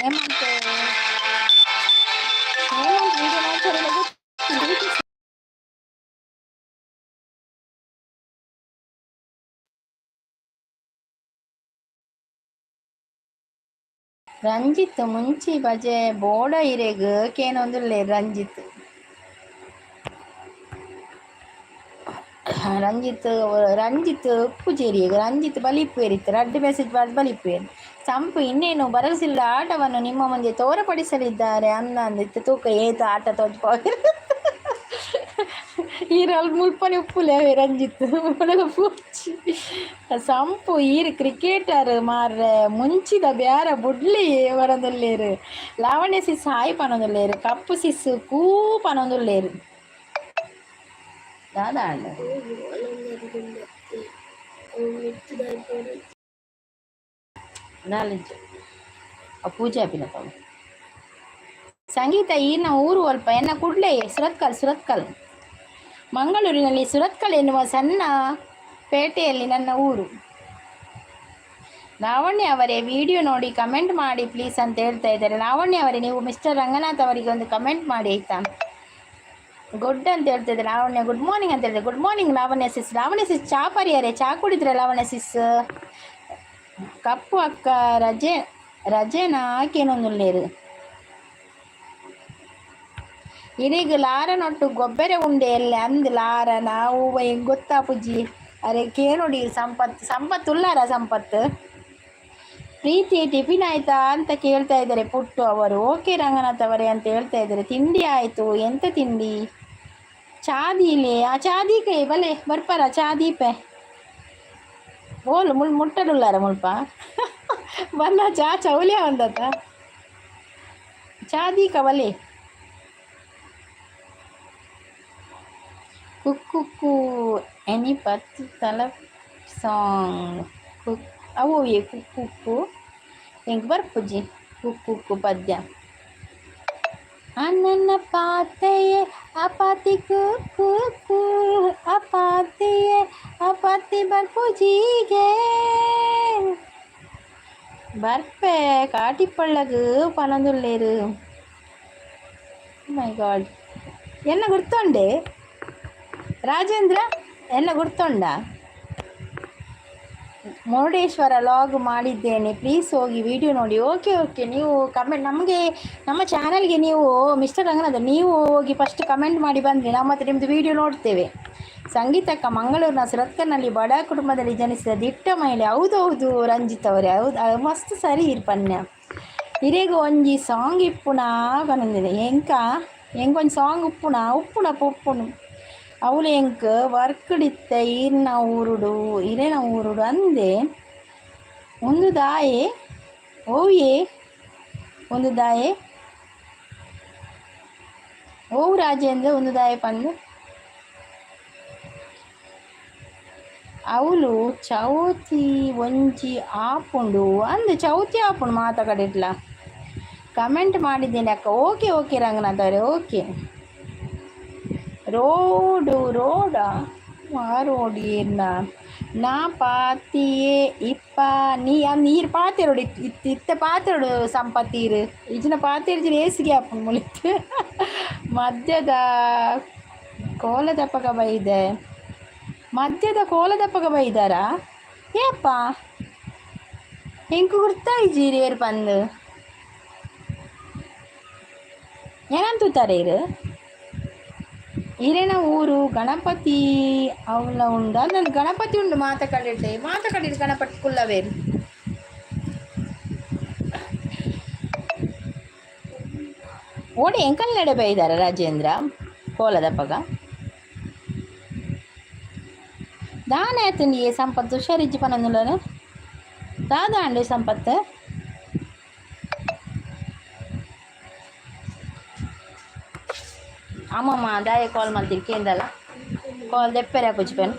ಹೇಮಂತ್ ವಿಡಿಯೋ ನೋಡ್ತಾರೆ. ರಂಜಿತ್ ಮುಂಚಿ ಬಜೆ ಬೋಡ ಇರೆಗ್ ಕೇನೊಂದುಲ್ಲೆ ರಂಜಿತ್ ರಂಜಿತ್ ಪೂಜೇರಿ ರಂಜಿತ್ ಬಲಿಪೇರಿತ್ತು ರಡ್ಡು ಮೆಸೇಜ್ ಮಾಡಿ ಬಲಿಪೇರಿ ಸಂಪು ಇನ್ನೇನು ಬರಸಿಲ್ಲ ಆಟವನ್ನು ನಿಮ್ಮ ಮುಂದೆ ತೋರ್ಪಡಿಸಲಿದ್ದಾರೆ ಅಂದಿತ್ತು ತೂಕ ಏತು ಆಟ ತೋಜ್ ಈರಲ್ಲಿ ಮುಲ್ಪನೆ ಉಪ್ಪುಲೇವೆ ರಂಜಿತ್ ಪೂಜಿ ಸಂಪು ಈರು ಕ್ರಿಕೆಟರ್ ಮಾರ್ರೆ ಮುಂಚಿದ ಬ್ಯಾರ ಬುಡ್ಲಿ ಬರೋದುಲ್ಲೇರು ಲಾವಣ್ಯ ಸಿಸ್ ಹಾಯ್ ಪನೊಂದುಲ್ಲೇರು ಕಪ್ಪು ಸಿಸ್ ಕೂ ಪನೊಂದುಲ್ಲೇರು ದಾದಾ ನಾಲೆಂಜ್ ಪೂಜೆ ಆಪಿನ ತಾವು ಸಂಗೀತ ಈನ ಊರು ಅಲ್ಪ ಎನ್ನ ಕುಡ್ಲೆ ಸುರತ್ಕಲ್ ಮಂಗಳೂರಿನಲ್ಲಿ ಸುರತ್ಕಲ್ ಎನ್ನುವ ಸಣ್ಣ ಪೇಟೆಯಲ್ಲಿ ನನ್ನ ಊರು. ಲಾವಣ್ಯ ಅವರೇ ವಿಡಿಯೋ ನೋಡಿ ಕಮೆಂಟ್ ಮಾಡಿ ಪ್ಲೀಸ್ ಅಂತ ಹೇಳ್ತಾ ಇದ್ದಾರೆ. ಲಾವಣ್ಯ ಅವರೇ ನೀವು ಮಿಸ್ಟರ್ ರಂಗನಾಥ್ ಅವರಿಗೆ ಒಂದು ಕಮೆಂಟ್ ಮಾಡಿ ಆಯ್ತಾ. ಗುಡ್ ಅಂತ ಹೇಳ್ತಾ ಇದ್ದಾರೆ ಲಾವಣ್ಯ. ಗುಡ್ ಮಾರ್ನಿಂಗ್ ಅಂತ ಹೇಳಿದ್ರೆ ಗುಡ್ ಮಾರ್ನಿಂಗ್ ಲಾವಣ್ಯ ಸಿಸ್ ಚಾ ಪರಿಯಾರೆ ಚಾ ಕುಡಿದ್ರೆ ಲಾವಣ್ಯ ಸಿಸ್ ಕಪ್ಪು ಅಕ್ಕ ರಜೆನಾ ಆಕೇನೊಂದುಲ್ಲೇರು ಇರೀಗ ಲಾರನೊಟ್ಟು ಗೊಬ್ಬರ ಉಂಡೆ ಎಲ್ಲ ಅಂದ್ ಲಾರ ನಾವು ಹೆಂಗ್ ಗೊತ್ತಾ ಪುಜ್ಜಿ ಅರೆ ಕೇಳೋಡಿ ಸಂಪತ್ ಉಲ್ಲಾರ ಸಂಪತ್ ಪ್ರೀತಿ ಟಿಫಿನ್ ಆಯ್ತಾ ಅಂತ ಕೇಳ್ತಾ ಇದ್ದಾರೆ ಪುಟ್ಟು ಅವರು. ಓಕೆ ರಂಗನಾಥ್ ಅವರೇ ಅಂತ ಹೇಳ್ತಾ ಇದ್ದಾರೆ. ತಿಂಡಿ ಆಯಿತು, ಎಂತ ತಿಂಡಿ? ಚಾದೀಲೆ ಆ ಚಾದೀಕೆ ಬಲೆ ಬರ್ಪಾರ ಚಾದೀಪೆ ಓಲು ಮುಟ್ಟಡುಲ್ಲಾರ ಮುಲ್ಪ ಬನ್ನ ಚೌಲಿಯ ಒಂದತ್ತ ಚಾದೀಕ ಬಲೆ ಕುಕ್ಕು ಎನಿ ಪತ್ತು ತಲ ಸಾಂಗ್ ಅವು ಕುಕ್ಕು ಹೆಂಗೆ ಬರ್ಪುಜಿ ಕುಕ್ಕು ಪದ್ಯ ಅನ್ನ ಪಾತೆಯೇ ಅಪಾತಿ ಕುಕ್ಕು ಅಪಾತಿಯೇ ಅಪಾತಿ ಬರ್ಪುಜಿಗೆ ಬರ್ಪೆ ಕಾಟಿಪಳ್ಳಗು ಪನಂದುಲ್ಲೇರು. ಮೈ ಗಾಡ್ ಎನ್ನ ಗುರ್ತೊಂಡೆ ರಾಜೇಂದ್ರ ಎಲ್ಲ ಗುರ್ತೊಂಡ. ಮುರುಡೇಶ್ವರ ಲಾಗ್ ಮಾಡಿದ್ದೇನೆ, ಪ್ಲೀಸ್ ಹೋಗಿ ವಿಡಿಯೋ ನೋಡಿ. ಓಕೆ ನೀವು ಕಮೆಂಟ್ ನಮಗೆ ನಮ್ಮ ಚಾನಲ್ಗೆ ನೀವು ಮಿಸ್ಟರ್ ರಂಗನಾಥ್ ನೀವು ಹೋಗಿ ಫಸ್ಟ್ ಕಮೆಂಟ್ ಮಾಡಿ ಬಂದರೆ ನಾವು ಮತ್ತೆ ನಿಮ್ಮದು ವಿಡಿಯೋ ನೋಡ್ತೇವೆ. ಸಂಗೀತಕ್ಕ ಮಂಗಳೂರಿನ ಸುರತ್ಕಲ್ನಲ್ಲಿ ಬಡ ಕುಟುಂಬದಲ್ಲಿ ಜನಿಸಿದ ದಿಟ್ಟ ಮಹಿಳೆ. ಹೌದು ರಂಜಿತ್ ಅವರೇ, ಹೌದು ಮಸ್ತ್ ಸರಿ ಇರ್ಪನ್ಯ ಇರೇಗ ಒಂಜಿ ಸಾಂಗ್ ಇಪ್ಪುಣ ಬಂದಿದೆ ಹೆಂಗೊಂದು ಸಾಂಗ್ ಉಪ್ಪುಣ ಅವಳು ಹೆಂಗೆ ವರ್ಕಡಿತ್ತ ಇರೇನ ಊರುಡು ಅಂದೆ ಒಂದು ದಾಯೆ ಓಯೇ ಒಂದು ದಾಯೆ ಓವು ರಾಜೇಂದ್ರ ಒಂದು ದಾಯೆ ಪಂದು ಅವಳು ಚೌತಿ ಒಂಜಿ ಆಪುಂಡು ಅಂದೆ ಚೌತಿ ಆಪುಂಡು ಮಾತ ಕಡಿಟ್ಲ ಕಮೆಂಟ್ ಮಾಡಿದ್ದೇನೆ ಅಕ್ಕ. ಓಕೆ ರಂಗನಾಥ್ ಅವರೇ ಓಕೆ. ರೋಡಾ ಆ ರೋಡ್ ಏನ ನಾ ಪಾತಿಯೇ ಇಪ್ಪ ನೀರು ಪಾತಿರೋಡು ಇತ್ತ ಪಾತಿರೋಡು ಸಂಪತ್ತೀರು ಇಜಿನ ಪಾತಿರ್ಜಿನ ಏಸಿಗೆ ಹಾಪುಂಡು ಮುಳಿತು ಮಧ್ಯದ ಕೋಲದಪ್ಪಗ ಬೈದಾರ ಏಪ್ಪ ಹೆಂಗೆ ಗುರ್ತಾಯಿಜೀರಿ ಏರು ಬಂದು ಏನಂತಾರೆ ಇರು ಇರೇನ ಊರು ಗಣಪತಿ ಅವಳ ಉಂಡು ಅಂದಂದು ಗಣಪತಿ ಉಂಡು ಮಾತ ಕಡಿಟ್ಟು ಗಣಪತಿ ಕುಲ್ಲವೇರು ಓಡಿ ಎಂಕಲ್ ನಡೆ ಬೈದಾರ ರಾಜೇಂದ್ರ ಕೋಲದಪ್ಪಗ ದಾನ ಆಯ್ತು ಸಂಪತ್ತು ಹುಷಾರಿಜ್ಜಿ ಪನಂದುಲ್ಲನು ದಾದ ಅಂಡು ಸಂಪತ್ತು ಅಮ್ಮಮ್ಮ ದಾಯ ಕಾಲ್ ಮಾಡ್ತೀರಿ ಕೇಂದಲ್ಲ ಕಾಲ್ ದೆಪ್ಪರೆ ಹಾಕೋಚ್ಪೇನು.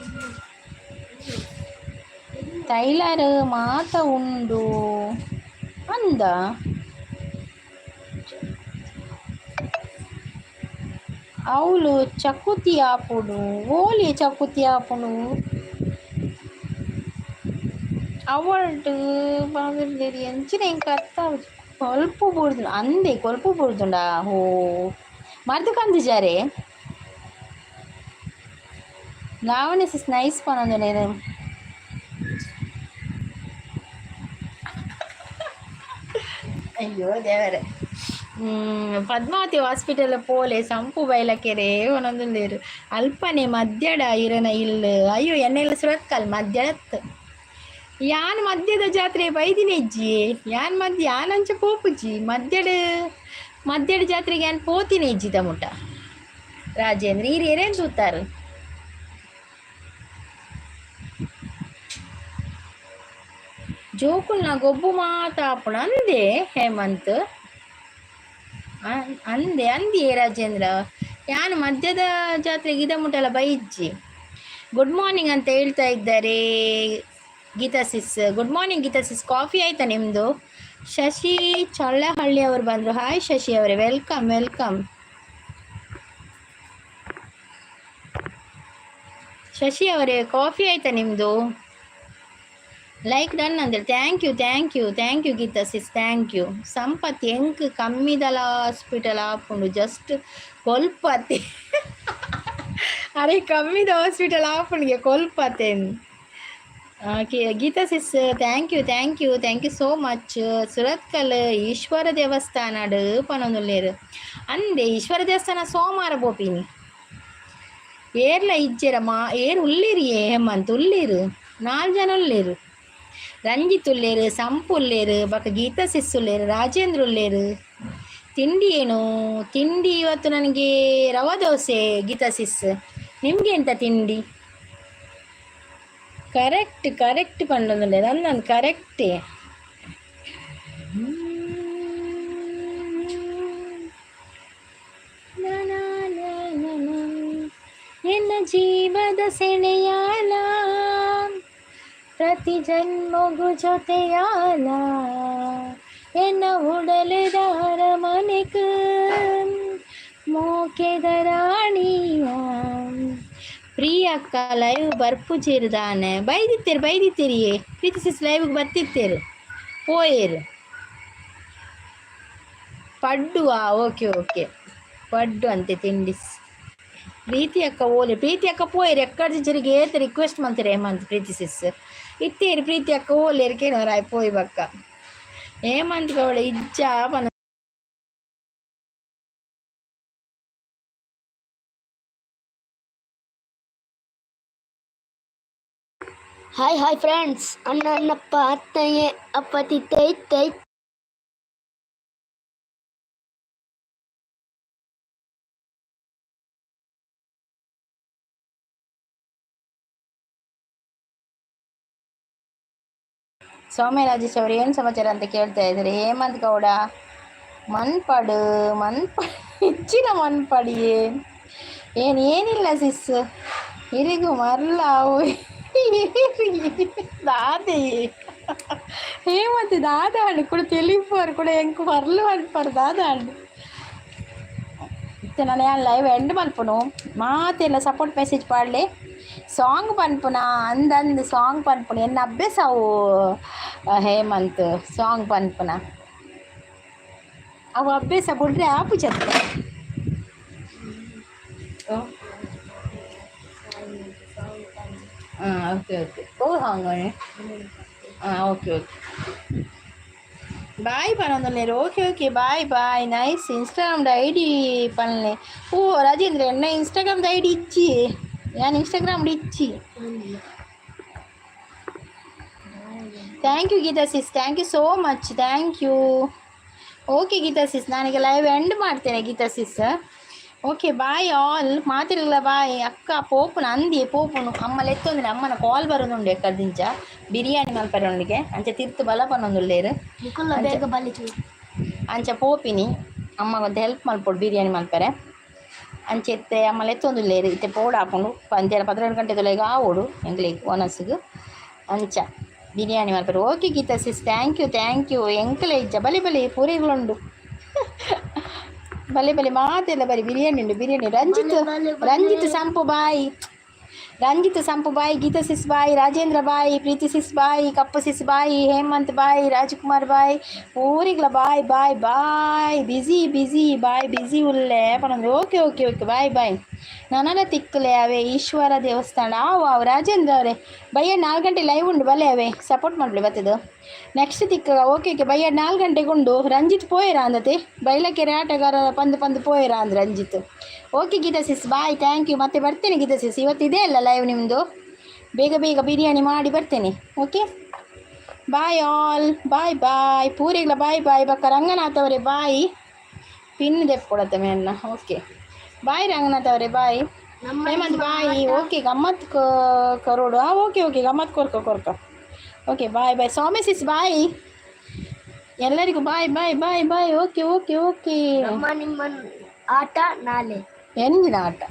ಟೈಲರ್ ಮಾತ ಉಂಡು ಅಂದ. ಅವಳು ಚಕುತಿ ಆಪುಡು ಓಲಿ ಚಕುತಿ ಆಪುಡು ಅವಳು ಬಾಗಿರ್ದೇರಿ ಎಂಚಿನ ಇಂಕ ಅರ್ಥ ಕೊಲ್ಪು ಬುಡ್ದು ಅಂದೆ ಕೊಲ್ಪು ಬುಡ್ದುಂಡಾ ಓ ಮರ್ದು ಕಂದಿಜಾರೆ ಲಾವಣ್ಯ ಸಿಸ್ ನೈಸ್ ಪನೊಂದು నేను ಅಯ್ಯೋ ದೇವರೇ. ಪದ್ಮಾವತಿ ಹಾಸ್ಪಿಟಲ್ ಪೋಲೆ ಸಂಪು ಬೈಲಕೆರೆ ಒಂದೊಂದು ನೀರು ಅಲ್ಪನೆ ಮದ್ಯಡ ಇರನ ಇಲ್ಲ ಅಯ್ಯೋ ಎಣ್ಣೆಲ್ಲ ಸುರತ್ಕಲ್ ಮದ್ಯಡತ್ ಯಾನ್ ಮದ್ಯದ ಜಾತ್ರೆ ಬೈದಿನೆಜ್ಜಿ ಯಾನ್ ಮಧ್ಯ ಯಾನಂಚ ಪೋಪುಜಿ ಮದ್ಯಡ ಜಾತ್ರೆಗೆ ಯಾನ್ ಪೋತಿನೆಜ್ಜಿ ತಮುಟ ರಾಜೇಂದ್ರ ಈರು ಎರೇನ್ ತೂತಾರು ಜೋಕುಲ್ ನಾ ಗೊಬ್ಬು ಮಾತಾಪುಣ ಅಂದೆ ಹೇಮಂತ್ ಅಂದೆ ರಾಜೇಂದ್ರ ಯಾನು ಮದ್ಯದ ಜಾತ್ರೆಗೆ ಇದ ಮುಟ್ಟಲ್ಲ ಬೈಜ್ಜಿ. ಗುಡ್ ಮಾರ್ನಿಂಗ್ ಅಂತ ಹೇಳ್ತಾ ಇದ್ದಾರೆ Geetha sis. Good morning Geetha sis, coffee ಆಯ್ತಾ ನಿಮ್ಮದು? ಶಶಿ ಚಳ್ಳಹಳ್ಳಿ ಅವರು ಬಂದರು. ಹಾಯ್ ಶಶಿ ಅವರೇ, ವೆಲ್ಕಮ್ ವೆಲ್ಕಮ್. ಶಶಿ ಅವರೇ ಕಾಫಿ ಆಯ್ತಾ ನಿಮ್ಮದು? ಲೈಕ್ ಡನ್ ಅಂದ್ರೆ thank you Geetha sis, thank you. Sampath ಹೆಂಗ್ ಕಮ್ಮಿದಲ ಹಾಸ್ಪಿಟಲ್ ಆಪುಂಡು ಜಸ್ಟ್ ಕೊಲ್ಪತ್ತೆ ಅರೆ ಕಮ್ಮಿದ ಹಾಸ್ಪಿಟಲ್ ಆಪುಂಡಿಗೆ ಕೊಲ್ಪತ್ತೇನು. Geetha sis thank you so much. Surathkal Eshwara ದೇವಸ್ಥಾನ ಪನೊಂದುಲ್ಲೇರು ಅಂದೆ ಈಶ್ವರ ದೇವಸ್ಥಾನ ಸೋಮವಾರ ಬೋಪಿನಿ ಏರ್ಲ ಇಜ್ಜೆರ ಏರು ಉಳ್ಳೇರು ಹೇಮಂತ್ ಉಳ್ಳೇರು 4 ಜನ ಉಳ್ಳೇರು. ರಂಜಿತ್ ಉಳ್ಳೇರು, ಸಂಪು ಉಳ್ಳೇರು, ಬಕ ಗೀತಾ ಸಿಸ್ ಉಳ್ಳೇರು, ರಾಜೇಂದ್ರ ಉಳ್ಳೇರು. ತಿಂಡಿ ಏನು? ತಿಂಡಿ ಇವತ್ತು ನನಗೆ ರವಾ ದೋಸೆ ಗೀತಾ ಸಿಸ್. ನಿಮಗೆ ಎಂತ ತಿಂಡಿ? ಕರೆಕ್ಟ್ ಪಂಡೊಂದುಲ್ಲೆ ನನ್ನ ಕರೆಕ್ಟೇ. ಎನ್ನ ಜೀವದ ಸೆಳೆಯಾಲ ಪ್ರತಿ ಜನ್ಮಗು ಜೊತೆಯಾಲ ಎನ್ನ ಉಡಲೆದಾರ ಮನೆಕ ಮೋಕೆದ ರಾಣಿಯ ಪ್ರಿಯಕ್ಕ ಲೈವ್ ಬರ್ಪುಜಿರ್ದಾನೆ ಬೈದಿತ್ತೀರಿಯೇ ಪ್ರೀತಿಸಿಸ್ ಲೈವ್ಗೆ ಬರ್ತಿತ್ತೇರು ಪೋಯೇರು ಪಡ್ಡುವಾ ಓಕೆ ಪಡ್ಡು ಅಂತೆ ತಿಂಡಿಸ್ ಪ್ರೀತಿ ಅಕ್ಕ ಪೋಯೇರು ಎಕ್ಕಡ ಜರಿಗೆ ಏತ ರಿಕ್ವೆಸ್ಟ್ ಮಾಡ್ತಾರೆ ಹೇಮಂತ್ ಪ್ರೀತಿಸಿಸ್ ಇತ್ತೇರಿ ಪ್ರೀತಿ ಅಕ್ಕ ಓಲೇರು ಕೇಳೋರಾಯ್ ಪೋಯ್ ಬಕ್ಕ ಹೇಮಂತ್ ಗೌಡ ಇಜ್ಜ ಪನ. ಹಾಯ್ ಫ್ರೆಂಡ್ಸ್, ಅಣ್ಣಪ್ಪ ಅತ್ತಯ್ಯ ಅಪ್ಪ ತಿತ್ತೈ ಸೌಮ್ಯ ರಾಜೇಶ್ ಅವರು ಏನು ಸಮಾಚಾರ ಅಂತ ಕೇಳ್ತಾ ಇದ್ದಾರೆ. ಹೇಮಂತ್ ಗೌಡ ಮನ್ಪಡು ಹೆಚ್ಚಿನ ಮನ್ಪಡಿಯೇ ಏನಿಲ್ಲ ಸಿಸ್ ಇರಿಗೂ ಮರಲ ದಾದೆ ಹೇಮಂತ್ ದಾದಾಡು ಕೂಡ ತಿಳಿಪೋರು ಕೂಡ ಎಂಕು ಮರಲು ಮನ್ಪರು ದಾದಾಡು ಇತ್ತು. ನಾನು ಯಾನ್ ಲೈವ್ ಎಂಡ್ ಮಲ್ಪುನು ಮಾತೆಲ್ಲ ಸಪೋರ್ಟ್ ಮೆಸೇಜ್ ಪಾಡ್ಲೆ ಸಾಂಗ್ ಪನ್ಪುನ ಅಂದಂದು ಸಾಂಗ್ ಪನ್ಪುನ ಎನ್ನ ಅಭ್ಯಾಸ ಅವು ಹೇಮಂತ್ ಸಾಂಗ್ ಪನ್ಪುನ ಅವು ಅಭ್ಯಾಸ ಬಿಡ್ರೆ ಆಪು ಚತ್ತ. ಓಕೆ ಓ ಹಾಂಗೆ ಓಕೆ ಬಾಯ್ ಪನೊಂದುಲ್ಲೇರು ಓಕೆ ಬಾಯ್ ನೈಸ್. ಇನ್ಸ್ಟಾಗ್ರಾಮ್ದು ಐಡಿ ಪನ್ಲೆ ಓ ರಾಜೇಂದ್ರ ಎನ್ನ ಇನ್ಸ್ಟಾಗ್ರಾಮ್ದು ಐಡಿ ಇಚ್ಚಿ ಯಾನ್ ಇನ್ಸ್ಟಾಗ್ರಾಮ್ ಇಚ್ಚಿ. Thank you Geetha sis, thank you so much, thank you. Okay Geetha sis, ನಾನೀಗ ಲೈವ್ ಎಂಡ್ ಮಾಡ್ತೇನೆ Geetha sis. Okay bye all. ಮಾತಿರಲ್ಲ ಬಾಯ್. ಅಕ್ಕ ಪೋಪುನ ಅಂದಿ ಪೋಪುನು ಅಮ್ಮಲ್ಲಿ ಎತ್ತೊಂದಿನ ಅಮ್ಮನ ಕಾಲ್ ಬರೋದುಂಡು ಎಕ್ಕದಿಂಚ ಬಿರಿಯಾನಿ ಮಲ್ಪರೊಂದಿಗೆ ಅಂಚ ತಿರ್ತು ಬಲ ಪನ್ನೊಂದುಲ್ಲೇರು ಬೇಗ ಬಲಿಚು ಅಂಚ ಪೋಪಿನಿ ಅಮ್ಮಗೊಂದು ಹೆಲ್ಪ್ ಮಲ್ಪೊಡು ಬಿರಿಯಾನಿ ಮಲ್ಪರೆ ಅಂಚೆ ಎತ್ತೆ ಅಮ್ಮಲ್ಲಿ ಎತ್ತೊಂದುಲ್ಲೇರು ಇತ್ತೆ ಪೋಡು ಹಾಕೊಂಡು ಪಂದ್ಯ 12 ಗಂಟೆ ತೊಲೆಗೆ ಆವೋಡು ಎಂಗ್ಲಿಗೆ ಓನಸ್ಗೆ ಅಂಚ ಬಿರಿಯಾನಿ ಮಾಡ್ತಾರೆ. Okay Geetha sis, thank you ಎಂಕಲೆ ಇಜ್ಜ ಬಲೆ ಬಲೆ ಪೂರಿಗಳುಂಡು ಬಲೆ ಬಲೆ ಮಾತೆಲ್ಲ ಬರೀ ಬಿರಿಯಾನಿ ಉಂಡು biryani. Ranjith Sampu bye, Ranjith Sampu bye, Geetha sis bye, Rajendra bye, Preethi sis bye, Kappu sis bye, Hemant bye, Rajkumar bye, ಪೂರಿಗ್ಲ bye bye bye. Busy bye busy ಉಲ್ಲೆ ಪನೊಂದು. Okay bye. ನನನ ತಿಕ್ಕಲೆ ಅವೇ ಈಶ್ವರ ದೇವಸ್ಥಾನ ಅವು ರಾಜೇಂದ್ರ ಅವರೇ ಬಯ್ಯ 4 ಗಂಟೆ ಲೈವ್ ಉಂಡು ಬಲೆ ಅವೇ ಸಪೋರ್ಟ್ ಮಾಡಲಿ ಬತ್ತದು ನೆಕ್ಸ್ಟ್ ತಿಕ್ಕ. ಓಕೆ ಬಯ್ಯ 4 ಗಂಟೆಗೆ ಉಂಡು. ರಂಜಿತ್ ಪೋಯಿರಾ ಅಂದತೆ ಬೈಲಕೆರೆ ಆಟಗಾರ ಪಂದು ಪೋಯಿರಾ ಅಂದ್ Ranjith. Okay Geetha sis bye, thank you. ಮತ್ತೆ ಬರ್ತೇನೆ ಗೀತಾ ಸಿಸ್, ಇವತ್ತಿದೆ ಅಲ್ಲ ಲೈವ್ ನಿಮ್ಮದು, ಬೇಗ ಬಿರಿಯಾನಿ ಮಾಡಿ ಬರ್ತೇನೆ. ಓಕೆ ಬಾಯ್ ಆಲ್, ಬಾಯ್ ಪೂರಿಗ್ಲ ಬಾಯ್ ಬಕ್ಕ ರಂಗನಾಥ್ ಅವರೇ ಬಾಯ್. ಪಿನ್ ದೆಪ್ಪೊಡತ್ತೆ ಮೇನ್ನ. ಓಕೆ ಬಾಯ್ ರಂಗನಾಥ್ ಅವರೇ ಬಾಯ್. ಹೇಮಂತ್ ಬಾಯ್. ಓಕೆ ಗಮ್ಮತ್ ಕರೋಡು. ಓಕೆ ಗಮ್ಮತ್ ಕೊರ್ಕ. ಓಕೆ ಬಾಯ್ ಸೌಮ್ಯ ಸಿಸ್ ಬಾಯ್. ಎಲ್ಲರಿಗೂ ಬಾಯ್. ಓಕೆ ನಿಮ್ಮ ಆಟ ನಾಳೆ ಎಂದಿನ ಆಟ